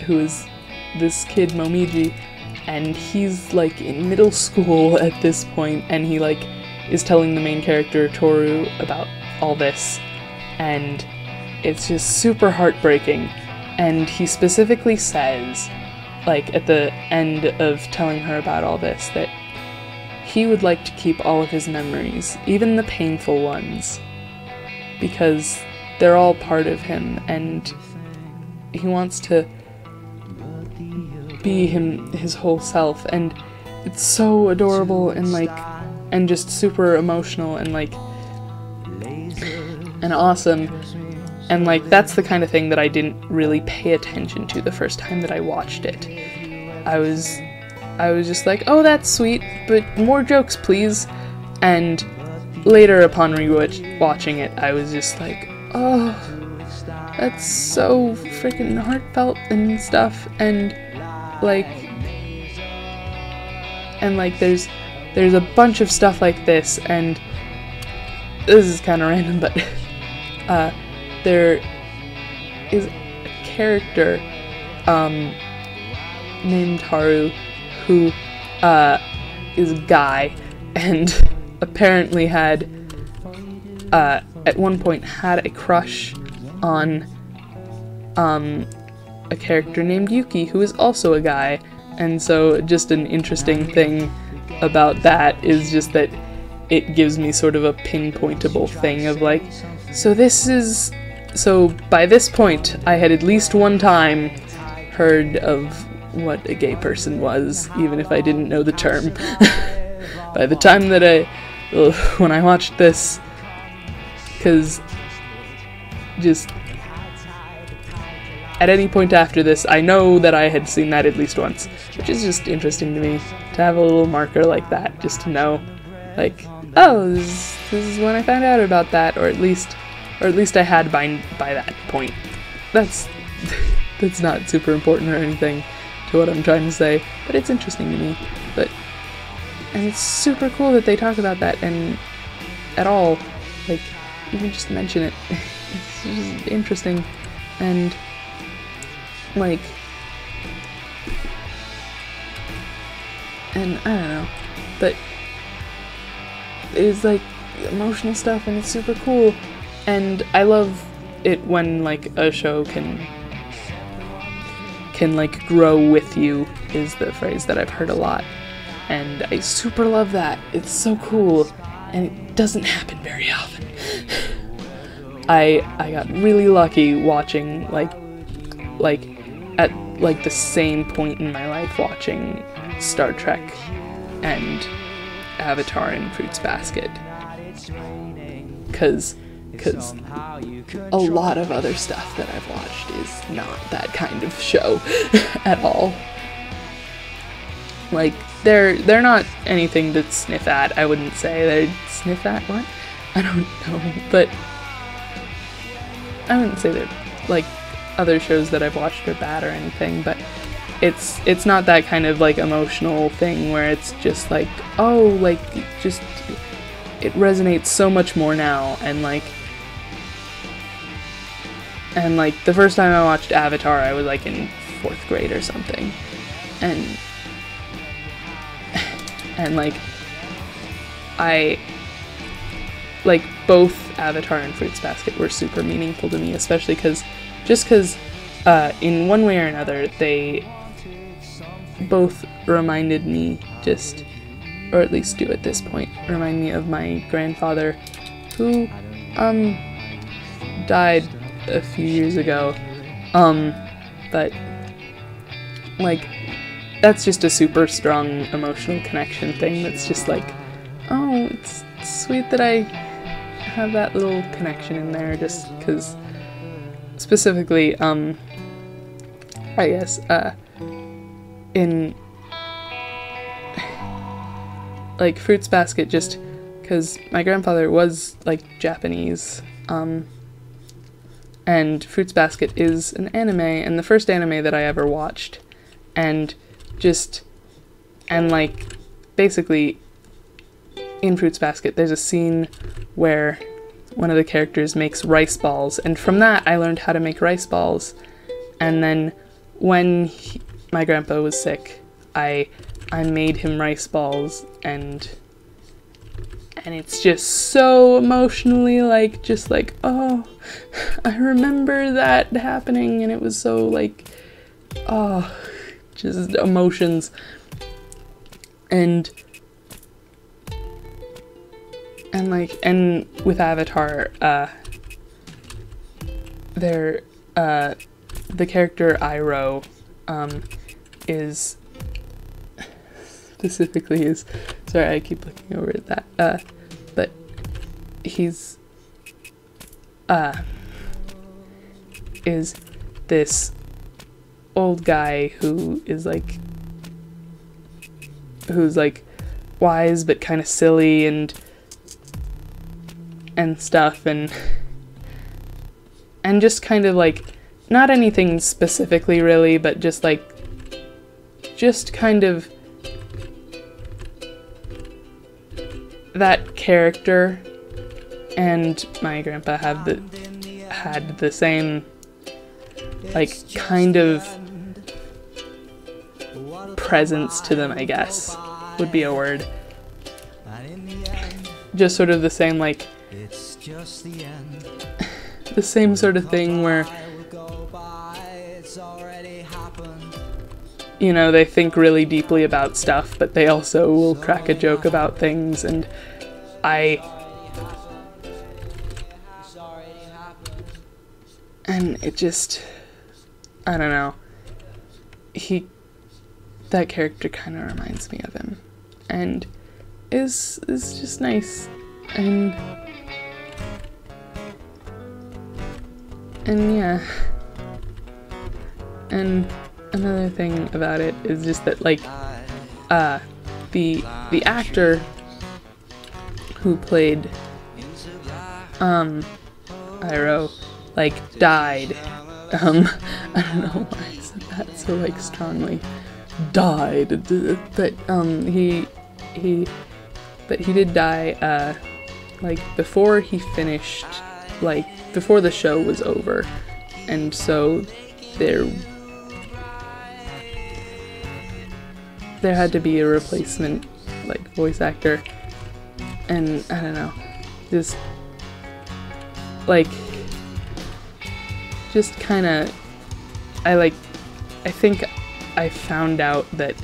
who is this kid Momiji, and he's like in middle school at this point, and he like is telling the main character Toru about all this, and it's just super heartbreaking. And he specifically says, like at the end of telling her about all this, that he would like to keep all of his memories, even the painful ones, because they're all part of him, and he wants to be his whole self. And it's so adorable and just super emotional and and awesome. And like that's the kind of thing that I didn't really pay attention to the first time that I watched it. I was just like, oh, that's sweet, but more jokes, please. And later, upon watching it, I was just like, oh, that's so freaking heartfelt and stuff. And there's a bunch of stuff like this, and this is kind of random, but there is a character named Haru who is a guy, and apparently had at one point had a crush on a character named Yuki, who is also a guy. And so just an interesting thing about that is just that it gives me sort of a pinpointable thing of like, so by this point I had at least one time heard of what a gay person was, even if I didn't know the term. By the time that when I watched this, because just at any point after this, I know that I had seen that at least once, which is just interesting to me, to have a little marker like that, just to know, like, oh, this is when I found out about that, or at least I had by that point. That's not super important or anything to what I'm trying to say, but it's interesting to me. And it's super cool that they talk about that, and at all, like, even just mention it. It's just interesting, and I don't know, but it's like emotional stuff, and it's super cool, and I love it when like a show can like grow with you, is the phrase that I've heard a lot, and I super love that. It's so cool, and it doesn't happen very often. I got really lucky watching at the same point in my life watching Star Trek and Avatar and Fruits Basket, because a lot of other stuff that I've watched is not that kind of show at all. Like, they're not anything to sniff at, I wouldn't say. They're sniff at what? I don't know, but I wouldn't say they're like other shows that I've watched are bad or anything, but it's not that kind of like emotional thing where it's just like, oh, like just it resonates so much more now, and like the first time I watched Avatar, I was like in 4th grade or something, and like I like both Avatar and Fruits Basket were super meaningful to me, especially because in one way or another they both reminded me, or at least do at this point, remind me of my grandfather, who died a few years ago, but like that's just a super strong emotional connection thing that's just like, oh, it's sweet that I have that little connection in there, just because specifically I guess in like Fruits Basket, just because my grandfather was like Japanese, And Fruits Basket is an anime, and the first anime that I ever watched. And like, basically, in Fruits Basket, there's a scene where one of the characters makes rice balls, and from that I learned how to make rice balls. And then when my grandpa was sick, I made him rice balls, and it's just so emotionally, like, just like, oh, I remember that happening, and it was so, like, oh, just emotions. And with Avatar, the character Iroh, is specifically is, sorry, I keep looking over at that, but he's, is this old guy who's like wise but kind of silly and stuff, and just kind of like, not anything specifically really, but just kind of that character. And my grandpa had the same, like, kind of presence to them, I guess would be a word. Just sort of the same, like, the same sort of thing where, you know, they think really deeply about stuff, but they also will crack a joke about things, and it just, I don't know, that character kind of reminds me of him, and is just nice, and yeah, and another thing about it is just that, like, the actor who played Iroh, like, died. I don't know why I said that so, like, strongly. Died, but he did die, like, before he finished, like, before the show was over, and so there had to be a replacement, like, voice actor, and I don't know, just, like, just kind of, I think I found out that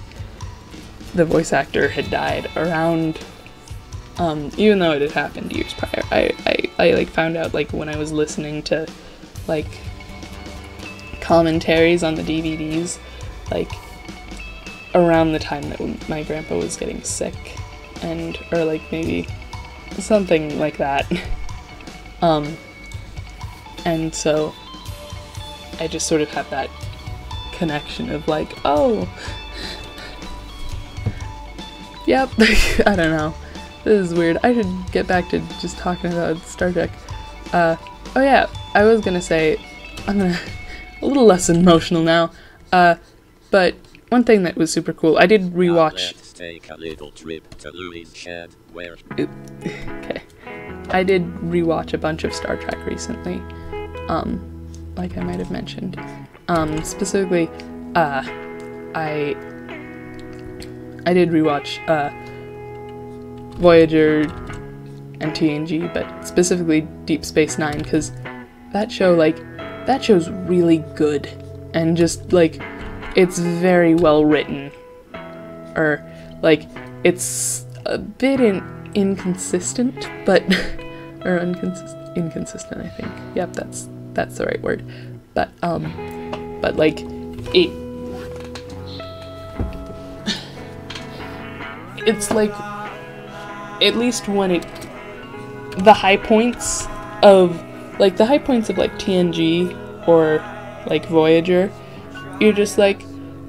the voice actor had died around, even though it had happened years prior, I like, found out, like, when I was listening to, like, commentaries on the DVDs, like, around the time that my grandpa was getting sick, or, like, maybe something like that, and so I just sort of have that connection of, like, oh, yep, I don't know, this is weird. I should get back to just talking about Star Trek. Oh yeah, I was gonna say, I'm a little less emotional now, but one thing that was super cool, I did rewatch... Let's take a little trip to Louis' shed, where... Okay. I did rewatch a bunch of Star Trek recently, like I might have mentioned. Specifically, I did rewatch, Voyager and TNG, but specifically Deep Space Nine, because that show, like, that show's really good, and just, like, it's very well written, or, like, it's a bit inconsistent, but, or inconsistent, I think, yep, that's the right word, but, like, it's, like, at least when the high points of, like, TNG, or, like, Voyager, you're just like,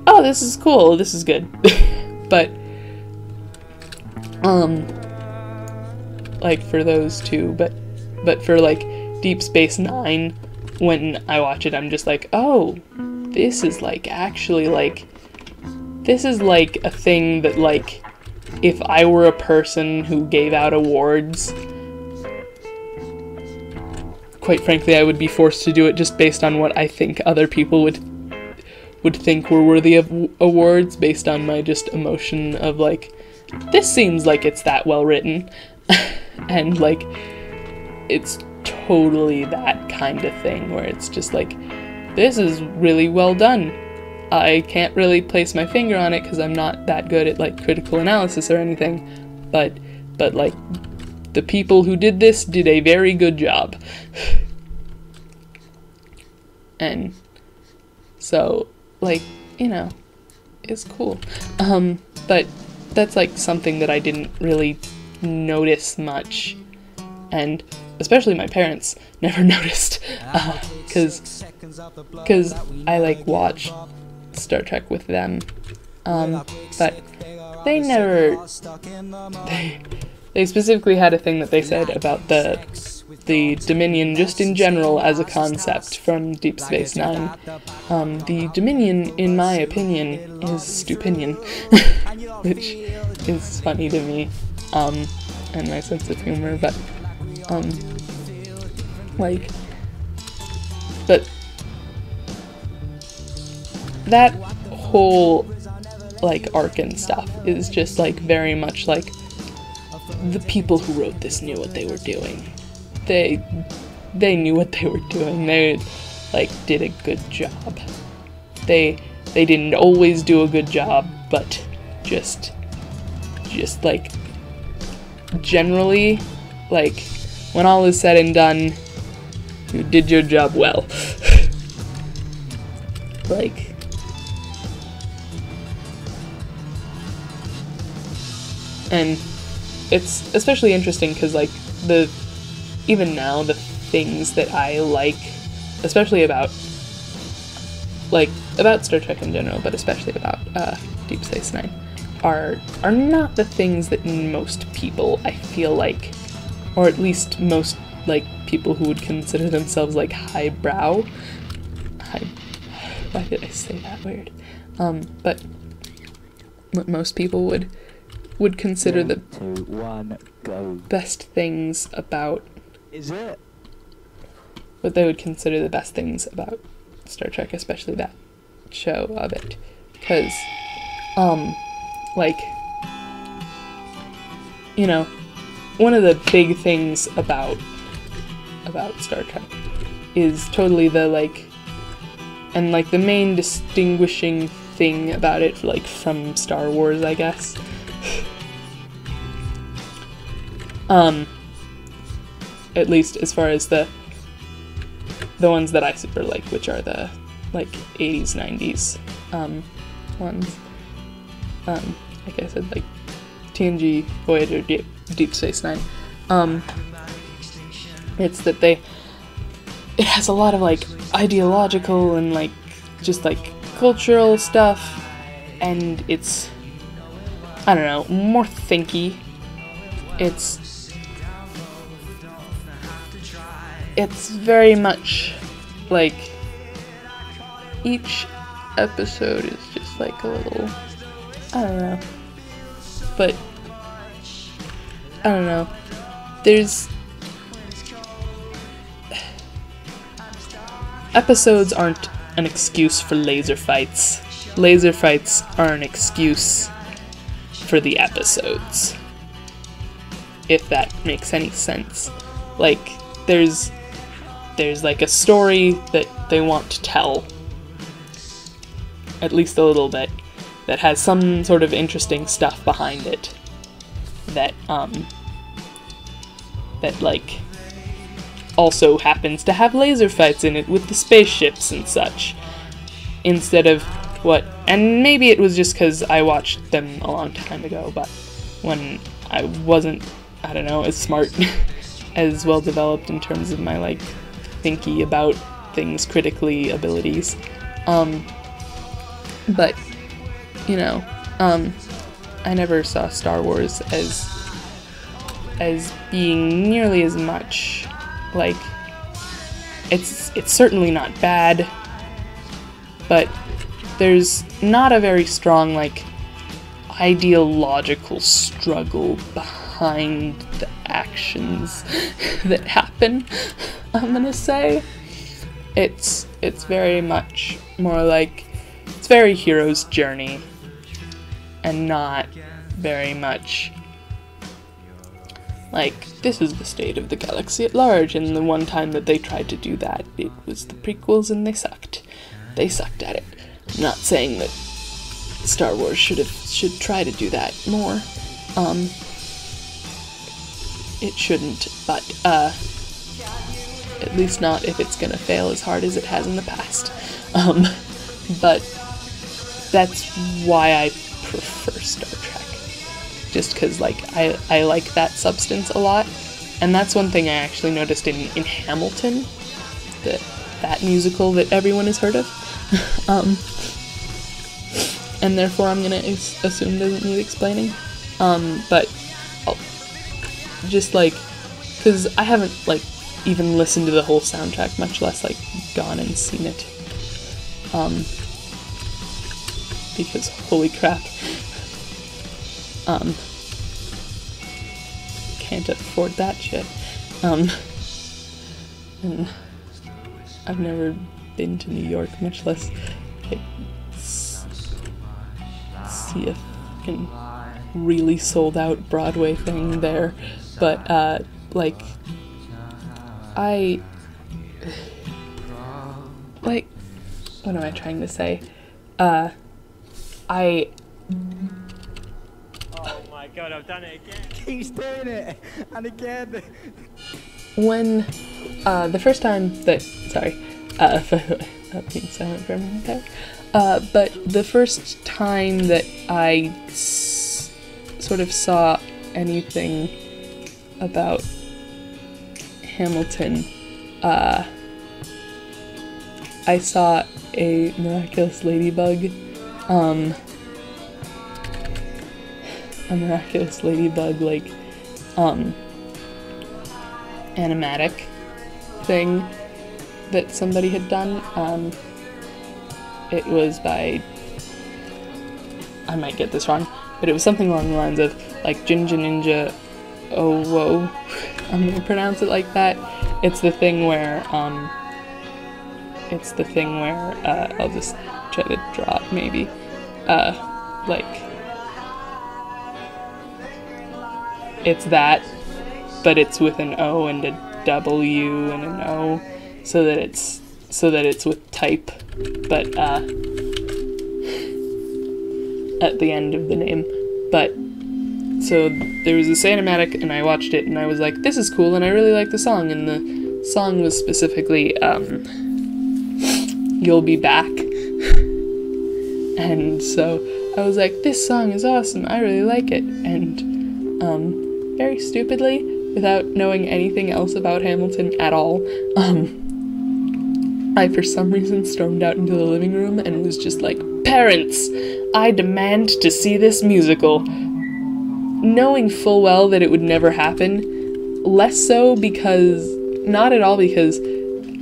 oh, this is cool, this is good, but, like, for those two, but for, like, Deep Space Nine, when I watch it, I'm just like, oh, this is like actually like, this is like a thing that like, if I were a person who gave out awards, quite frankly, I would be forced to do it just based on what I think other people would think were worthy of awards, based on my just emotion of like, this seems like it's that well written. And like, it's totally that kind of thing where it's just like, this is really well done. I can't really place my finger on it because I'm not that good at like critical analysis or anything, but like, the people who did this did a very good job. And so, like, you know, it's cool. But that's like something that I didn't really notice much, and especially my parents never noticed, because I like watch Star Trek with them, but they never, they specifically had a thing that they said about the Dominion just in general as a concept from Deep Space Nine. The Dominion, in my opinion, is stupinion, which is funny to me, and my sense of humor, but, like, but that whole, like, arc and stuff is just, like, very much, like, the people who wrote this knew what they were doing. They knew what they were doing. They, like, did a good job. They didn't always do a good job, but just, like, generally, like, when all is said and done, you did your job well. Like, and it's especially interesting because, like, even now, the things that I like, especially about Star Trek in general, but especially about Deep Space Nine, are not the things that most people, I feel like, or at least most, like, people who would consider themselves, like, highbrow. Why did I say that weird? But what most people would consider the best things about... Is it? What they would consider the best things about Star Trek, especially that show of it. Because, like, you know, one of the big things about Star Trek is totally the, like, and, like, the main distinguishing thing about it, like, from Star Wars, I guess, at least as far as the ones that I super like, which are the, like, 80s, 90s, ones, like I said, like, TNG, Voyager, Deep Space Nine, it's that it has a lot of, like, ideological and, like, just, like, cultural stuff, and it's, I don't know, more thinky. It's very much, like, each episode is just, like, a little, I don't know, but, I don't know, episodes aren't an excuse for laser fights. Laser fights are an excuse for the episodes, if that makes any sense. Like, there's like a story that they want to tell, at least a little bit, that has some sort of interesting stuff behind it, that like also happens to have laser fights in it with the spaceships and such, instead of and maybe it was just because I watched them a long time ago, but when I wasn't, I don't know, as smart, as well developed in terms of my, like, thinky about things critically abilities, but, you know, I never saw Star Wars as being nearly as much, like, it's certainly not bad, but there's not a very strong, like, ideological struggle behind the actions that happen, I'm gonna say. It's very much more like, it's very hero's journey, and not very much like, this is the state of the galaxy at large, and the one time that they tried to do that, it was the prequels and they sucked. They sucked at it. I'm not saying that Star Wars should try to do that more. It shouldn't, but at least not if it's gonna fail as hard as it has in the past. But that's why I prefer Star Trek. Just because, like, I like that substance a lot. And that's one thing I actually noticed in Hamilton, that musical that everyone has heard of. And therefore I'm gonna assume doesn't need explaining. But just, like, because I haven't, like, even listened to the whole soundtrack, much less, like, gone and seen it. Because holy crap. Can't afford that shit. And I've never been to New York, much less, like, see a fucking really sold out Broadway thing there. But, like, like, what am I trying to say? Oh my god, I've done it again. He's doing it, and again. When, the first time that, sorry, not being silent for a minute there, but the first time that I sort of saw anything about Hamilton, I saw a miraculous ladybug, like, animatic thing that somebody had done. It was by, I might get this wrong, but it was something along the lines of, like, Jinja Ninja Oh Whoa. I'm gonna pronounce it like that. It's the thing where, I'll just try to draw it, maybe. Like, it's that, but it's with an O and a W and an O, so that it's with type, but at the end of the name. But so there was this animatic, and I watched it, and I was like, this is cool, and I really like the song, and the song was specifically You'll Be Back. And so I was like, this song is awesome, I really like it. And very stupidly, without knowing anything else about Hamilton at all, I for some reason stormed out into the living room and was just like, parents, I demand to see this musical. Knowing full well that it would never happen, less so because, not at all because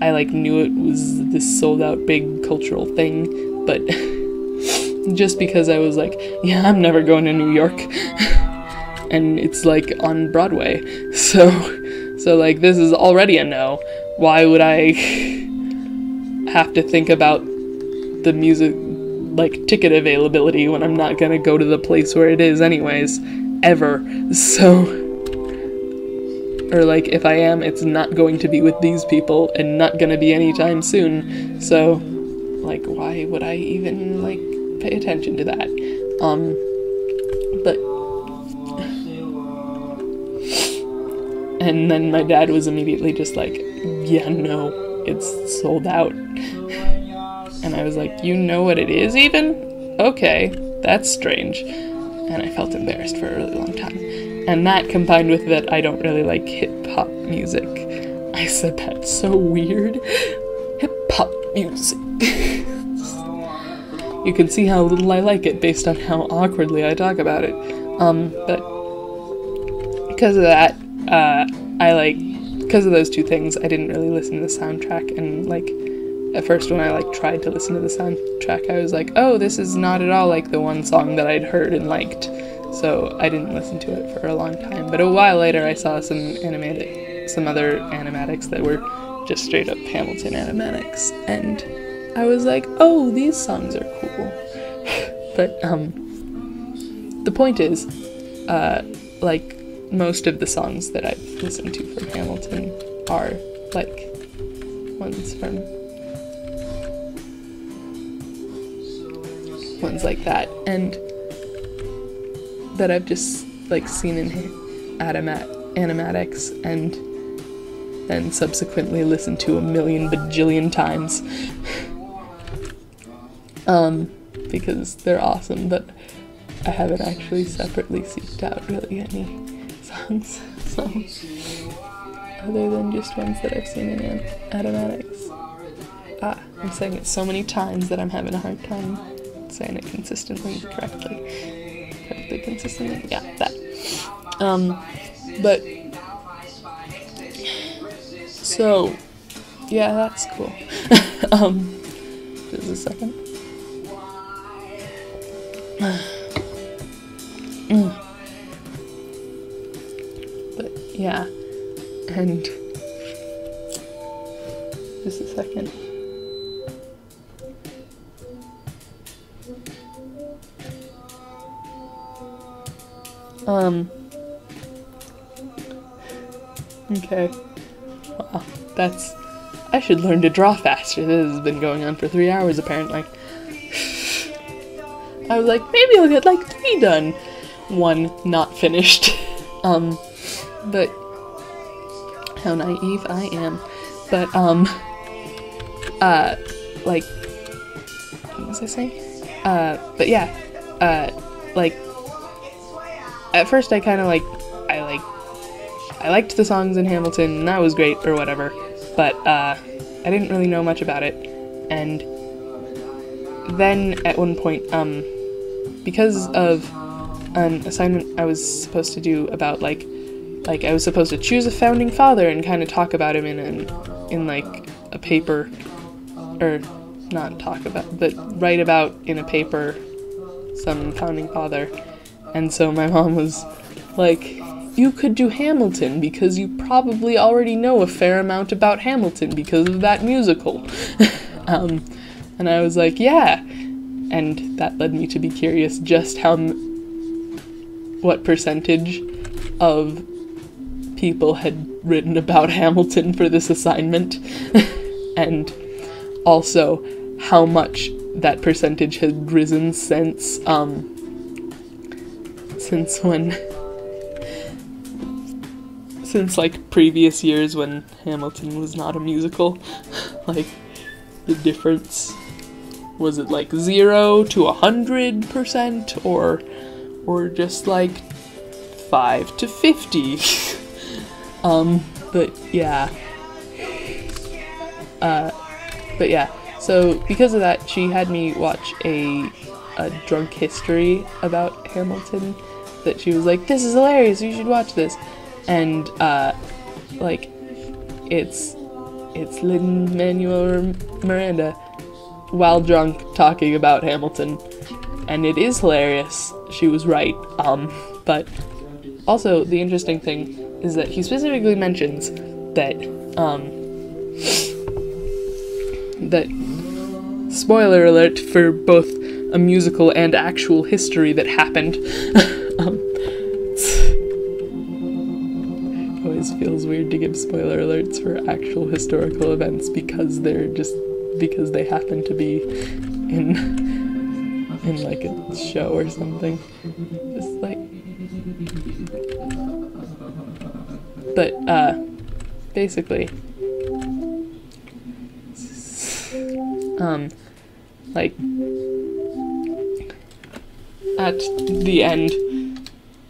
I, like, knew it was this sold out big cultural thing, but just because I was like, yeah, I'm never going to New York. And it's, like, on Broadway, so like, this is already a no. Why would I have to think about the music, like, ticket availability when I'm not gonna go to the place where it is anyways, ever? So, or, like, if I am, it's not going to be with these people, and not gonna be anytime soon, so, like, why would I even, like, pay attention to that? But, and then my dad was immediately just like, yeah, no, it's sold out. And I was like, you know what it is even? Okay, that's strange. And I felt embarrassed for a really long time. And that, combined with that I don't really like hip-hop music. I said that's so weird. Hip-hop music. You can see how little I like it based on how awkwardly I talk about it. But because of that, I, like, because of those two things, I didn't really listen to the soundtrack, and like at first when I like tried to listen to the soundtrack, I was like, oh, this is not at all like the one song that I'd heard and liked, so I didn't listen to it for a long time. But a while later I saw some other animatics that were just straight up Hamilton animatics, and I was like, oh, these songs are cool. But the point is, like, most of the songs that I've listened to from Hamilton are like ones like that, and that I've just like seen in animatics and then subsequently listened to a million bajillion times. Because they're awesome, but I haven't actually separately seeked out really any songs, so other than just ones that I've seen in animatics. I'm saying it so many times that I'm having a hard time saying it consistently, correctly, consistently, yeah, that. But, so, yeah, that's cool. Just a second. But yeah, and just a second. Okay. Wow, I should learn to draw faster. This has been going on for 3 hours apparently. I was like, maybe I'll get like 3 done. 1 not finished. But how naive I am. But like, what was I saying? But yeah, like, at first I kind of I liked the songs in Hamilton, and that was great, or whatever, but, I didn't really know much about it, and then at one point, because of an assignment I was supposed to do about, like, I was supposed to choose a founding father and kind of talk about him in like, a paper, or not talk about, but write about in a paper some founding father, and so my mom was like, you could do Hamilton because you probably already know a fair amount about Hamilton because of that musical. And I was like, yeah. And that led me to be curious just what percentage of people had written about Hamilton for this assignment. And also how much that percentage had risen since like previous years when Hamilton was not a musical. Like, the difference, was it like 0 to 100% or just like 5 to 50? But yeah. So because of that, she had me watch a drunk history about Hamilton that she was like, this is hilarious, you should watch this. And, like, it's Lin-Manuel Miranda while drunk talking about Hamilton. And it is hilarious. She was right. But also the interesting thing is that he specifically mentions that, spoiler alert for both a musical and actual history that happened. Always feels weird to give spoiler alerts for actual historical events because they happen to be in like a show or something. Just like, but basically, like, at the end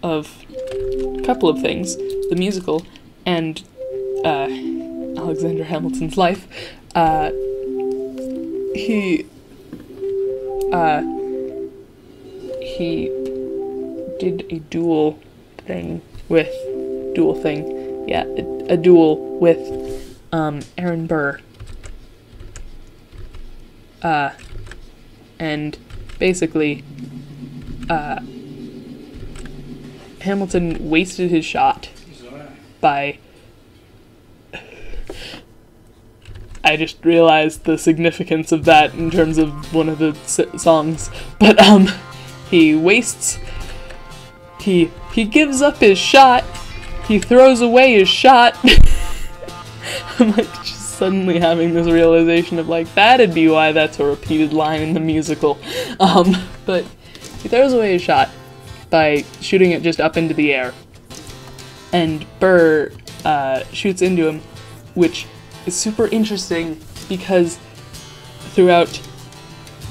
of a couple of things, the musical and Alexander Hamilton's life, he did a duel thing a duel with Aaron Burr. And basically, Hamilton wasted his shot by... I just realized the significance of that in terms of one of the songs. But, he wastes... He gives up his shot. He throws away his shot. I'm like just suddenly having this realization of like, that'd be why that's a repeated line in the musical. But he throws away his shot by shooting it just up into the air. And Burr shoots into him, which is super interesting because throughout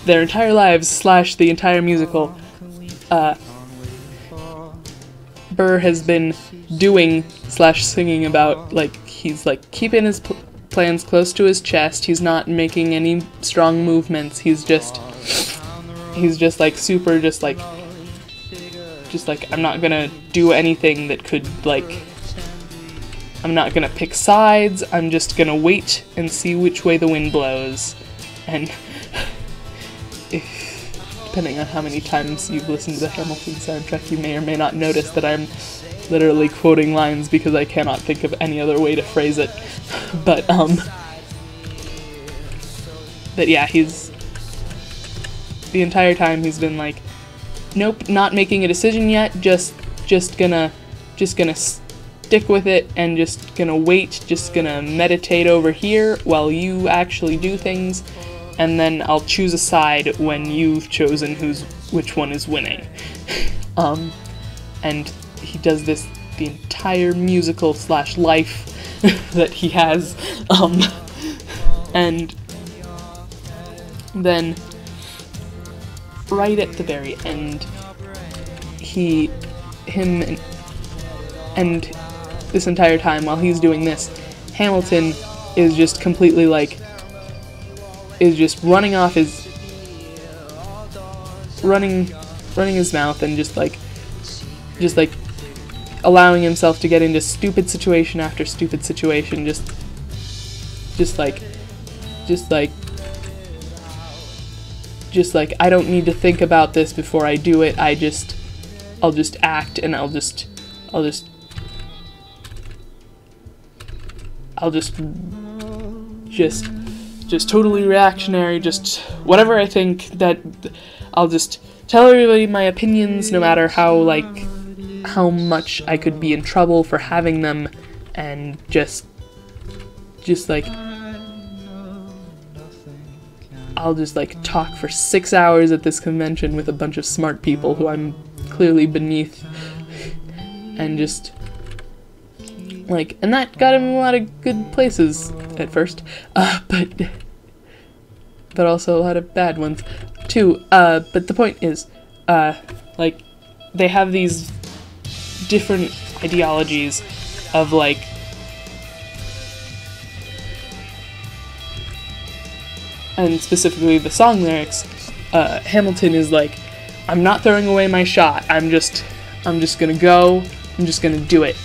their entire lives / the entire musical, Burr has been doing / singing about, like, he's like keeping his plans close to his chest. He's not making any strong movements. He's just like super just like I'm not gonna do anything that could, like, I'm not gonna pick sides. I'm just gonna wait and see which way the wind blows. And depending on how many times you've listened to the Hamilton soundtrack, you may or may not notice that I'm literally quoting lines because I cannot think of any other way to phrase it. But yeah, he's... The entire time he's been like, nope, not making a decision yet, just gonna stick with it and just gonna wait, just gonna meditate over here while you actually do things. And then I'll choose a side when you've chosen which one is winning. And he does this the entire musical / life that he has. And then right at the very end, and this entire time while he's doing this, Hamilton is just completely like, is just running his mouth and just like allowing himself to get into stupid situation after stupid situation, just like I don't need to think about this before I do it. I'll just act, and I'll just totally reactionary, just whatever I think, that I'll just tell everybody my opinions no matter how much I could be in trouble for having them, and just like I'll just like talk for 6 hours at this convention with a bunch of smart people who I'm clearly beneath, and just like, and that got him in a lot of good places at first, but also a lot of bad ones too. But the point is, like, they have these different ideologies of like, and specifically the song lyrics. Hamilton is like, I'm not throwing away my shot. I'm just gonna go. I'm just gonna do it.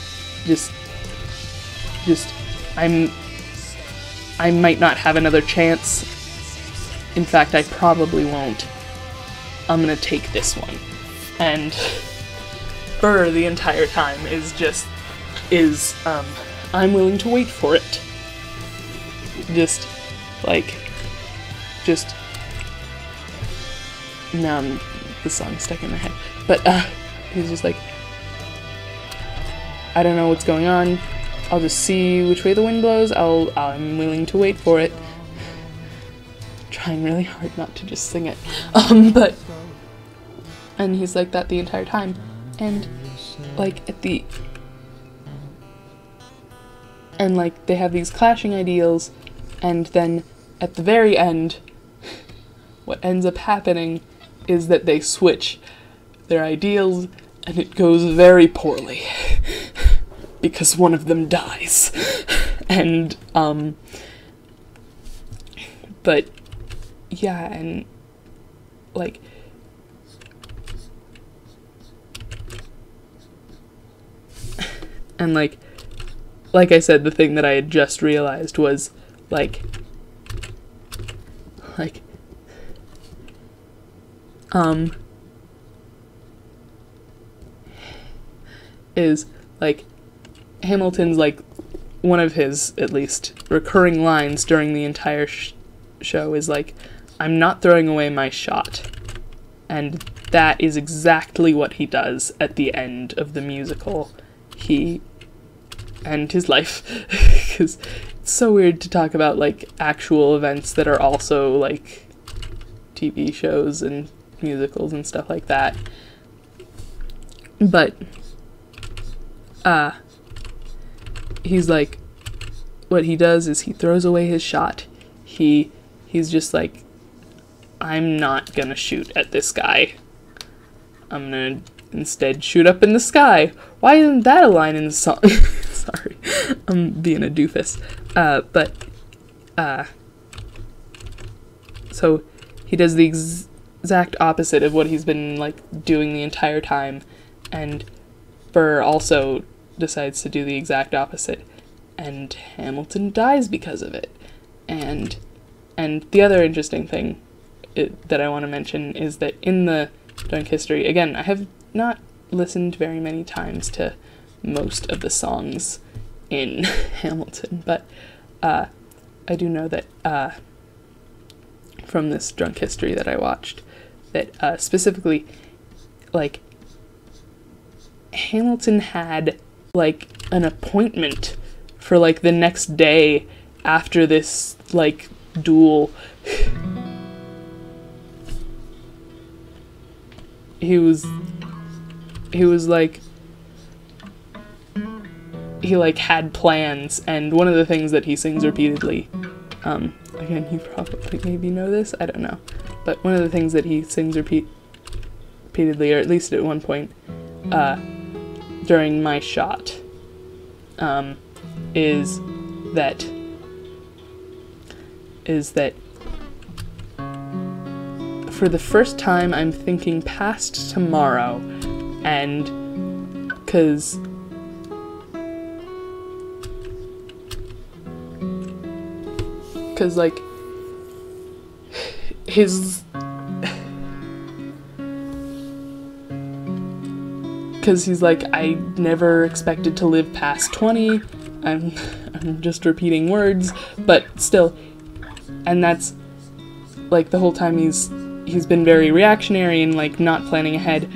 I might not have another chance. In fact, I probably won't. I'm gonna take this one. And Burr the entire time is I'm willing to wait for it. Now the song's stuck in my head. But he's just like, I don't know what's going on. I'll just see which way the wind blows. I'm willing to wait for it. Trying really hard not to just sing it. And he's like that the entire time. And like they have these clashing ideals, and then at the very end, what ends up happening is that they switch their ideals, and it goes very poorly. Because one of them dies. And, but, yeah, and, like, like I said, the thing that I had just realized was, like, is, like, Hamilton's, like, one of his, at least, recurring lines during the entire show is, like, I'm not throwing away my shot. And that is exactly what he does at the end of the musical. He and his life. Because it's so weird to talk about, like, actual events that are also, like, TV shows and musicals and stuff like that. But, he's like, what he does is he throws away his shot. He's just like, I'm not gonna shoot at this guy. I'm gonna instead shoot up in the sky. Why isn't that a line in the song? Sorry, I'm being a doofus. So he does the exact opposite of what he's been, like, doing the entire time, and Burr also decides to do the exact opposite, and Hamilton dies because of it. And the other interesting thing that I want to mention is that in the Drunk History, again, I have not listened very many times to most of the songs in Hamilton, but I do know that from this Drunk History that I watched, that specifically, like, Hamilton had, like, an appointment for, like, the next day after this, like, duel. He was like, he, like, had plans, and one of the things that he sings repeatedly, again, you probably maybe know this, I don't know, but one of the things that he sings repeatedly, or at least at one point, during My Shot, is that for the first time I'm thinking past tomorrow, and cause like because he's like, I never expected to live past 20. I'm just repeating words, but still, and that's, like, the whole time he's been very reactionary and, like, not planning ahead,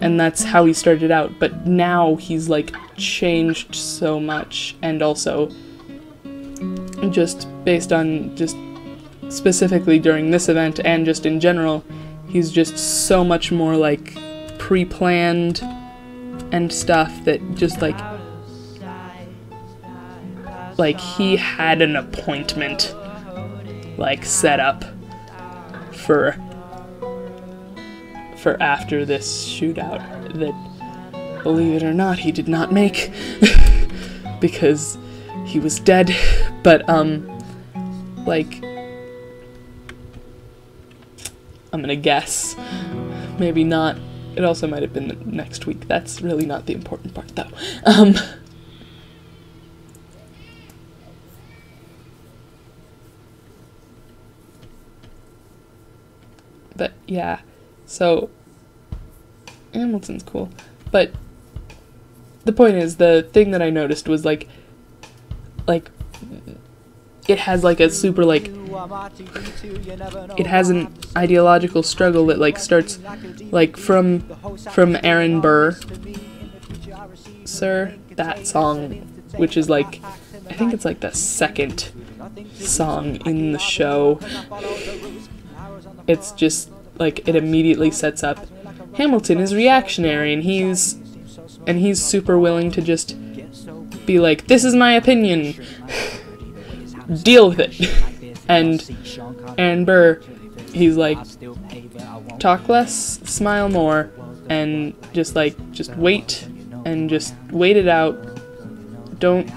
and that's how he started out, but now he's, like, changed so much, and also just based on just specifically during this event and just in general, he's just so much more, like, pre-planned and stuff that just, like he had an appointment, like, set up for after this shootout that, believe it or not, he did not make because he was dead. But like, I'm gonna guess maybe not. It also might have been the next week. That's really not the important part, though. But yeah, so Hamilton's cool. But the point is, the thing that I noticed was like it has, like, a super, like, it has an ideological struggle that, like, starts, like, from Aaron Burr, Sir, that song, which is, like, I think it's, like, the second song in the show. It's just, like, it immediately sets up Hamilton is reactionary, and he's super willing to just be like, this is my opinion, deal with it. And Burr, he's like, talk less, smile more, and just wait, and just wait it out. Don't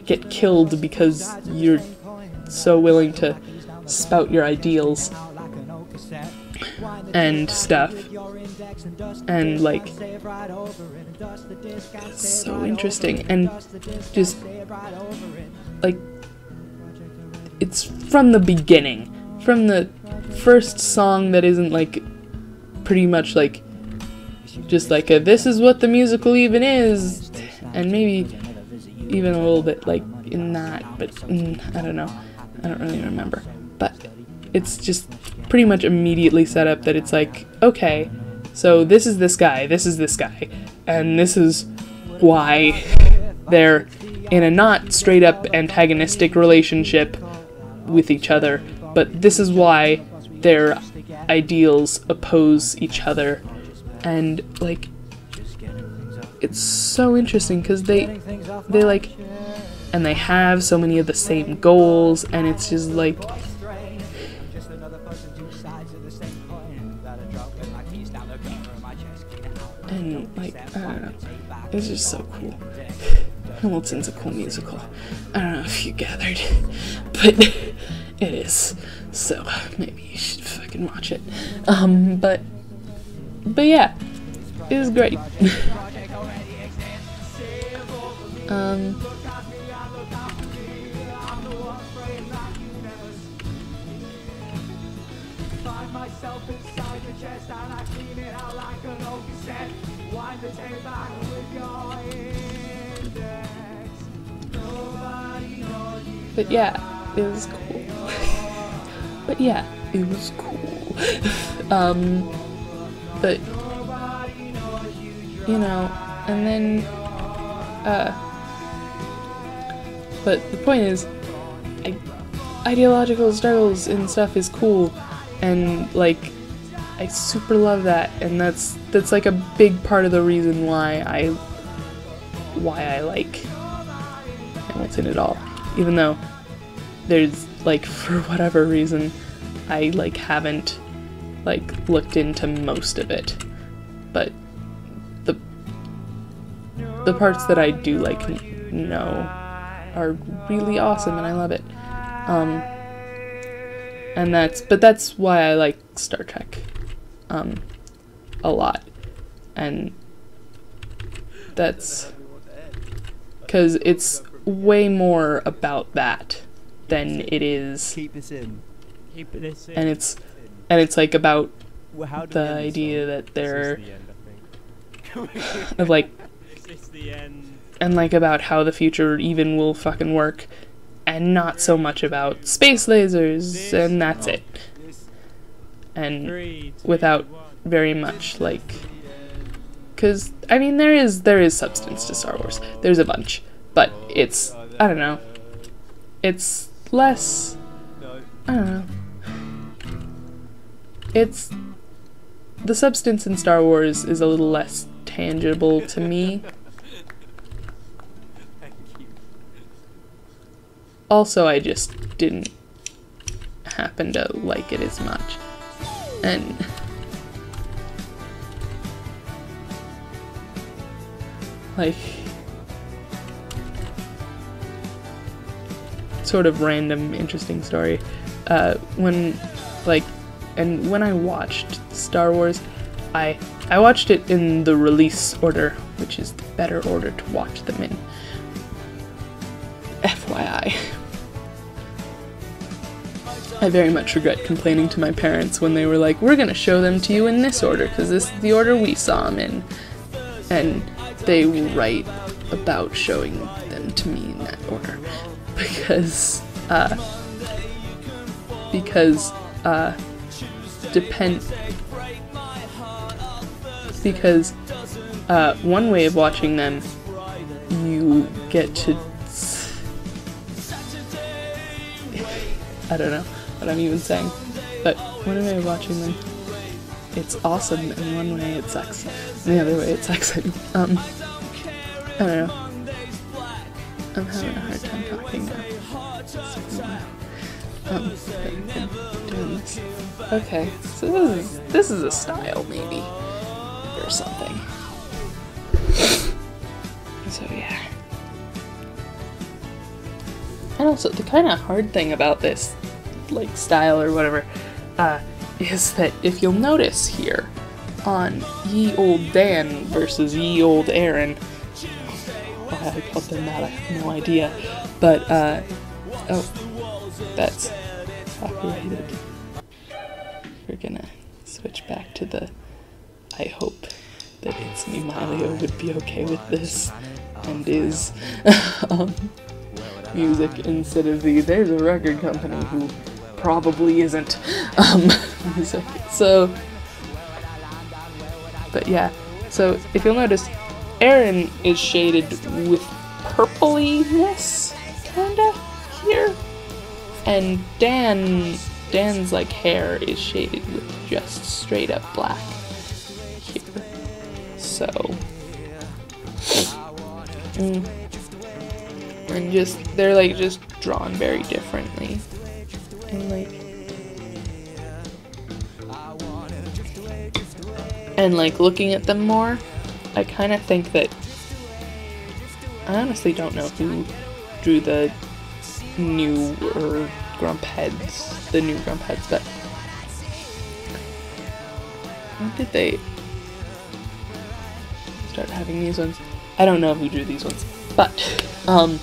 get killed because you're so willing to spout your ideals. and stuff, and like it's so interesting, and just like it's from the beginning, from the first song that isn't like pretty much like just like a, this is what the musical even is, and maybe even a little bit like in that, but I don't know, I don't really remember, but it's just pretty much immediately set up that it's like, okay, so this is this guy, and this is why they're in a not straight up antagonistic relationship with each other, but this is why their ideals oppose each other, and like it's so interesting because they like, and they have so many of the same goals, and it's just like and like I don't know, it's just so cool. Hamilton's a cool musical. I don't know if you gathered, but it is. So maybe you should fucking watch it. But yeah, it was great. But yeah, it was cool. But yeah, it was cool. But you know, and then but the point is, ideological struggles and stuff is cool, and like I super love that, and that's like a big part of the reason why I like Hamilton at all, even though there's like, for whatever reason, I like haven't like looked into most of it, but the parts that I do like know are really awesome, and I love it. And that's why I like Star Trek a lot, and that's because it's way more about that than it is, and it's like about the idea that they're of like, and like about how the future even will fucking work, and not so much about space lasers, and that's it, and without very much like, because I mean there is substance to Star Wars, there's a bunch, but it's, I don't know, it's less, I don't know, it's, the substance in Star Wars is a little less tangible to me. Also, I just didn't happen to like it as much, and like, sort of random interesting story, when I watched Star Wars, I watched it in the release order, which is the better order to watch them in. FYI. I very much regret complaining to my parents when they were like, we're gonna show them to you in this order, because this is the order we saw them in. And they were right about showing them to me in that order. Because one way of watching them, you get to, I don't know what I'm even saying, but one way of watching them, it's awesome, and one way it sucks, and the other way it sucks. I don't know. I'm having a hard time talking now. Doing this. Okay, so this is a style, maybe, or something. So yeah. And also, the kind of hard thing about this, like, style or whatever, is that if you'll notice here on Ye Old Dan versus Ye Old Aaron, why I called them that, I have no idea, but, oh, that's copyrighted. We're gonna switch back to the, I hope that It's Me Mario would be okay with this, and is, music instead of the there's a record company who probably isn't, music. So, but yeah, so if you'll notice, Aaron is shaded with purpliness, kinda, here, and Dan's like hair is shaded with just straight up black here. So, and just, they're like just drawn very differently. And like looking at them more, I kind of think that, I honestly don't know who drew the newer Grump heads, the new Grump heads, but when did they start having these ones? I don't know who drew these ones, but, I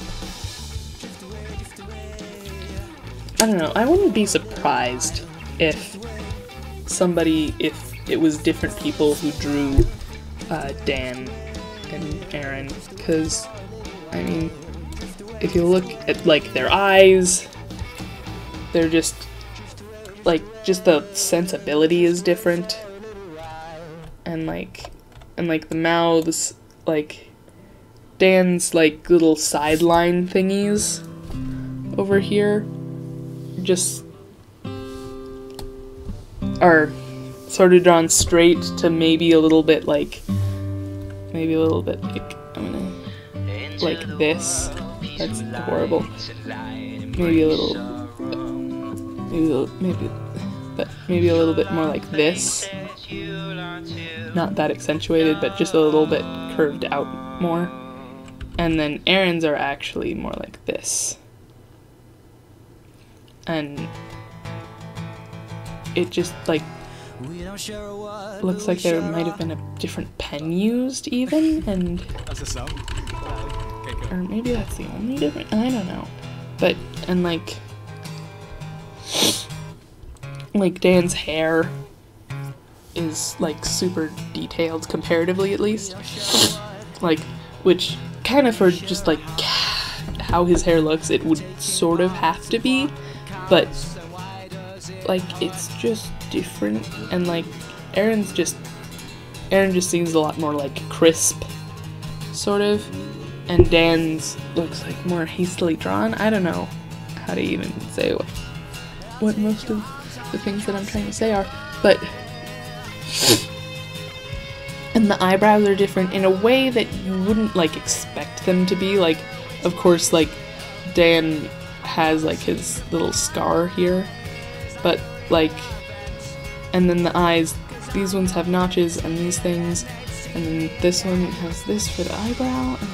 don't know, I wouldn't be surprised if it was different people who drew Dan and Aaron, because, I mean, if you look at, like, their eyes, they're just, like, just the sensibility is different, and the mouths, like, Dan's, like, little sideline thingies over here just are sort of drawn straight to maybe a little bit like, I'm gonna, like this. That's horrible. Maybe a little bit more like this. Not that accentuated, but just a little bit curved out more. And then Aaron's are actually more like this. And it just, like, looks like there might have been a different pen used, even, and... That's a song. Okay, or maybe that's the only difference, I don't know. But, and like Dan's hair is, like, super detailed, comparatively at least. Like, which, kind of for just, like, how his hair looks, it would sort of have to be, but, like, it's just different, and, like, Aaron just seems a lot more, like, crisp, sort of, and Dan's looks, like, more hastily drawn. I don't know how to even say what most of the things that I'm trying to say are, but, and the eyebrows are different in a way that you wouldn't, like, expect them to be. Like, of course, like, Dan has, like, his little scar here, but, like, and then the eyes, these ones have notches and these things, and then this one has this for the eyebrow, and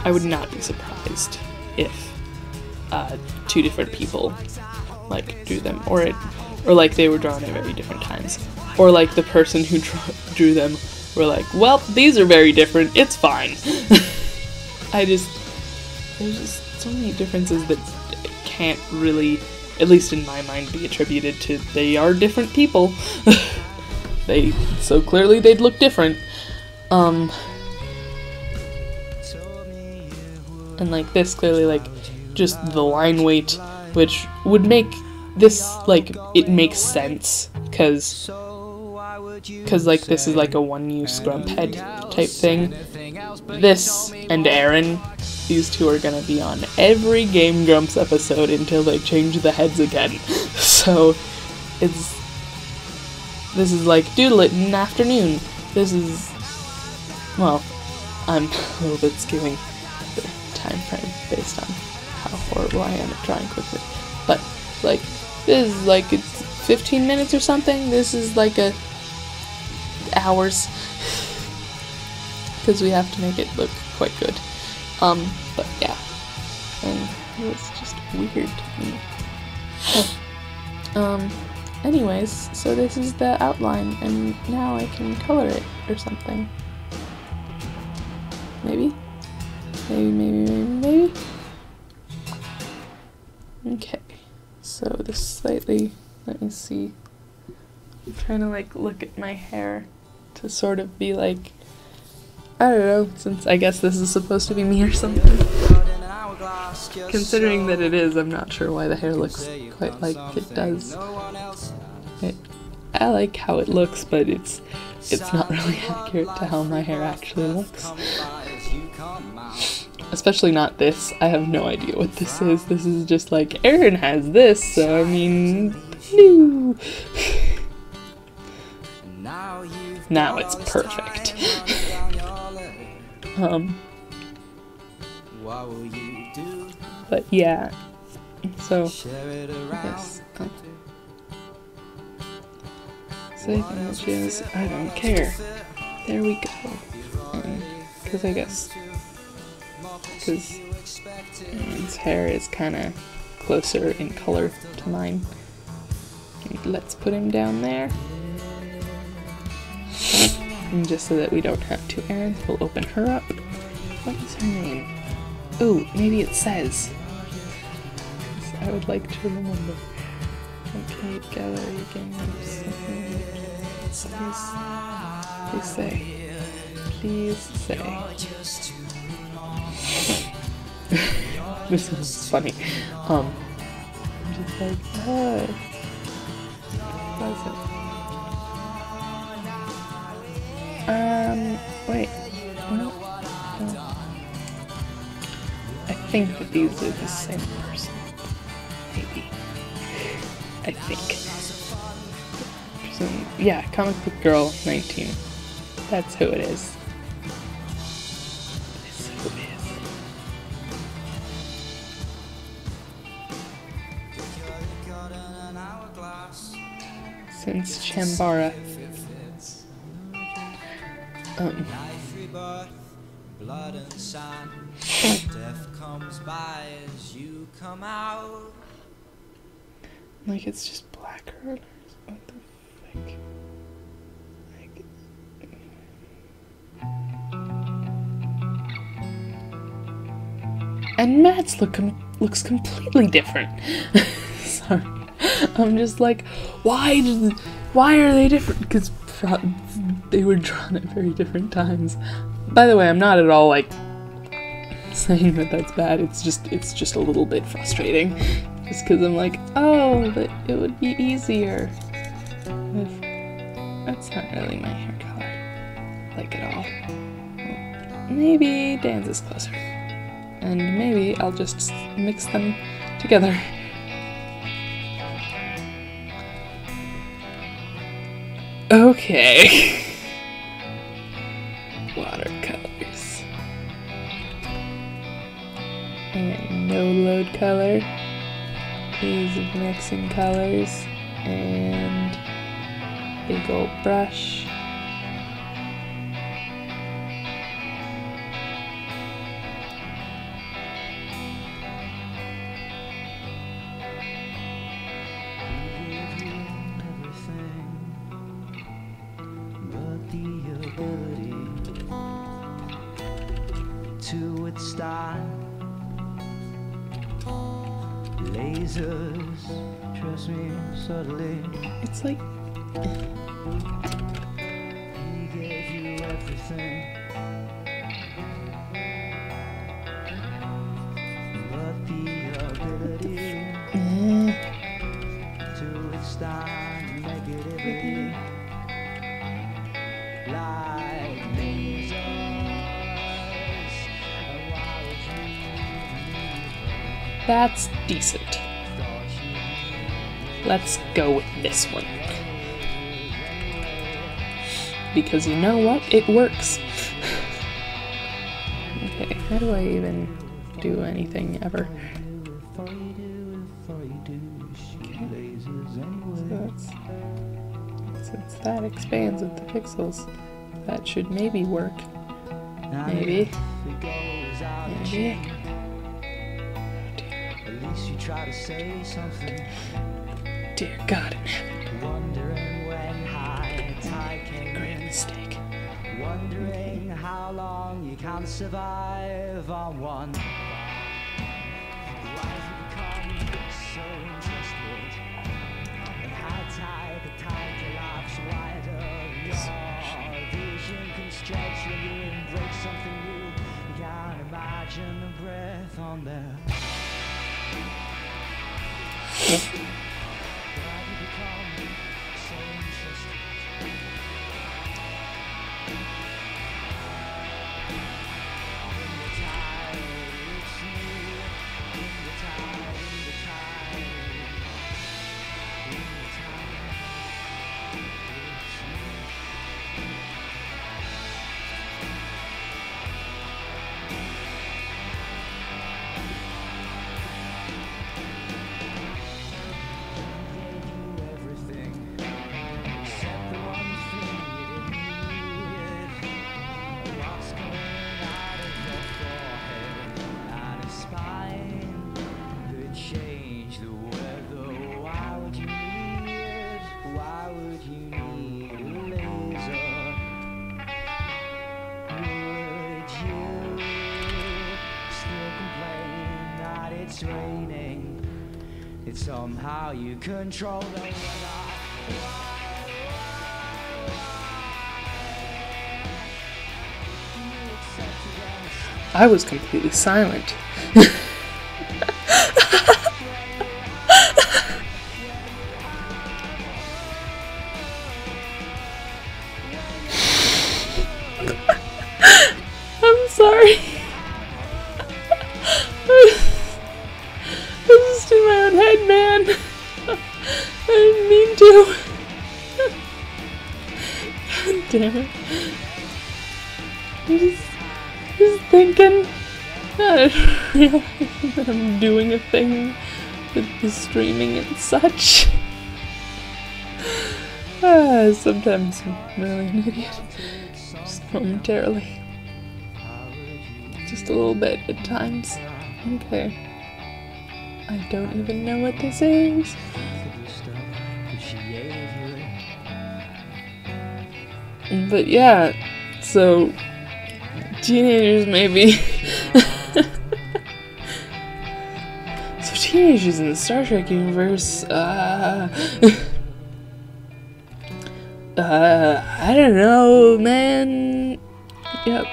I would not be surprised if two different people, like, drew them, or like they were drawn at very different times, or like the person who drew them were like, well, these are very different, it's fine. There's just so many differences that can't really, at least in my mind, be attributed to they are different people. So clearly they'd look different. And like this, clearly, like, just the line weight, which would make this, like, it makes sense, cause like this is like a one-use Grump head type thing. This and Aaron, these two are gonna be on every Game Grumps episode until they change the heads again. So this is like doodle it in an afternoon. This is, well, I'm a little bit skewing the time frame based on how horrible I am at drawing quickly. But, like, this is like, it's 15 minutes or something. This is like hours. Because we have to make it look quite good. But yeah. And it was just weird to me. Anyways, so this is the outline, and now I can color it or something. Maybe? Maybe? Okay, so this slightly, let me see. I'm trying to like look at my hair to sort of be like, I don't know, since I guess this is supposed to be me or something. Considering that it is, I'm not sure why the hair looks quite like it does. I like how it looks, but it's not really accurate to how my hair actually looks. Especially not this. I have no idea what this is. This is just like, Aaron has this, so I mean, no. Now it's perfect. But yeah, so yes. Safe images, I don't care. There we go. Because I guess, because his hair is kind of closer in color to mine. And let's put him down there. And just so that we don't have two Aarons, we'll open her up. What is her name? Oh, maybe it says. I would like to remember. Okay, gallery, Game Grumps. Please say. Please say. This is funny. I'm just like, pleasant. Wait. No. I think that these are the same person. Maybe. I think. Yeah, Comic Book Girl 19. That's who it is. That's who it is. Since Chambara. Blood and sand, death comes by as you come out. Like it's just black or what the frick? Like, and Matt's looks completely different. Sorry, I'm just like, why are they different? Because they were drawn at very different times. By the way, I'm not at all like saying that that's bad. It's just a little bit frustrating, just because I'm like, oh, but it would be easier if that's not really my hair color, like at all. Well, maybe Dan's is closer, and maybe I'll just mix them together. Okay. Watercolors. And no load color. These mixing colors. And big old brush. To withstand lasers, trust me subtly. It's like He gave you everything, but the ability to withstand negativity, like lasers. That's decent. Let's go with this one. Because you know what? It works. Okay, how do I even do anything ever? Okay. So since that expands with the pixels, that should maybe work. Maybe. face, you try to say something. Dear God in heaven. Wondering when high tide came Great in. mistake. Wondering how long you can survive on one. Why have you become so interested in high tide? The tide collapse wider. Your vision can stretch when you embrace something new. You can't imagine the breath on there. Why have you become so interested? It's raining. It's somehow you control the weather. I was completely silent. I'm sorry. I was just in my own head, man. I didn't mean to. God damn it. I'm just thinking. I didn't realize that I'm doing a thing with the streaming and such. Sometimes I'm really an idiot. Just momentarily. Just a little bit at times. Okay. I don't even know what this is. But yeah, so teenagers maybe. So teenagers in the Star Trek universe, I don't know, man. Yep,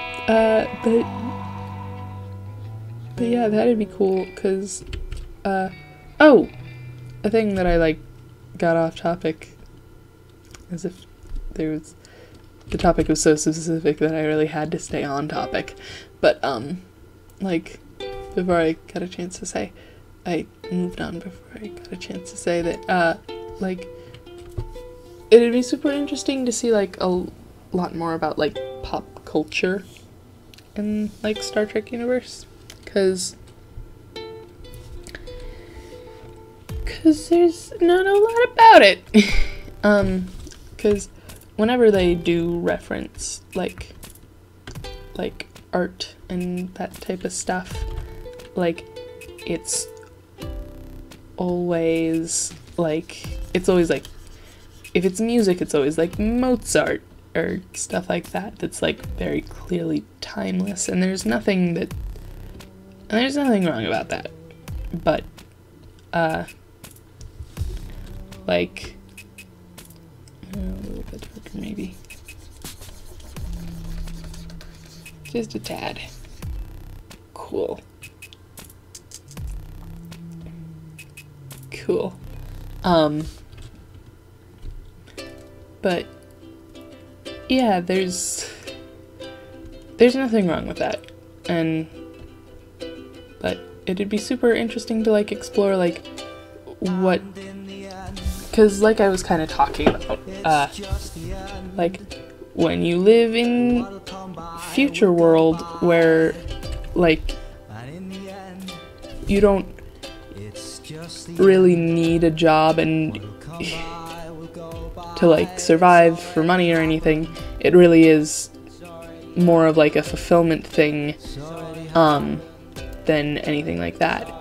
but yeah, that'd be cool, cause, oh, a thing that I, like, got off topic, as if the topic was so specific that I really had to stay on topic, but, like, before I got a chance to say, I moved on before I got a chance to say that, like, it'd be super interesting to see, like, a lot more about, like, pop culture in, like, Star Trek universe, because there's not a lot about it. Because whenever they do reference, like art and that type of stuff, like, it's always, like, if it's music, it's always, like, Mozart or stuff like that that's, like, very clearly timeless, and there's nothing wrong about that, but, like, a little bit darker maybe, just a tad, cool, but, yeah, there's nothing wrong with that, but it'd be super interesting to, like, explore, like, what, because, like, I was kind of talking about, like, when you live in future world where, like, you don't really need a job and to, like, survive for money or anything. It really is more of, like, a fulfillment thing than anything like that.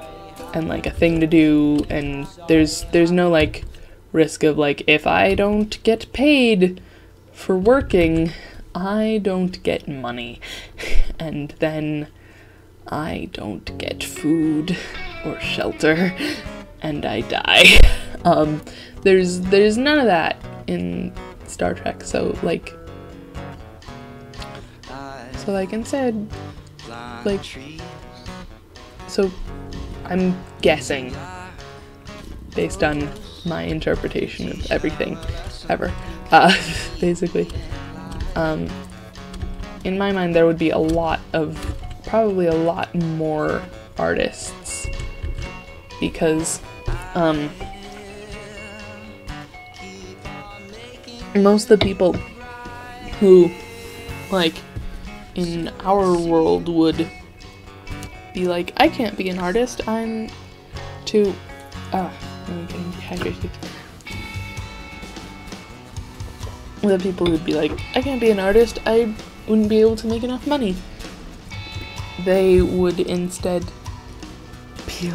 and like a thing to do, and there's no like risk of like, if I don't get paid for working, I don't get money, and then I don't get food or shelter, and I die. There's none of that in Star Trek, so like instead, like, so I'm guessing, based on my interpretation of everything ever, basically, in my mind there would be probably a lot more artists, because most of the people who, like, in our world would be like, I can't be an artist, I'm too, I'm getting dehydrated. The people who'd be like, I can't be an artist, I wouldn't be able to make enough money. They would instead be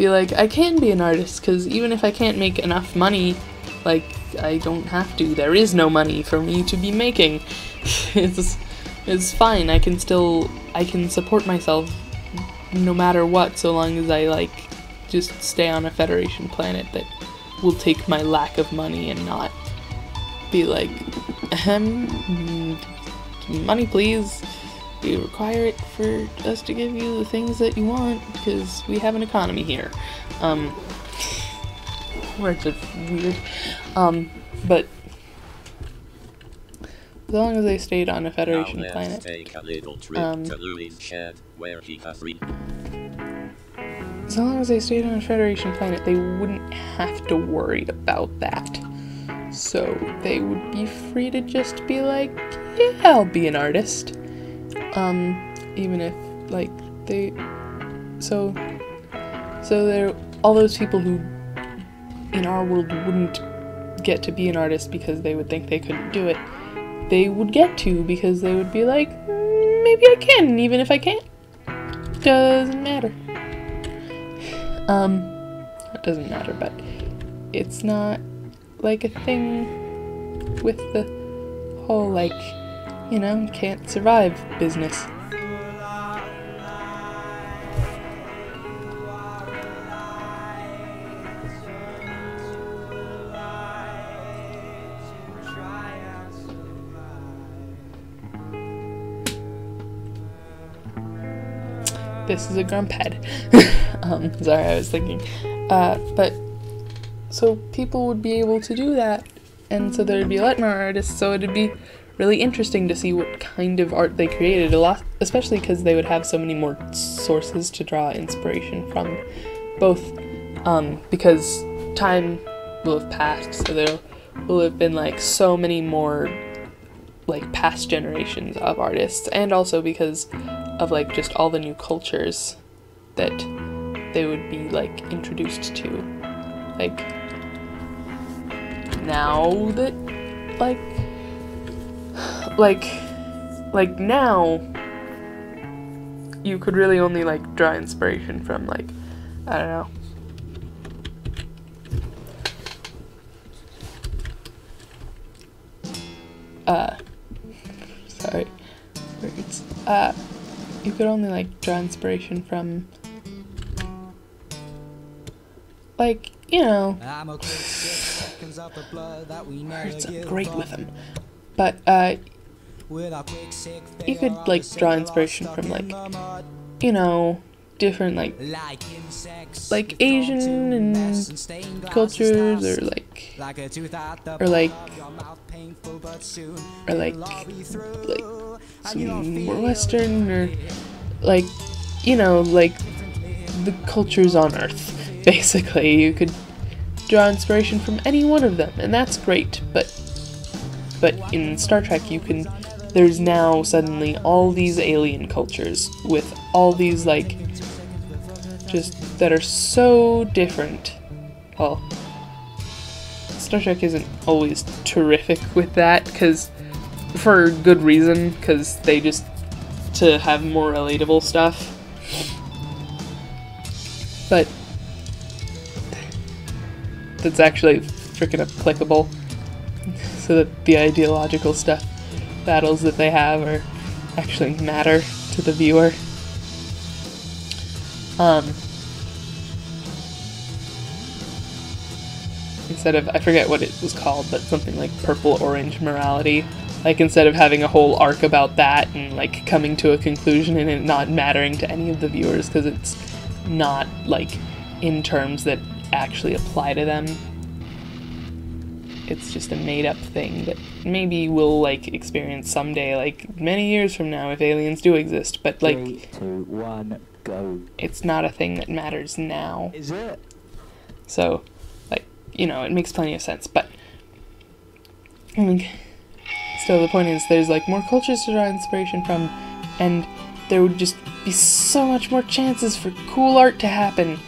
like, I can be an artist, because even if I can't make enough money, like, I don't have to. There is no money for me to be making. It's fine. I can support myself no matter what, so long as I, like, just stay on a Federation planet that will take my lack of money and not be like, money please. We require it for us to give you the things that you want, because we have an economy here. Words are weird. But as long as they stayed on a Federation planet, as long as they stayed on a Federation planet, they wouldn't have to worry about that. So they would be free to just be like, yeah, I'll be an artist. Even if, like, so there, all those people who in our world wouldn't get to be an artist because they would think they couldn't do it, they would get to, because they would be like, maybe I can, even if I can't. Doesn't matter. It doesn't matter, but it's not like a thing with the whole, like, you know, can't survive business. This is a grump head. Sorry, I was thinking. But, so people would be able to do that, and so there'd be a lot more artists, so it'd be really interesting to see what kind of art they created, a lot, especially because they would have so many more sources to draw inspiration from, both because time will have passed, so there will have been, like, so many more, like, past generations of artists, and also because of, like, just all the new cultures that they would be, like, introduced to. Like, now that, like now, you could really only, like, draw inspiration from, like, I don't know. Sorry. Words. You could only, like, draw inspiration from, like, you know, words are great with them, but, you could, like, draw inspiration from, like, you know, different, like Asian and cultures, or some more Western, or, like, you know, like, the cultures on Earth, basically. You could draw inspiration from any one of them, and that's great, but in Star Trek there's now suddenly all these alien cultures with all these, like, just that are so different. Well, Star Trek isn't always terrific with that, because for good reason, because they just to have more relatable stuff. but that's actually freaking applicable, so that the ideological stuff, battles that they have, are actually matter to the viewer. Instead of, I forget what it was called, but something like purple-orange morality. Like, instead of having a whole arc about that and, like, coming to a conclusion and it not mattering to any of the viewers because it's not, like, in terms that actually apply to them. It's just a made-up thing that maybe we'll, like, experience someday, like, many years from now if aliens do exist, but, like... 3, 2, 1, go. It's not a thing that matters now. Is it? So, like, you know, it makes plenty of sense, but... I mean, still, the point is, there's, like, more cultures to draw inspiration from, and there would just be so much more chances for cool art to happen,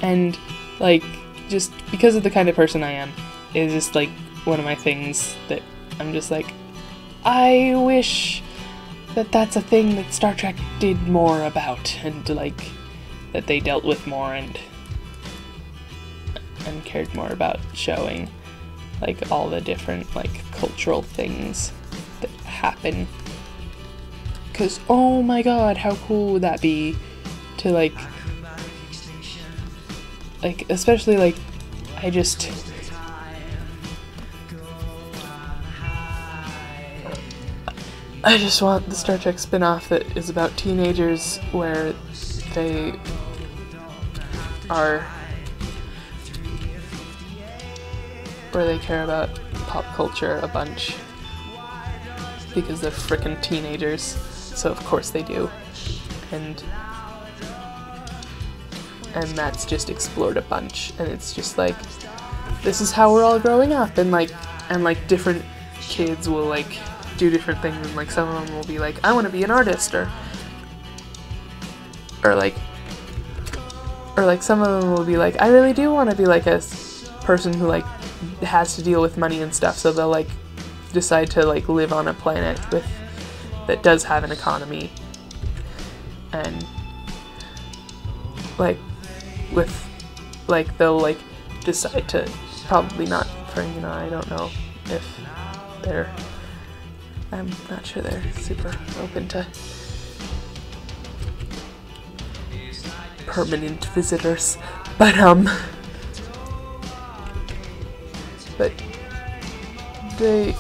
and, like, just because of the kind of person I am, is just, like, one of my things that I'm just like, I wish that that's a thing that Star Trek did more about, and, like, that they dealt with more and cared more about showing, like, all the different, like, cultural things that happen. 'Cause, oh my god, how cool would that be to, like, especially, like, I just want the Star Trek spin-off that is about teenagers where they care about pop culture a bunch because they're frickin' teenagers, so of course they do, and that's just explored a bunch, and it's just like, this is how we're all growing up, and like different kids will, like, do different things, and, like, some of them will be like, I want to be an artist, or like some of them will be like, I really do want to be, like, a person who, like, has to deal with money and stuff, so they'll, like, decide to, like, live on a planet that does have an economy, and, like, they'll, like, decide to, probably not for, you know, I don't know if I'm not sure they're super open to permanent visitors, but they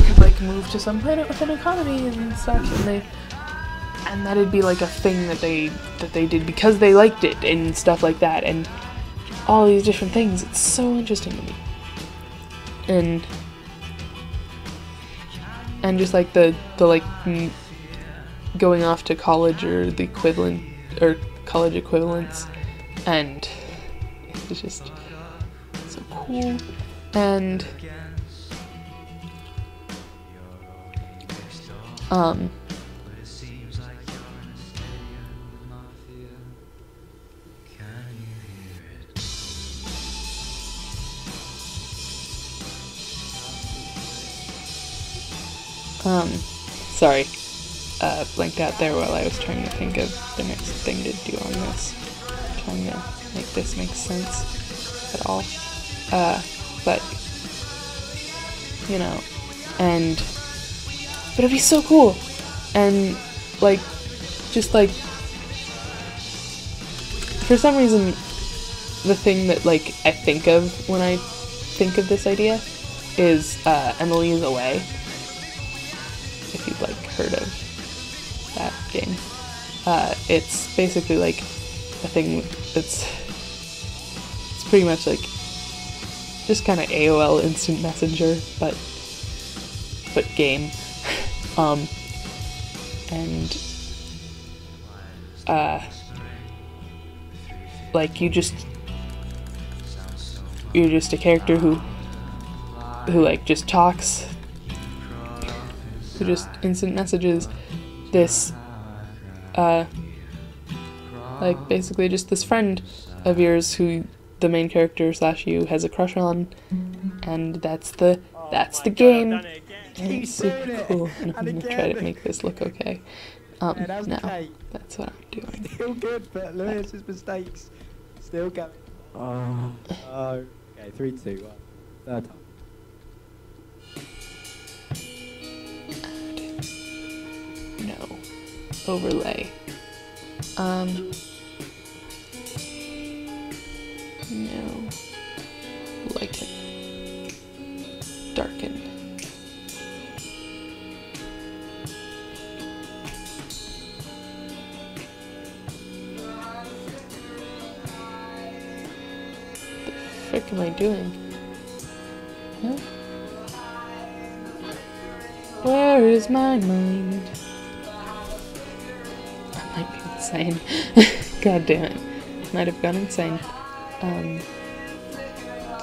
could, like, move to some planet with an economy and such, and that'd be, like, a thing that they did because they liked it and stuff like that, and all these different things. It's so interesting to me, and just, like, the like going off to college or the equivalent or college equivalents, and it's just so cool. And sorry, blanked out there while I was trying to think of the next thing to do on this, trying to make this make sense at all, but, you know, but it'd be so cool, and, like, just, like, for some reason, the thing that, like, I think of when I think of this idea is, Emily is Away, if you've, like, heard of that game. It's basically, like, a thing it's pretty much, like, just kind of AOL Instant Messenger, but game. And, like, you're just a character who, like, just talks, who just instant messages this, like, basically just this friend of yours who the main character / you has a crush on, and that's the game. And it's super cool, and I'm gonna try to make this look okay. Yeah, that was No. the cake. That's what I'm doing. Still good, but Lewis's mistakes still going. Oh. Okay, 3, 2, 1. Third time. No. Overlay. No. Like it. Darken. What the frick am I doing? Huh? Where is my mind? I might be insane. God damn it. Might have gone insane.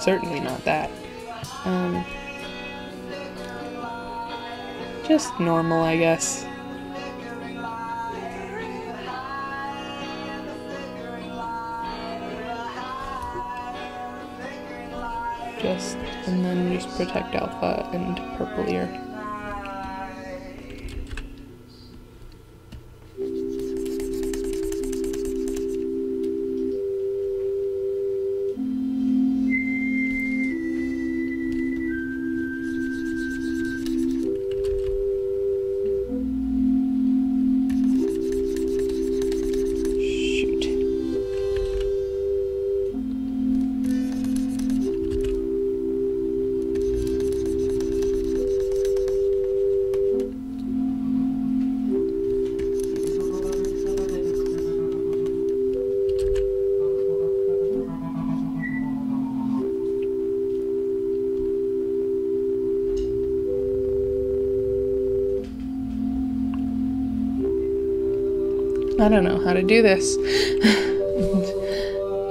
Certainly not that. Just normal, I guess. And then just protect alpha and purple ear. I don't know how to do this.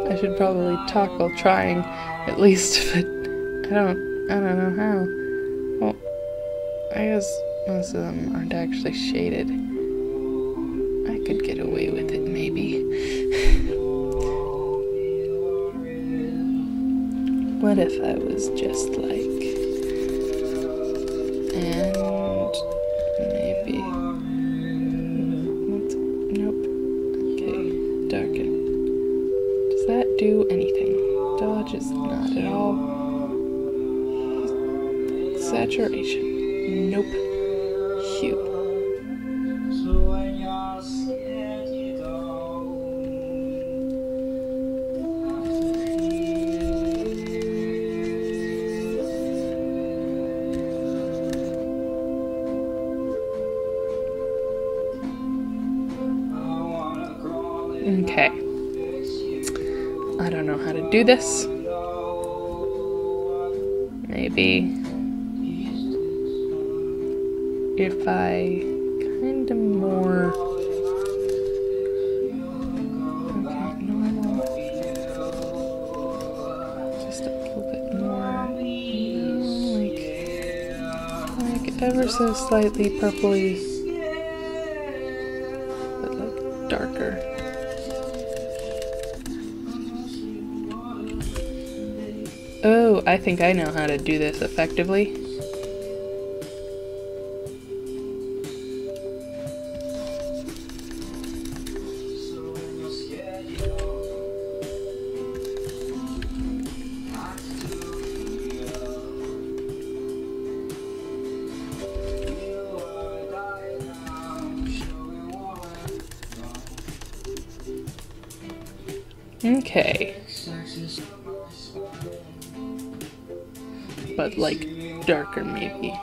I should probably talk while trying, at least, but I don't know how. Well, I guess most of them aren't actually shaded. I could get away with it, maybe. What if I was just like... And... maybe... Nope. Okay, darken. Does that do anything? Dodge is not at all. Saturation. Nope. Hue. Okay. I don't know how to do this. Maybe if I kind of more... Okay, normal. Just a little bit more, like ever so slightly purpley, but like darker. Oh, I think I know how to do this effectively. Okay. But like darker maybe.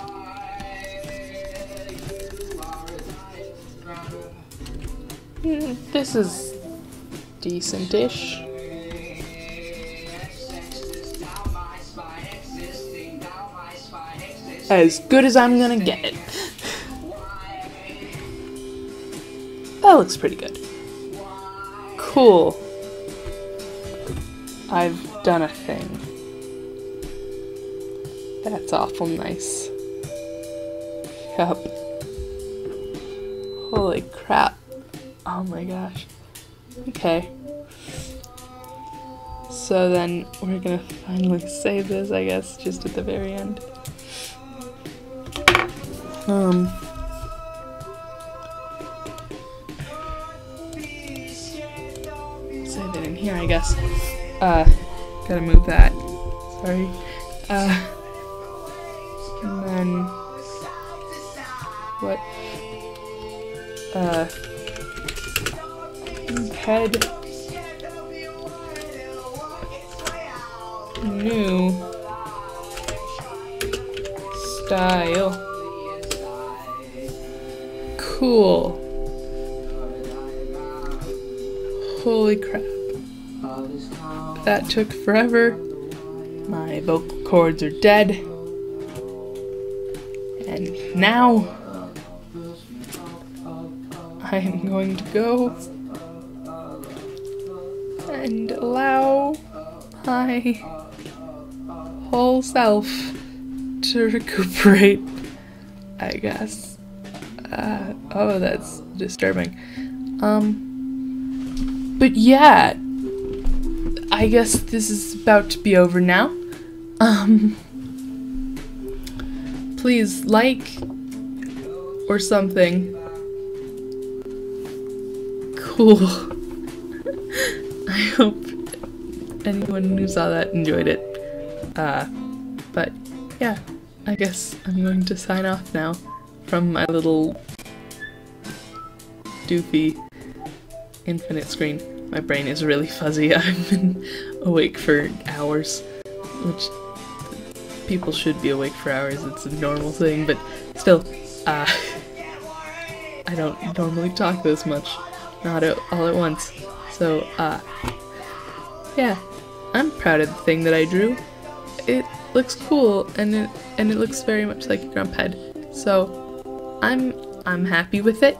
This is decent-ish. As good as I'm gonna get it. That looks pretty good. Cool. I've done a thing. That's awful nice. Yup. Holy crap. Oh my gosh. Okay. So then we're gonna finally save this, I guess, just at the very end. save it in here, I guess. Gotta move that. Sorry. And then what? Head. New style. Cool. Holy crap. That took forever. My vocal cords are dead. And now I am going to go and allow my whole self to recuperate, I guess. Oh, that's disturbing. But yeah, I guess this is about to be over now. Please like or something. Cool. I hope anyone who saw that enjoyed it. But yeah, I guess I'm going to sign off now from my little doofy infinite screen. My brain is really fuzzy. I've been awake for hours, which people should be awake for hours. It's a normal thing, but still, I don't normally talk this much, not all at once. So, yeah, I'm proud of the thing that I drew. It looks cool, and it looks very much like a grump head. So, I'm happy with it.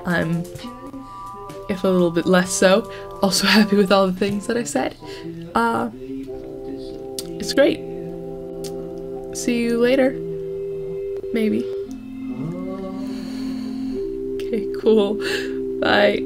I'm, if a little bit less so, also happy with all the things that I said. It's great. See you later. Maybe. Okay, cool. Bye.